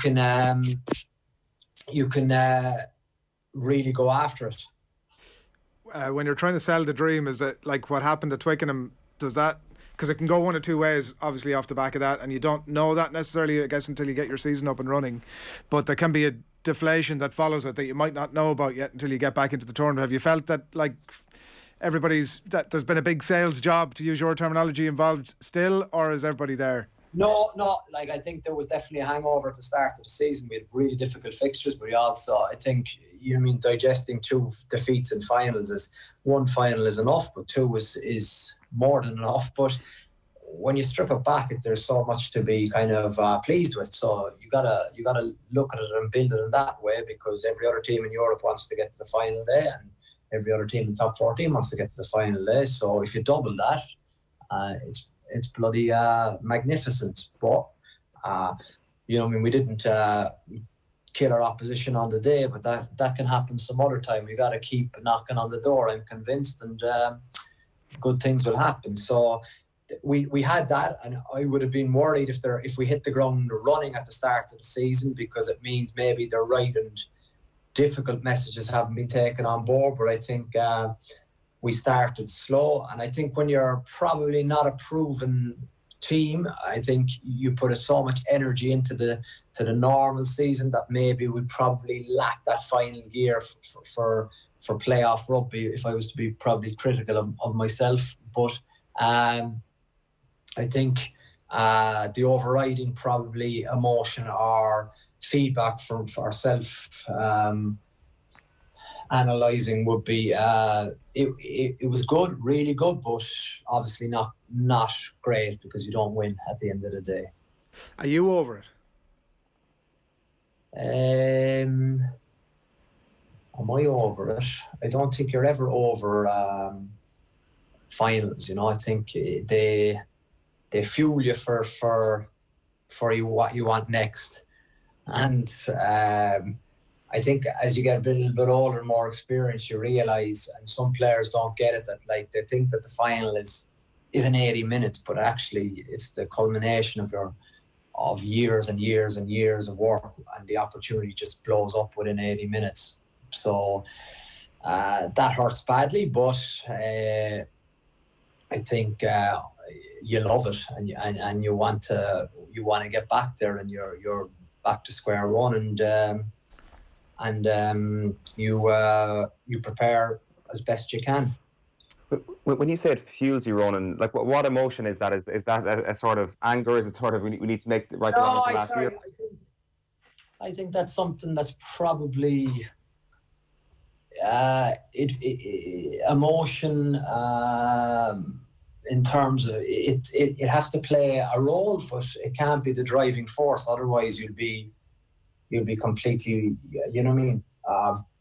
can really go after it. When you're trying to sell the dream, is it like what happened at Twickenham? Does that, because it can go one of two ways, obviously, off the back of that, and you don't know that necessarily, I guess, until you get your season up and running. But there can be a deflation that follows it that you might not know about yet until you get back into the tournament. Have you felt that, like, that there's been a big sales job, to use your terminology, involved still, or is everybody there? No. Like, I think there was definitely a hangover at the start of the season. We had really difficult fixtures, but we also, I think, digesting 2 defeats in finals is, 1 final is enough, but 2 is more than enough. But when you strip it back, there's so much to be kind of pleased with. So you gotta look at it and build it in that way, because every other team in Europe wants to get to the final day, and every other team in the top 14 wants to get to the final day. So if you double that, it's bloody magnificent. But we didn't kill our opposition on the day, but that can happen some other time. We got to keep knocking on the door, I'm convinced, and good things will happen. So we had that, and I would have been worried if we hit the ground running at the start of the season, because it means maybe the right and difficult messages haven't been taken on board. But I think we started slow, and I think when you're probably not a proven team, I think you put so much energy into the normal season that maybe we probably lack that final gear for playoff rugby, if I was to be probably critical of myself. But I think the overriding probably emotion or feedback from ourselves analysing would be it was good, really good, but obviously not great, because you don't win at the end of the day. Are you over it? Am I over it? I don't think you're ever over finals. I think they fuel you for what you want next. And I think as you get a little bit older and more experienced, you realise, and some players don't get it, that like they think that the final is in 80 minutes, but actually it's the culmination of years and years and years of work, and the opportunity just blows up within 80 minutes. So that hurts badly, but I think you love it, and you want to get back there, and you're back to square one, and you prepare as best you can. But when you say it fuels you, Ronan, like what emotion is that? Is that a sort of anger? Is it sort of we need to make the right decision last year? I think that's something that's probably emotion in terms of it has to play a role, but it can't be the driving force. Otherwise, you'll be completely, you know what I mean,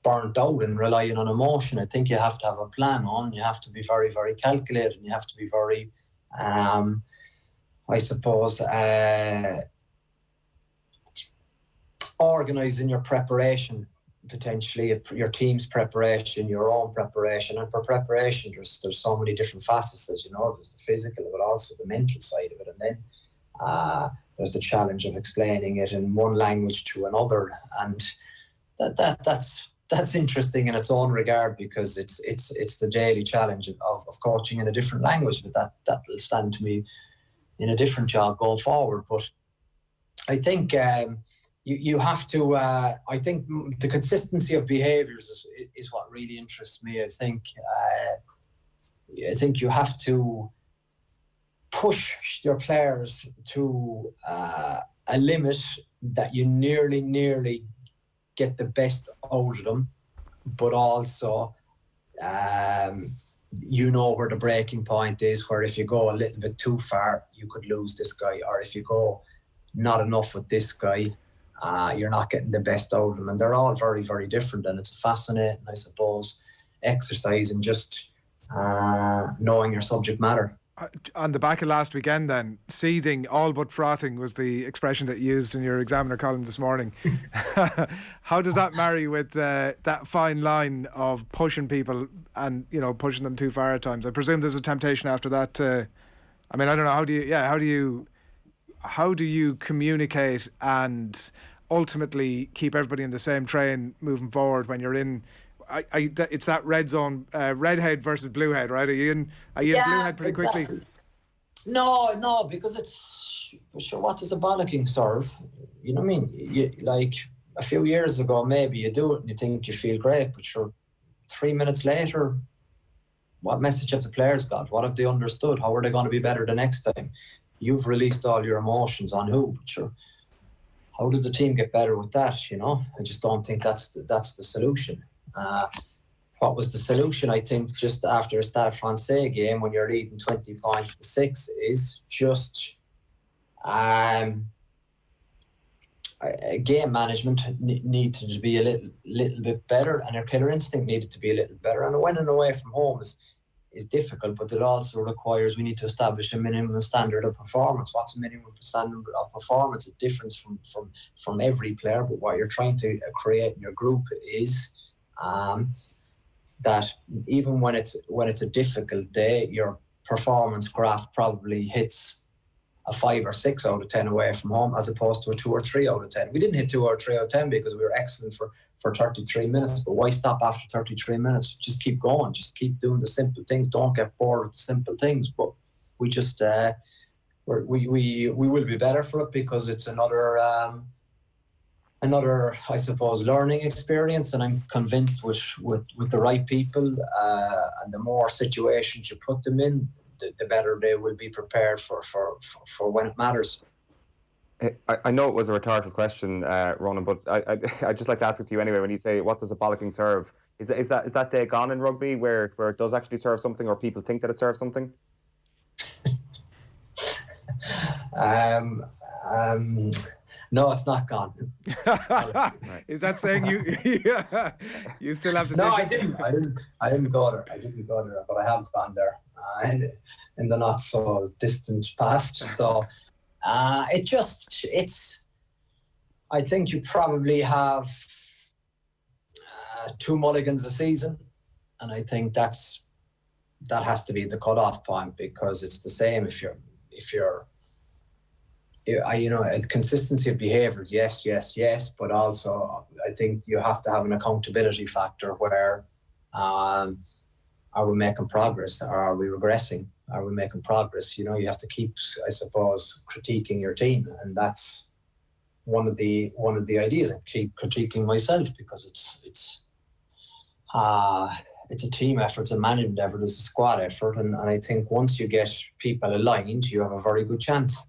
burnt out and relying on emotion. I think you have to have a plan on. You have to be very, very calculated, and you have to be very, I suppose, organised in your preparation, potentially your team's preparation, your own preparation. And for preparation, there's so many different facets, as you know. There's the physical, but also the mental side of it, and then there's the challenge of explaining it in one language to another, and that's interesting in its own regard, because it's the daily challenge of coaching in a different language, but that will stand to me in a different job going forward. But I think you have to. I think the consistency of behaviours is what really interests me. I think you have to push your players to a limit that you nearly get the best out of them, but also you know where the breaking point is, where if you go a little bit too far, you could lose this guy, or if you go not enough with this guy, you're not getting the best out of them. And they're all very, very different, and it's a fascinating, I suppose, exercise in just knowing your subject matter. On the back of last weekend then, seething, all but frothing was the expression that you used in your Examiner column this morning. How does that marry with that fine line of pushing people and, you know, pushing them too far at times? I presume there's a temptation after that to, I mean, I don't know, how do you communicate and ultimately keep everybody in the same train moving forward when you're in, it's that red zone, redhead versus bluehead, right? Are you in bluehead pretty quickly? No, because it's sure, what does a bollocking serve? You know what I mean? Like a few years ago, maybe you do it and you think you feel great, but sure, 3 minutes later, what message have the players got? What have they understood? How are they going to be better the next time? You've released all your emotions on who? But sure, how did the team get better with that? You know, I just don't think that's the solution. What was the solution? I think just after a Stade Francais game, when you're leading 20 points to 6, is just game management needed to be a little bit better, and your killer instinct needed to be a little better. And winning away from home is difficult, but it also requires we need to establish a minimum standard of performance. What's a minimum standard of performance? A difference from every player, but what you're trying to create in your group is that even when it's a difficult day, your performance graph probably hits a 5 or 6 out of 10 away from home, as opposed to a 2 or 3 out of 10. We didn't hit 2 or 3 out of 10 because we were excellent for 33 minutes, but why stop after 33 minutes? Just keep going, just keep doing the simple things. Don't get bored with the simple things. But we just we will be better for it, because it's another I suppose learning experience, and I'm convinced with the right people and the more situations you put them in, the better they will be prepared for when it matters. I know it was a rhetorical question, Ronan, but I'd just like to ask it to you anyway. When you say, what does a bollocking serve? Is that day gone in rugby where it does actually serve something, or people think that it serves something? No, it's not gone. Is that saying you still have to? No, I didn't go there. But I have gone there in the not so distant past. So it's. I think you probably have 2 mulligans a season, and I think that has to be the cutoff point, because it's the same if you're. Consistency of behaviours, yes, but also I think you have to have an accountability factor where are we making progress, or are we regressing? Are we making progress? You know, you have to keep, I suppose, critiquing your team, and that's one of the ideas. And keep critiquing myself, because it's a team effort, it's a management effort, it's a squad effort, and I think once you get people aligned, you have a very good chance.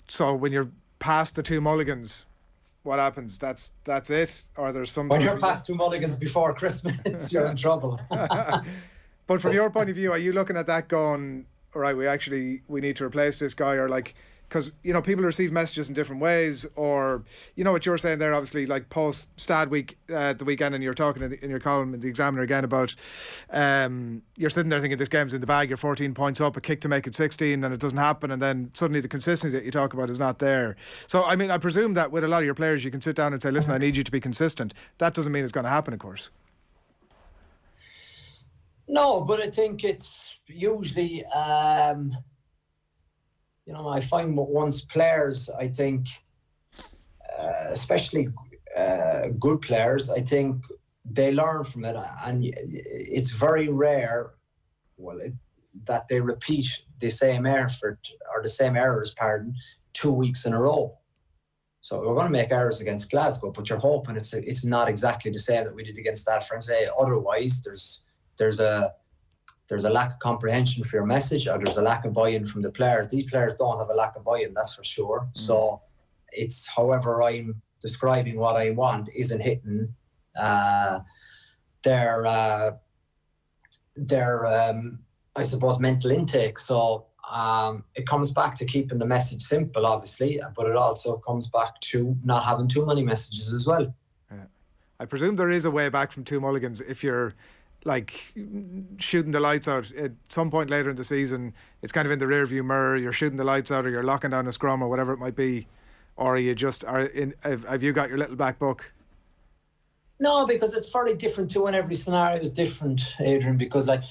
So when you're past the 2 mulligans, what happens? That's it, or there's some. When you're past 2 mulligans before Christmas, you're in trouble. But from your point of view, are you looking at that going, all right, we need to replace this guy, or like, because, you know, people receive messages in different ways, or, you know, what you're saying there, obviously, like post Stad week, the weekend, and you're talking in your column in the Examiner again about, you're sitting there thinking this game's in the bag, you're 14 points up, a kick to make it 16, and it doesn't happen, and then suddenly the consistency that you talk about is not there. So, I mean, I presume that with a lot of your players, you can sit down and say, listen, I need you to be consistent. That doesn't mean it's going to happen, of course. No, but I think it's usually, you know, I find once players, I think, especially good players, I think they learn from it, and it's very rare, that they repeat the same effort, or the same errors, 2 weeks in a row. So we're going to make errors against Glasgow, but you're hoping it's not exactly the same that we did against Stade Francais. Otherwise, there's a lack of comprehension for your message, or there's a lack of buy-in from the players. These players don't have a lack of buy-in, that's for sure. So it's, however I'm describing what I want isn't hitting their I suppose, mental intake. So it comes back to keeping the message simple, obviously, but it also comes back to not having too many messages as well. I presume there is a way back from 2 mulligans if you're like shooting the lights out at some point later in the season. It's kind of in the rear view mirror, you're shooting the lights out, or you're locking down a scrum, or whatever it might be, or have you got your little black book? No, because it's very different too, and every scenario is different, Adrian, because like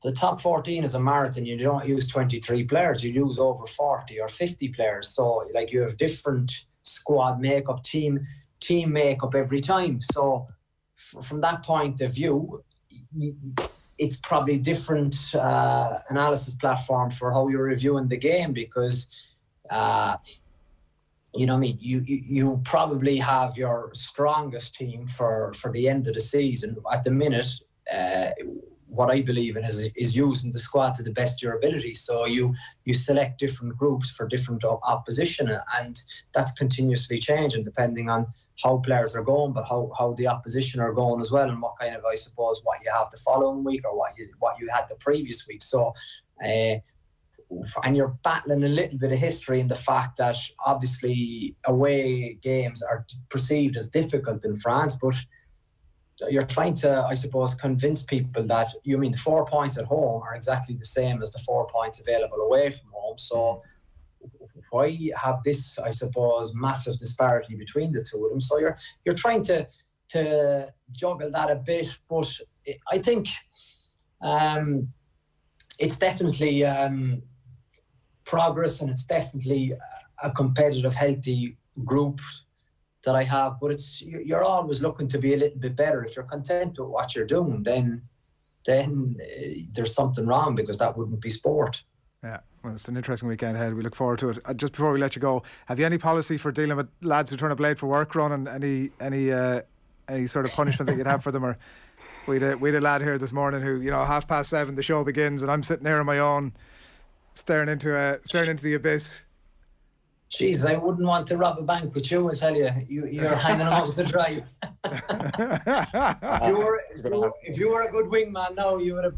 the top 14 is a marathon. You don't use 23 players, you use over 40 or 50 players. So like you have different squad makeup, team makeup every time. So from that point of view, it's probably different analysis platform for how you're reviewing the game, because you know what I mean, you probably have your strongest team for the end of the season. At the minute, what I believe in is using the squad to the best of your ability. So you select different groups for different opposition, and that's continuously changing depending on how players are going, but how the opposition are going as well, and what kind of, I suppose, what you have the following week, or what you had the previous week. So, and you're battling a little bit of history in the fact that obviously away games are perceived as difficult in France, but you're trying to, I suppose, convince people that the 4 points at home are exactly the same as the 4 points available away from home. So why have this, I suppose, massive disparity between the two of them? So you're trying to juggle that a bit, but I think it's definitely progress, and it's definitely a competitive, healthy group that I have. But you're always looking to be a little bit better. If you're content with what you're doing, then there's something wrong, because that wouldn't be sport. Yeah, well, it's an interesting weekend ahead. We look forward to it. Just before we let you go, have you any policy for dealing with lads who turn up late for work, Ronan? Any sort of punishment that you'd have for them? Or we had a lad here this morning who, 7:30 the show begins, and I'm sitting there on my own, staring into the abyss. Jeez, I wouldn't want to rob a bank with you, I tell you. You're hanging them out to dry. If you were a good wingman now, you would have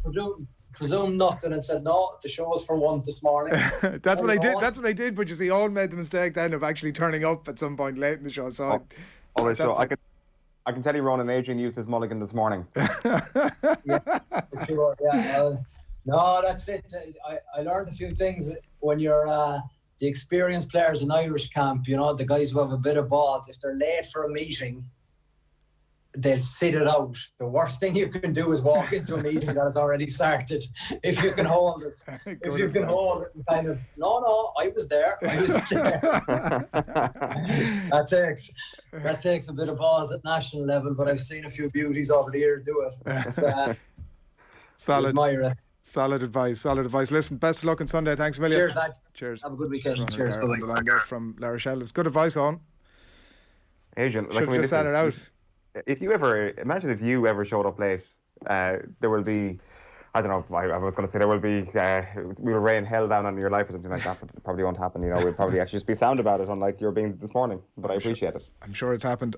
presumed nothing and said, no, the show was for 1 this morning. That's what I did, but you see, Eoin made the mistake then of actually turning up at some point late in the show. So I can tell you, Ronan, Adrian used his mulligan this morning. Yeah, for sure. Yeah. No, that's it. I learned a few things when you're the experienced players in Irish camp. The guys who have a bit of balls. If they're late for a meeting, they'll sit it out. The worst thing you can do is walk into a meeting that has already started. If you can hold it, and kind of, no, I was there. That takes a bit of balls at national level, but I've seen a few beauties over the years do it. Solid. Admire it. Solid advice. Listen, best of luck on Sunday. Thanks a million. Cheers, lads. Cheers. Have a good weekend. Ronan Cheers. O'Gara on the line there from La Rochelle. It's good advice on. Adrian, Should have just sat it out. If you ever showed up late, there will be, I don't know, I was going to say there will be, we will rain hell down on your life or something like that, but it probably won't happen. We'll probably actually just be sound about it, unlike you're being this morning. But I appreciate it. I'm sure it's happened.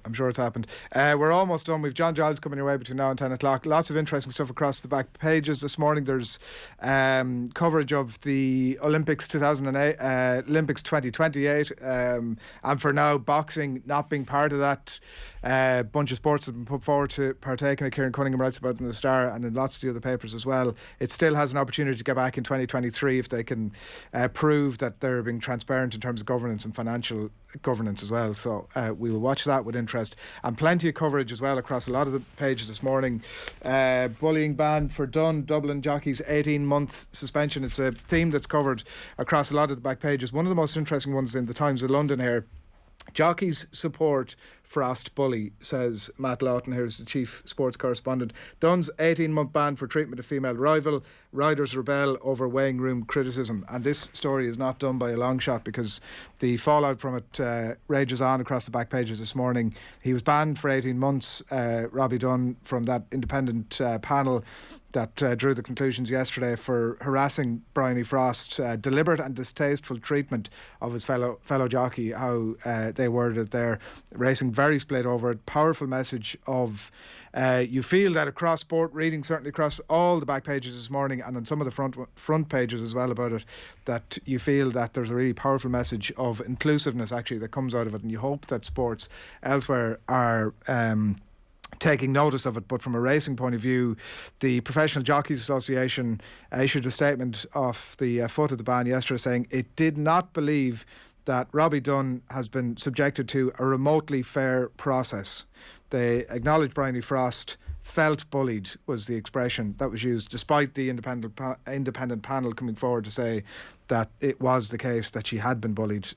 We're almost done. We've John Giles coming your way between now and 10 o'clock. Lots of interesting stuff across the back pages this morning. There's coverage of the Olympics 2008, Olympics 2028, and for now, boxing not being part of that. Bunch of sports have been put forward to partake in it. Kieran Cunningham writes about it in the Star and in lots of the other papers as well. It still has an opportunity to get back in 2023 if they can prove that they're being transparent in terms of governance and financial governance as well. So we will watch that with interest, and plenty of coverage as well across a lot of the pages this morning. Bullying ban for Dunn, Dublin jockeys 18-month suspension. It's a theme that's covered across a lot of the back pages. One of the most interesting ones in the Times of London here. Jockeys support Frost bully, says Matt Lawton, here's the chief sports correspondent. Dunn's 18-month ban for treatment of female rival. Riders rebel over weighing room criticism. And this story is not done by a long shot, because the fallout from it rages on across the back pages this morning. He was banned for 18 months, Robbie Dunn, from that independent panel that drew the conclusions yesterday for harassing Bryony Frost, deliberate and distasteful treatment of his fellow jockey, how they worded it there. Racing very split over it. Powerful message of you feel that across sport, reading certainly across all the back pages this morning and on some of the front pages as well about it, that you feel that there's a really powerful message of inclusiveness actually that comes out of it, and you hope that sports elsewhere are taking notice of it. But from a racing point of view, the Professional Jockeys Association issued a statement off the foot of the ban yesterday saying it did not believe that Robbie Dunn has been subjected to a remotely fair process. They acknowledged Bryony Frost felt bullied, was the expression that was used, despite the independent panel coming forward to say that it was the case that she had been bullied.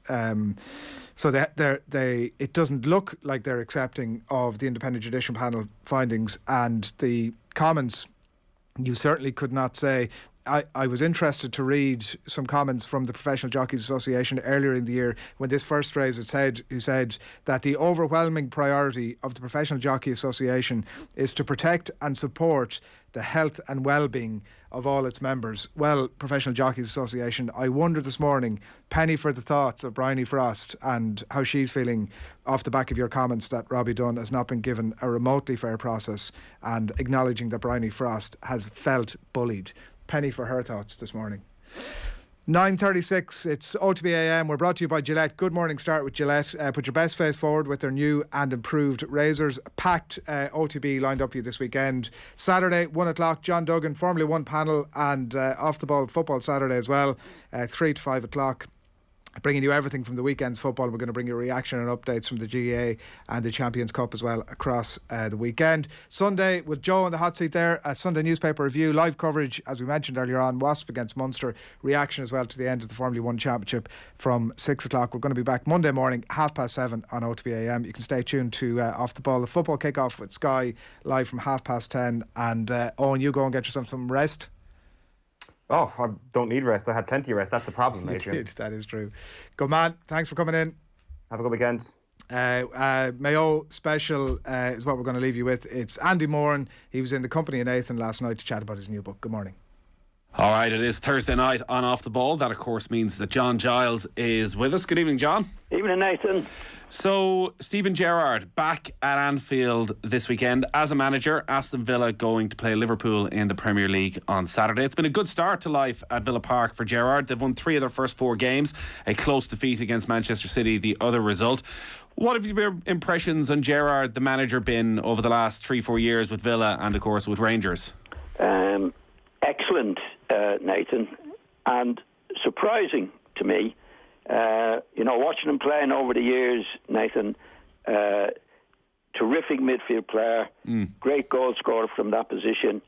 So it doesn't look like they're accepting of the independent judicial panel findings, and the comments, you certainly could not say. I was interested to read some comments from the Professional Jockeys Association earlier in the year when this first raised its who said that the overwhelming priority of the Professional Jockey Association is to protect and support the health and well-being of all its members. Well, Professional Jockeys Association, I wonder this morning, penny for the thoughts of Bryony Frost and how she's feeling off the back of your comments that Robbie Dunn has not been given a remotely fair process, and acknowledging that Bryony Frost has felt bullied. Penny for her thoughts this morning. 9:36, it's OTB AM. We're brought to you by Gillette. Good morning start with Gillette. Put your best face forward with their new and improved razors. Packed OTB lined up for you this weekend. Saturday, 1 o'clock, John Duggan, Formula 1 panel, and off the ball football Saturday as well, 3 to 5 o'clock. Bringing you everything from the weekend's football. We're going to bring you reaction and updates from the GA and the Champions Cup as well across the weekend. Sunday with Joe on the hot seat there, a Sunday newspaper review, live coverage as we mentioned earlier on, Wasp against Munster, reaction as well to the end of the Formula 1 Championship from 6 o'clock. We're going to be back Monday morning 7:30 on OTB AM. You can stay tuned to Off the Ball, the football kickoff with Sky live from 10:30, and Eoin, you go and get yourself some rest. Oh, I don't need rest. I had plenty of rest. That's the problem, Adrian. That is true. Good man. Thanks for coming in. Have a good weekend. Mayo special is what we're going to leave you with. It's Andy Moran. He was in the company of Nathan last night to chat about his new book. Good morning. All right, it is Thursday night on Off the Ball. That, of course, means that John Giles is with us. Good evening, John. Evening, Nathan. So, Stephen Gerrard back at Anfield this weekend as a manager. Aston Villa going to play Liverpool in the Premier League on Saturday. It's been a good start to life at Villa Park for Gerrard. They've won 3 of their first 4 games. A close defeat against Manchester City, the other result. What have your impressions on Gerrard, the manager, been over the last 3-4 years with Villa and, of course, with Rangers? Excellent, Nathan, and surprising to me. Watching him playing over the years, Nathan, terrific midfield player, great goal scorer from that position,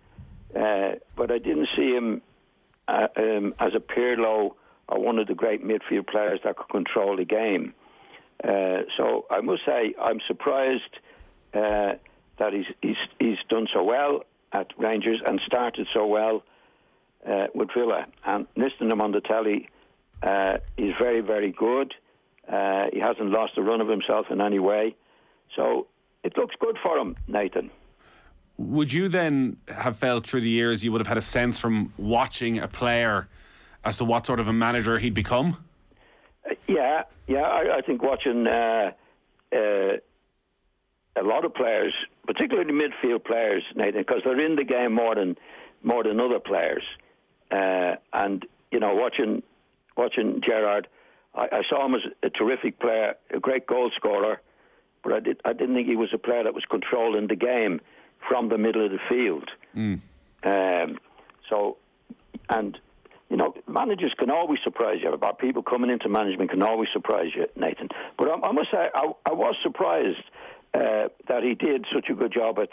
but I didn't see him as a Pirlo or one of the great midfield players that could control the game. So I must say I'm surprised that he's done so well. at Rangers and started so well with Villa. And listening to him on the telly, he's very, very good. He hasn't lost the run of himself in any way. So it looks good for him, Nathan. Would you then have felt through the years you would have had a sense from watching a player as to what sort of a manager he'd become? Yeah. I think watching a lot of players, particularly midfield players, Nathan, because they're in the game more than other players. And you know, watching Gerrard, I saw him as a terrific player, a great goal scorer, but I didn't think he was a player that was controlling the game from the middle of the field. And you know, managers can always surprise you. About people coming into management can always surprise you, Nathan. But I must say, I was surprised that he did such a good job at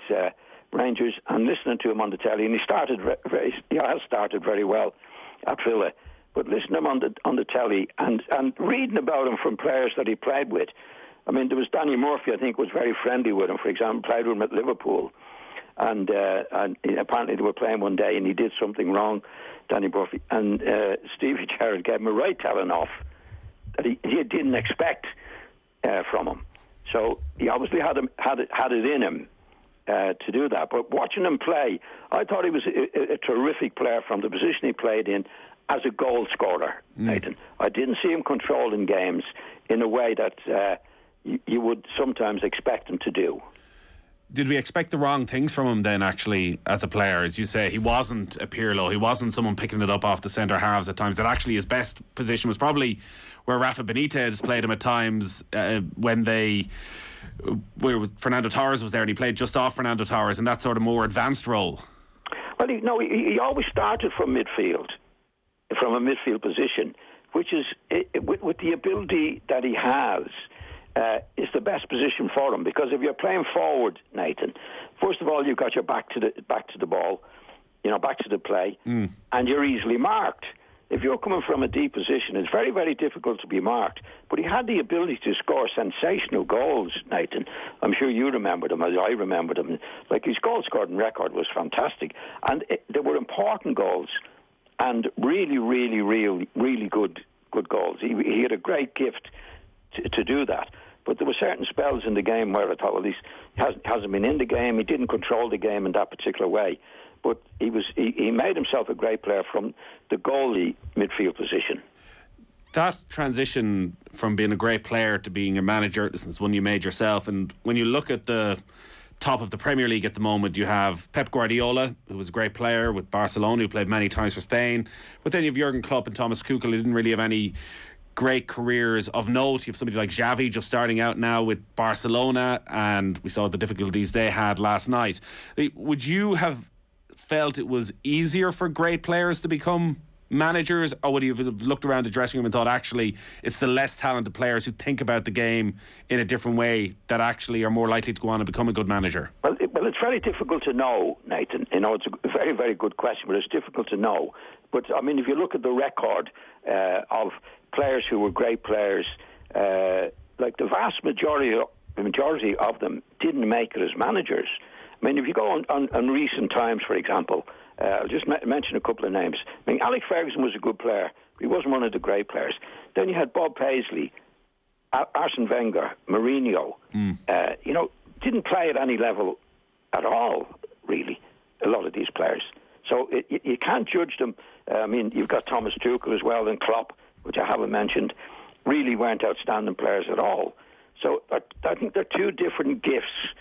Rangers, and listening to him on the telly, and he has started very well at Villa. But listening to him on the telly and reading about him from players that he played with. I mean, there was Danny Murphy, I think, was very friendly with him. For example, played with him at Liverpool, and apparently they were playing one day and he did something wrong, Danny Murphy, and Stevie Gerrard gave him a right telling off that he didn't expect from him. So he obviously had it in him to do that. But watching him play, I thought he was a terrific player from the position he played in as a goal scorer, Nathan. I didn't see him controlling games in a way that you would sometimes expect him to do. Did we expect the wrong things from him then, actually, as a player? As you say, he wasn't a Pirlo, he wasn't someone picking it up off the centre halves at times. That actually his best position was probably where Rafa Benitez played him at times where Fernando Torres was there, and he played just off Fernando Torres in that sort of more advanced role. Well, he always started from midfield, from a midfield position, which is, with the ability that he has, is the best position for him. Because if you're playing forward, Nathan, first of all, you've got your back to the ball, back to the play, and you're easily marked. If you're coming from a deep position, it's very, very difficult to be marked. But he had the ability to score sensational goals, Nathan. I'm sure you remember them, as I remember them. Like, his goal scoring record was fantastic. And they were important goals, and really, really, really, really good goals. He had a great gift to do that. But there were certain spells in the game where I thought, well, he hasn't been in the game. He didn't control the game in that particular way. But he made himself a great player from the goalie midfield position. That transition from being a great player to being a manager, this is one you made yourself. And when you look at the top of the Premier League at the moment, you have Pep Guardiola, who was a great player with Barcelona, who played many times for Spain. But then you have Jurgen Klopp and Thomas Tuchel, who didn't really have any great careers of note. You have somebody like Xavi just starting out now with Barcelona, and we saw the difficulties they had last night. Would you have felt it was easier for great players to become managers, or would you have looked around the dressing room and thought, actually, it's the less talented players who think about the game in a different way that actually are more likely to go on and become a good manager? Well, it's very difficult to know, Nathan. It's a very, very good question, but it's difficult to know. But, I mean, if you look at the record of players who were great players, like the vast majority of them didn't make it as managers. I mean, if you go on recent times, for example, I'll just mention a couple of names. I mean, Alex Ferguson was a good player, but he wasn't one of the great players. Then you had Bob Paisley, Arsene Wenger, Mourinho. Didn't play at any level at all, really, a lot of these players. So you can't judge them. I mean, you've got Thomas Tuchel as well, and Klopp, which I haven't mentioned, really weren't outstanding players at all. So I think they're two different gifts,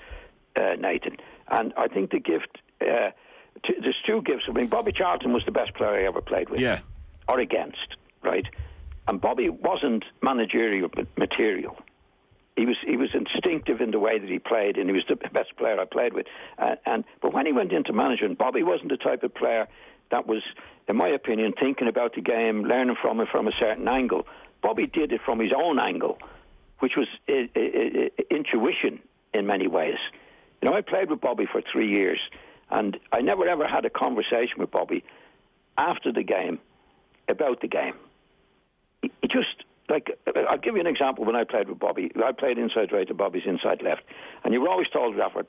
Nathan. And I think the gift, there's two gifts. I mean, Bobby Charlton was the best player I ever played with, or against, right? And Bobby wasn't managerial material. He was instinctive in the way that he played, and he was the best player I played with. But when he went into management, Bobby wasn't the type of player that was, in my opinion, thinking about the game, learning from it from a certain angle. Bobby did it from his own angle, which was intuition in many ways. I played with Bobby for 3 years, and I never ever had a conversation with Bobby after the game about the game. like, I'll give you an example. When I played with Bobby, I played inside right and Bobby's inside left. And you were always told out at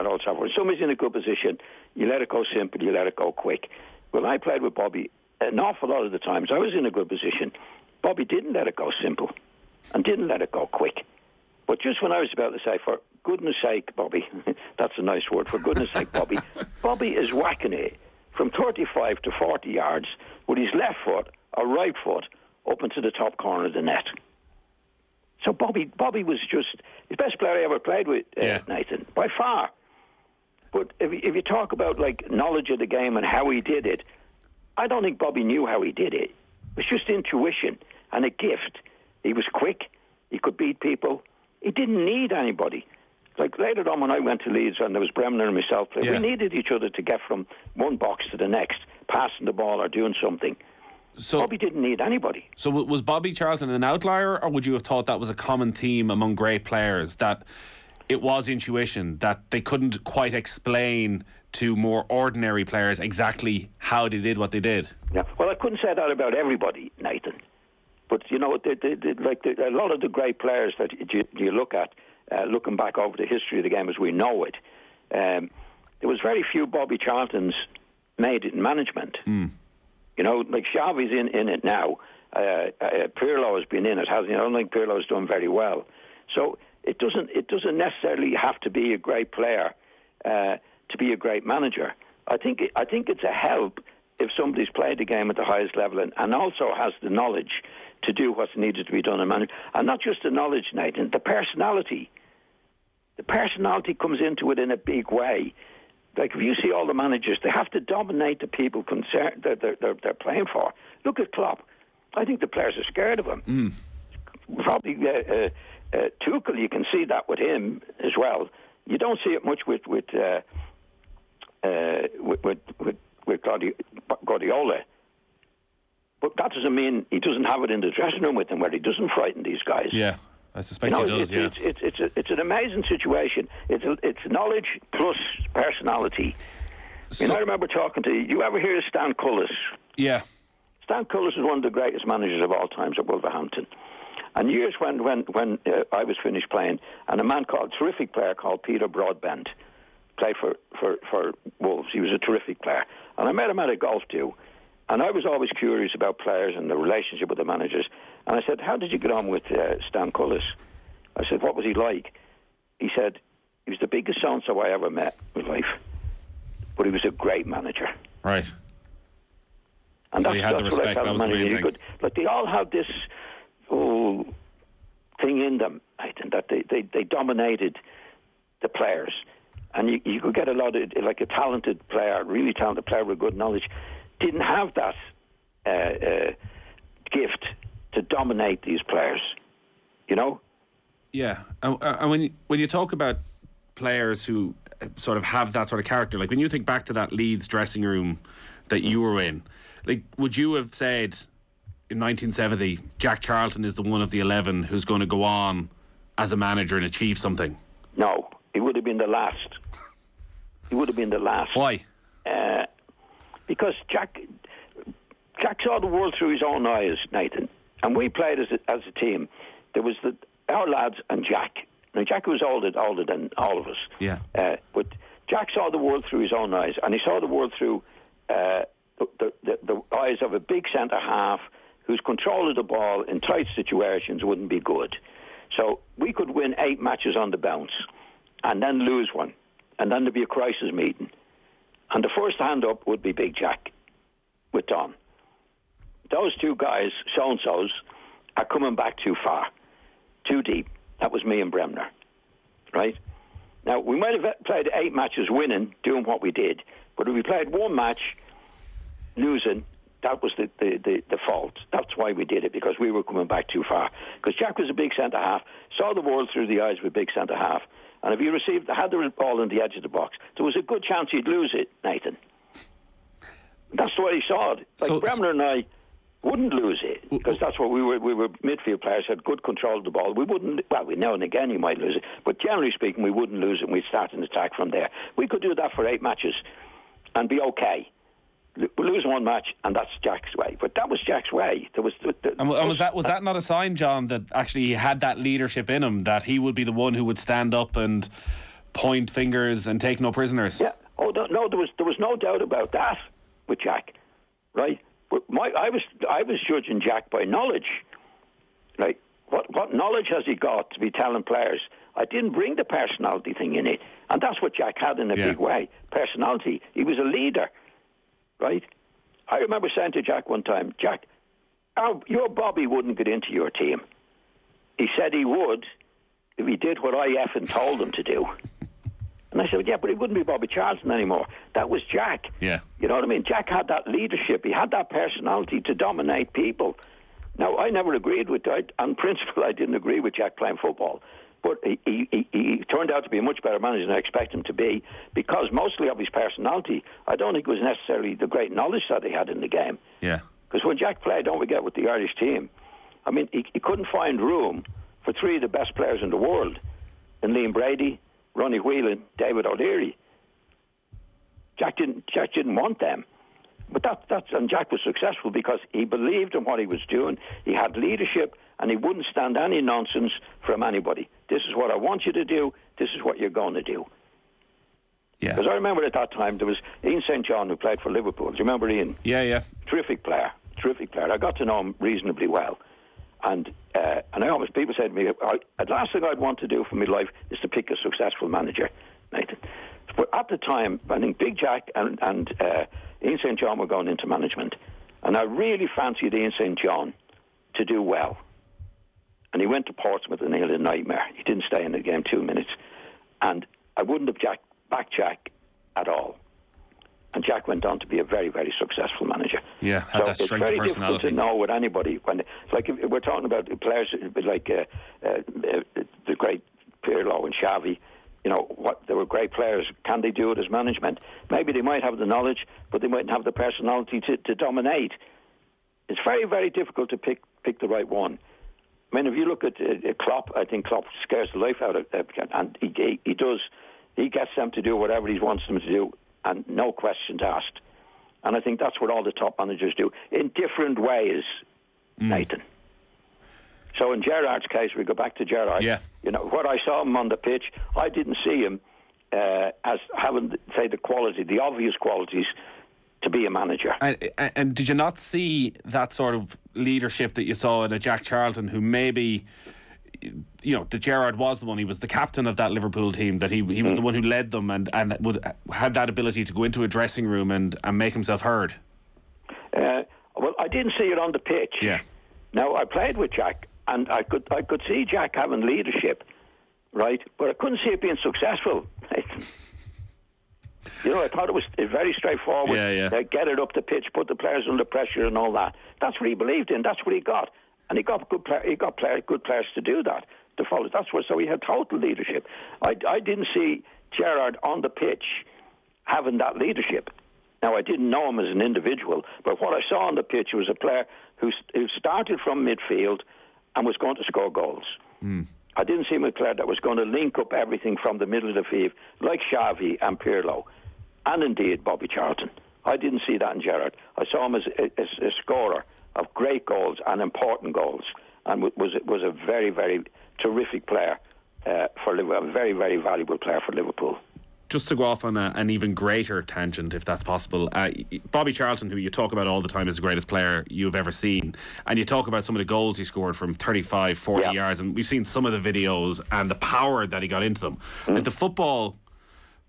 Old Trafford, when somebody's in a good position, you let it go simple, you let it go quick. When I played with Bobby, an awful lot of the times I was in a good position, Bobby didn't let it go simple and didn't let it go quick. But just when I was about to say, for goodness sake, Bobby, that's a nice word, for goodness sake, Bobby, Bobby is whacking it from 35 to 40 yards with his left foot or right foot up into the top corner of the net. So Bobby was just the best player I ever played with, Nathan, by far. But if you talk about like knowledge of the game and how he did it, I don't think Bobby knew how he did it. It was just intuition and a gift. He was quick. He could beat people. He didn't need anybody. Like later on when I went to Leeds and there was Bremner and myself playing, we needed each other to get from one box to the next, passing the ball or doing something. So Bobby didn't need anybody. So was Bobby Charlton an outlier, or would you have thought that was a common theme among great players, that it was intuition, that they couldn't quite explain to more ordinary players exactly how they did what they did? Yeah. Well, I couldn't say that about everybody, Nathan. But, you know, a lot of the great players that you look at, looking back over the history of the game as we know it, there was very few Bobby Charltons made it in management. You know, like Xavi's in it now. Pirlo has been in it, hasn't he? I don't think Pirlo's done very well. So it doesn't necessarily have to be a great player to be a great manager. I think it's a help if somebody's played the game at the highest level and also has the knowledge to do what's needed to be done in management. And not just the knowledge, Nathan, the personality. The personality comes into it in a big way. Like, if you see all the managers, they have to dominate the people concerned that they're playing for. Look at Klopp. I think the players are scared of him. Probably Tuchel, you can see that with him as well. You don't see it much with Guardiola. But that doesn't mean he doesn't have it in the dressing room with him, where he doesn't frighten these guys. Yeah, I suspect he does. It's an amazing situation. It's knowledge plus personality. I remember talking to you. Ever hear of Stan Cullis? Yeah. Stan Cullis is one of the greatest managers of all times at Wolverhampton. And years when I was finished playing, and a terrific player called Peter Broadbent played for Wolves. He was a terrific player, and I met him at a golf do. And I was always curious about players and the relationship with the managers. And I said, how did you get on with Stan Cullis? I said, what was he like? He said, he was the biggest so-and-so I ever met in life. But he was a great manager. Right. And so you had the respect. That was the main thing. Like, they all have this thing in them, I think, that they dominated the players. And you could get a lot of, like a talented player, really talented player with good knowledge, didn't have that gift to dominate these players, you know? Yeah, and when you talk about players who sort of have that sort of character, like when you think back to that Leeds dressing room that you were in, like, would you have said in 1970, Jack Charlton is the one of the 11 who's going to go on as a manager and achieve something? No, he would have been the last. He would have been the last. Why? Because Jack saw the world through his own eyes, Nathan. And we played as a team. There was our lads and Jack. Now, Jack was older than all of us. Yeah. But Jack saw the world through his own eyes, and he saw the world through the eyes of a big centre half whose control of the ball in tight situations wouldn't be good. So we could win 8 matches on the bounce and then lose one. And then there'd be a crisis meeting. And the first hand up would be Big Jack with Don. Those two guys, so-and-sos, are coming back too far, too deep. That was me and Bremner, right? Now, we might have played 8 matches winning, doing what we did, but if we played 1 match losing, that was the fault. That's why we did it, because we were coming back too far. Because Jack was a big centre-half, saw the world through the eyes of a big centre-half, and if he had the ball on the edge of the box, there was a good chance he'd lose it, Nathan. That's the way he saw it. Like, Bremner and I wouldn't lose it, because that's what we were midfield players, had good control of the ball. We wouldn't, well, now and again you might lose it, but generally speaking, we wouldn't lose it, and we'd start an attack from there. We could do that for 8 matches and be okay. lose one match, and that's Jack's way. But that was Jack's way. There was, and was that not a sign, John, that actually he had that leadership in him, that he would be the one who would stand up and point fingers and take no prisoners? Yeah. Oh no, there was no doubt about that with Jack, right? But I was judging Jack by knowledge, right? What knowledge has he got to be telling players? I didn't bring the personality thing in it, and that's what Jack had in a big way. Personality. He was a leader. Right? I remember saying to Jack one time, Jack, your Bobby wouldn't get into your team. He said he would if he did what I effing told him to do. And I said, yeah, but he wouldn't be Bobby Charlton anymore. That was Jack. Yeah. You know what I mean? Jack had that leadership. He had that personality to dominate people. Now, I never agreed with that. On principle, I didn't agree with Jack playing football. But he turned out to be a much better manager than I expect him to be, because mostly of his personality, I don't think it was necessarily the great knowledge that he had in the game. Yeah. Because when Jack played, don't forget, with the Irish team, I mean, he couldn't find room for three of the best players in the world, in Liam Brady, Ronnie Whelan, David O'Leary. Jack didn't want them. But and Jack was successful because he believed in what he was doing. He had leadership, and he wouldn't stand any nonsense from anybody. This is what I want you to do. This is what you're going to do. Yeah. Because I remember at that time there was Ian St. John who played for Liverpool. Do you remember Ian? Yeah. Terrific player. I got to know him reasonably well. And people said to me, the last thing I'd want to do for my life is to pick a successful manager, Nathan. But at the time, I think Big Jack and Ian St. John were going into management. And I really fancied Ian St. John to do well. And he went to Portsmouth and he had a nightmare. He didn't stay in the game 2 minutes. And I wouldn't have backed Jack at all. And Jack went on to be a very, very successful manager. Yeah, had that strength of personality. It's very difficult to know with anybody. If we're talking about players like the great Pirlo and Xavi, you know, they were great players. Can they do it as management? Maybe they might have the knowledge, but they mightn't have the personality to dominate. It's very, very difficult to pick the right one. I mean, if you look at Klopp, I think Klopp scares the life out of and he does. He gets them to do whatever he wants them to do, and no questions asked. And I think that's what all the top managers do in different ways, Nathan. So in Gerrard's case, we go back to Gerrard. Yeah. You know, what I saw him on the pitch, I didn't see him as having, say, the obvious qualities to be a manager. And did you not see that sort of leadership that you saw in a Jack Charlton, who maybe, you know, that Gerrard was the one, he was the captain of that Liverpool team, that he was the one who led them and had that ability to go into a dressing room and make himself heard? Well, I didn't see it on the pitch. Yeah. Now, I played with Jack, and I could see Jack having leadership, right? But I couldn't see it being successful. You know, I thought it was very straightforward. Yeah. Get it up the pitch, put the players under pressure, and all that. That's what he believed in. That's what he got, and he got good players to do that, to follow. So he had total leadership. I didn't see Gerrard on the pitch having that leadership. Now, I didn't know him as an individual, but what I saw on the pitch was a player who started from midfield and was going to score goals. I didn't see him as a player that was going to link up everything from the middle of the field, like Xavi and Pirlo, and indeed Bobby Charlton. I didn't see that in Gerrard. I saw him as a scorer of great goals and important goals, and was a very, very terrific player for Liverpool, a very, very valuable player for Liverpool. Just to go off on an even greater tangent, if that's possible, Bobby Charlton, who you talk about all the time as the greatest player you've ever seen, and you talk about some of the goals he scored from 35, 40 yards, and we've seen some of the videos and the power that he got into them. Like, the football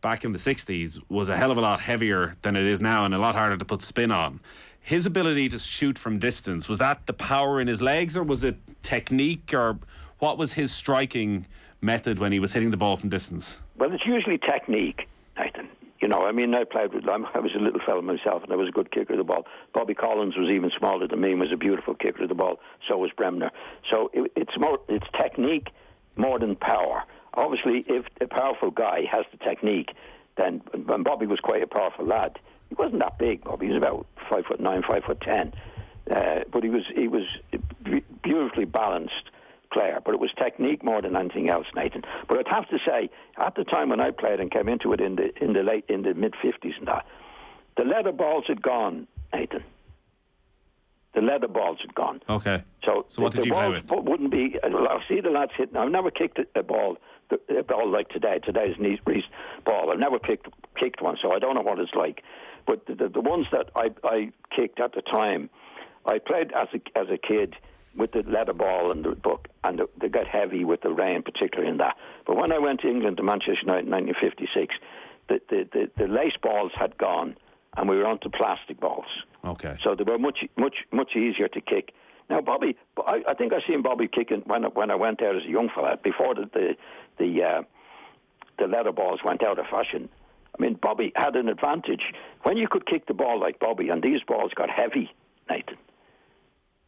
back in the 60s was a hell of a lot heavier than it is now and a lot harder to put spin on. His ability to shoot from distance, was that the power in his legs, or was it technique, or what was his striking method when he was hitting the ball from distance? Well, it's usually technique, Nathan. You know, I mean, I played with them. I was a little fella myself, and I was a good kicker of the ball. Bobby Collins was even smaller than me and was a beautiful kicker of the ball. So was Bremner. So it's technique more than power. Obviously, if a powerful guy has the technique, then when Bobby was quite a powerful lad, he wasn't that big. Bobby was about 5'9", 5'10", but he was a beautifully balanced player, but it was technique more than anything else, Nathan. But I'd have to say, at the time when I played and came into it in the mid-50s and that, The leather balls had gone, Nathan. The leather balls had gone. Okay. So what did you play with? Wouldn't be. I see the lads hitting. I've never kicked a ball like today. Today's Reese ball. I've never kicked one, so I don't know what it's like. But the ones that I kicked at the time, I played as a kid with the leather ball and the book, and they got heavy with the rain, particularly in that. But when I went to England to Manchester United in 1956, the lace balls had gone, and we were onto plastic balls. Okay. So they were much easier to kick. Now, Bobby, I think I seen Bobby kicking when I went there as a young fella before the leather balls went out of fashion. I mean, Bobby had an advantage when you could kick the ball like Bobby, and these balls got heavy, Nathan.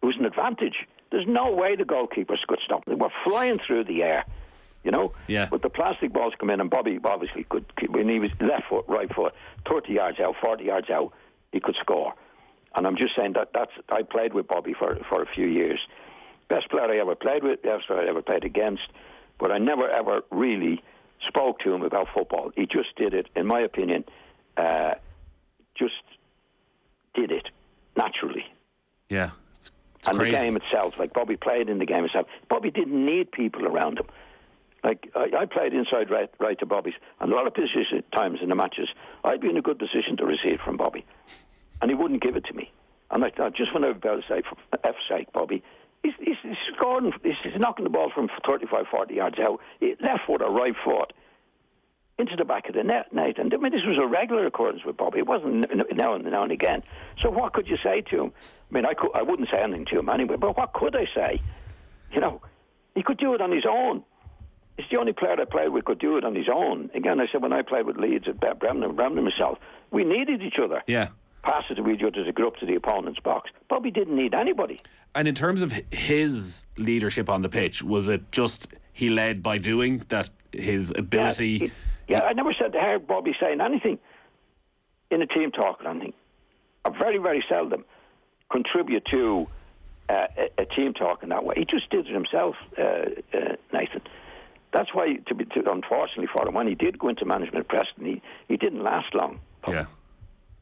It was an advantage. There's no way the goalkeepers could stop them. They were flying through the air, you know? Yeah. But the plastic balls come in, and Bobby obviously could, when he was left foot, right foot, 30 yards out, 40 yards out, he could score. And I'm just saying I played with Bobby for a few years. Best player I ever played with, best player I ever played against, but I never ever really spoke to him about football. He just did it, in my opinion, just did it naturally. Yeah. And crazy. the game itself, like Bobby played in the game itself. Bobby didn't need people around him. Like I played inside right to Bobby's, and a lot of times in the matches, I'd be in a good position to receive from Bobby, and he wouldn't give it to me. And I thought, just when I was about to say, for F's sake, Bobby, he's scoring, he's knocking the ball from 35, 40 yards out, left foot or right foot, into the back of the net, Nathan. I mean, this was a regular occurrence with Bobby. It wasn't now and again. So what could you say to him? I mean, I wouldn't say anything to him anyway, but what could I say? You know, he could do it on his own. He's the only player I played with could do it on his own. Again, I said when I played with Leeds at Bremner myself, we needed each other. Yeah. Pass it to each other to go up to the opponent's box. Bobby didn't need anybody. And in terms of his leadership on the pitch, was it just he led by doing, that his ability... I never said to hear Bobby saying anything in a team talk or anything. I very, very seldom contribute to a team talk in that way. He just did it himself, Nathan. That's why, unfortunately for him, when he did go into management at Preston, he didn't last long. Yeah.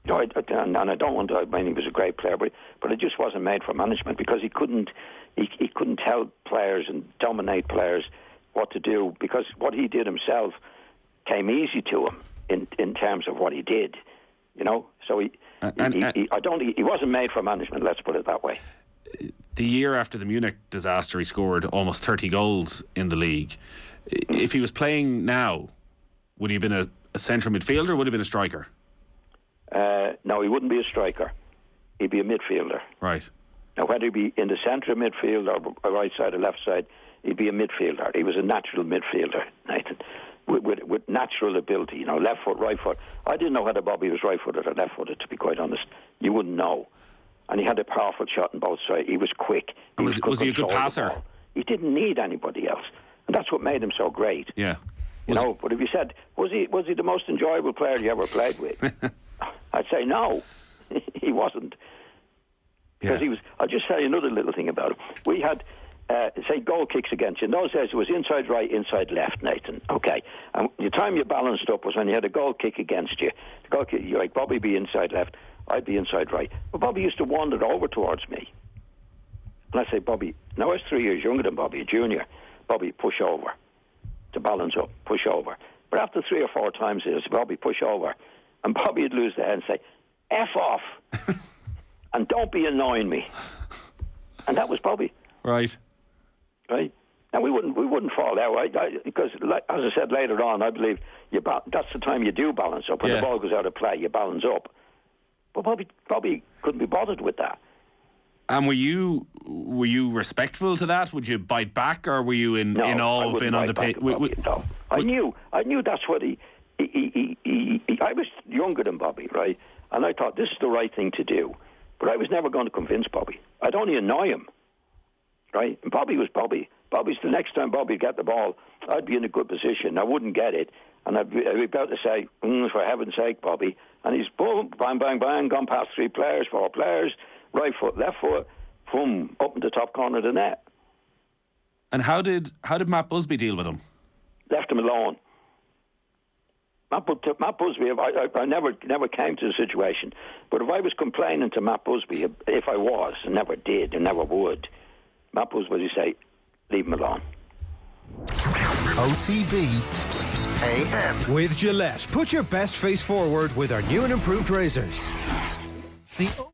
You know, and I don't want to. I mean, he was a great player, but it just wasn't made for management because he couldn't tell players and dominate players what to do, because what he did himself came easy to him in terms of what he did. You know, so he wasn't made for management. Let's put it that way. The year after the Munich disaster, he scored almost 30 goals in the league. If he was playing now, would he have been a central midfielder or would he have been a striker? No, he wouldn't be a striker. He'd be a midfielder. Right. Now, whether he be in the centre of midfield or right side or left side, he'd be a midfielder. He was a natural midfielder, Nathan, with natural ability. You know, left foot, right foot. I didn't know whether Bobby was right-footed or left-footed, to be quite honest. You wouldn't know. And he had a powerful shot on both sides. He was quick. Was he a good passer? He didn't need anybody else. And that's what made him so great. Yeah. You know, but if you said, was he the most enjoyable player you ever played with? I'd say no. He wasn't. Because he was... I'll just tell you another little thing about him. We had, say, goal kicks against you. In those days, it was inside right, inside left, Nathan. Okay. And the time you balanced up was when you had a goal kick against you. The goal kick, like Bobby be inside left, I'd be inside right. But Bobby used to wander over towards me. And I'd say, Bobby... Now, I was 3 years younger than Bobby, a junior. Bobby, push over. To balance up, push over. But after 3 or 4 times, it was Bobby, push over. And Bobby would lose the head and say, F off. And don't be annoying me. And that was Bobby. Right. Right. Now we wouldn't fall out, because as I said later on, I believe that's the time you do balance up. When the ball goes out of play, you balance up. But Bobby couldn't be bothered with that. And were you respectful to that? Would you bite back, or were you in awe of being on the pitch? No, I knew that's what he. I was younger than Bobby, right? And I thought this is the right thing to do. But I was never going to convince Bobby. I'd only annoy him, right? And Bobby was Bobby. Bobby's the next time Bobby'd get the ball, I'd be in a good position. I wouldn't get it, and I'd be about to say, for heaven's sake, Bobby. And he's boom, bang, bang, bang, gone past 3 players, 4 players, right foot, left foot, boom, up in the top corner of the net. And how did Matt Busby deal with him? Left him alone. Matt Busby, I never came to the situation. But if I was complaining to Matt Busby, if I was, and never did, and never would, Matt Busby would say, leave him alone. OTB AM. With Gillette, put your best face forward with our new and improved razors. The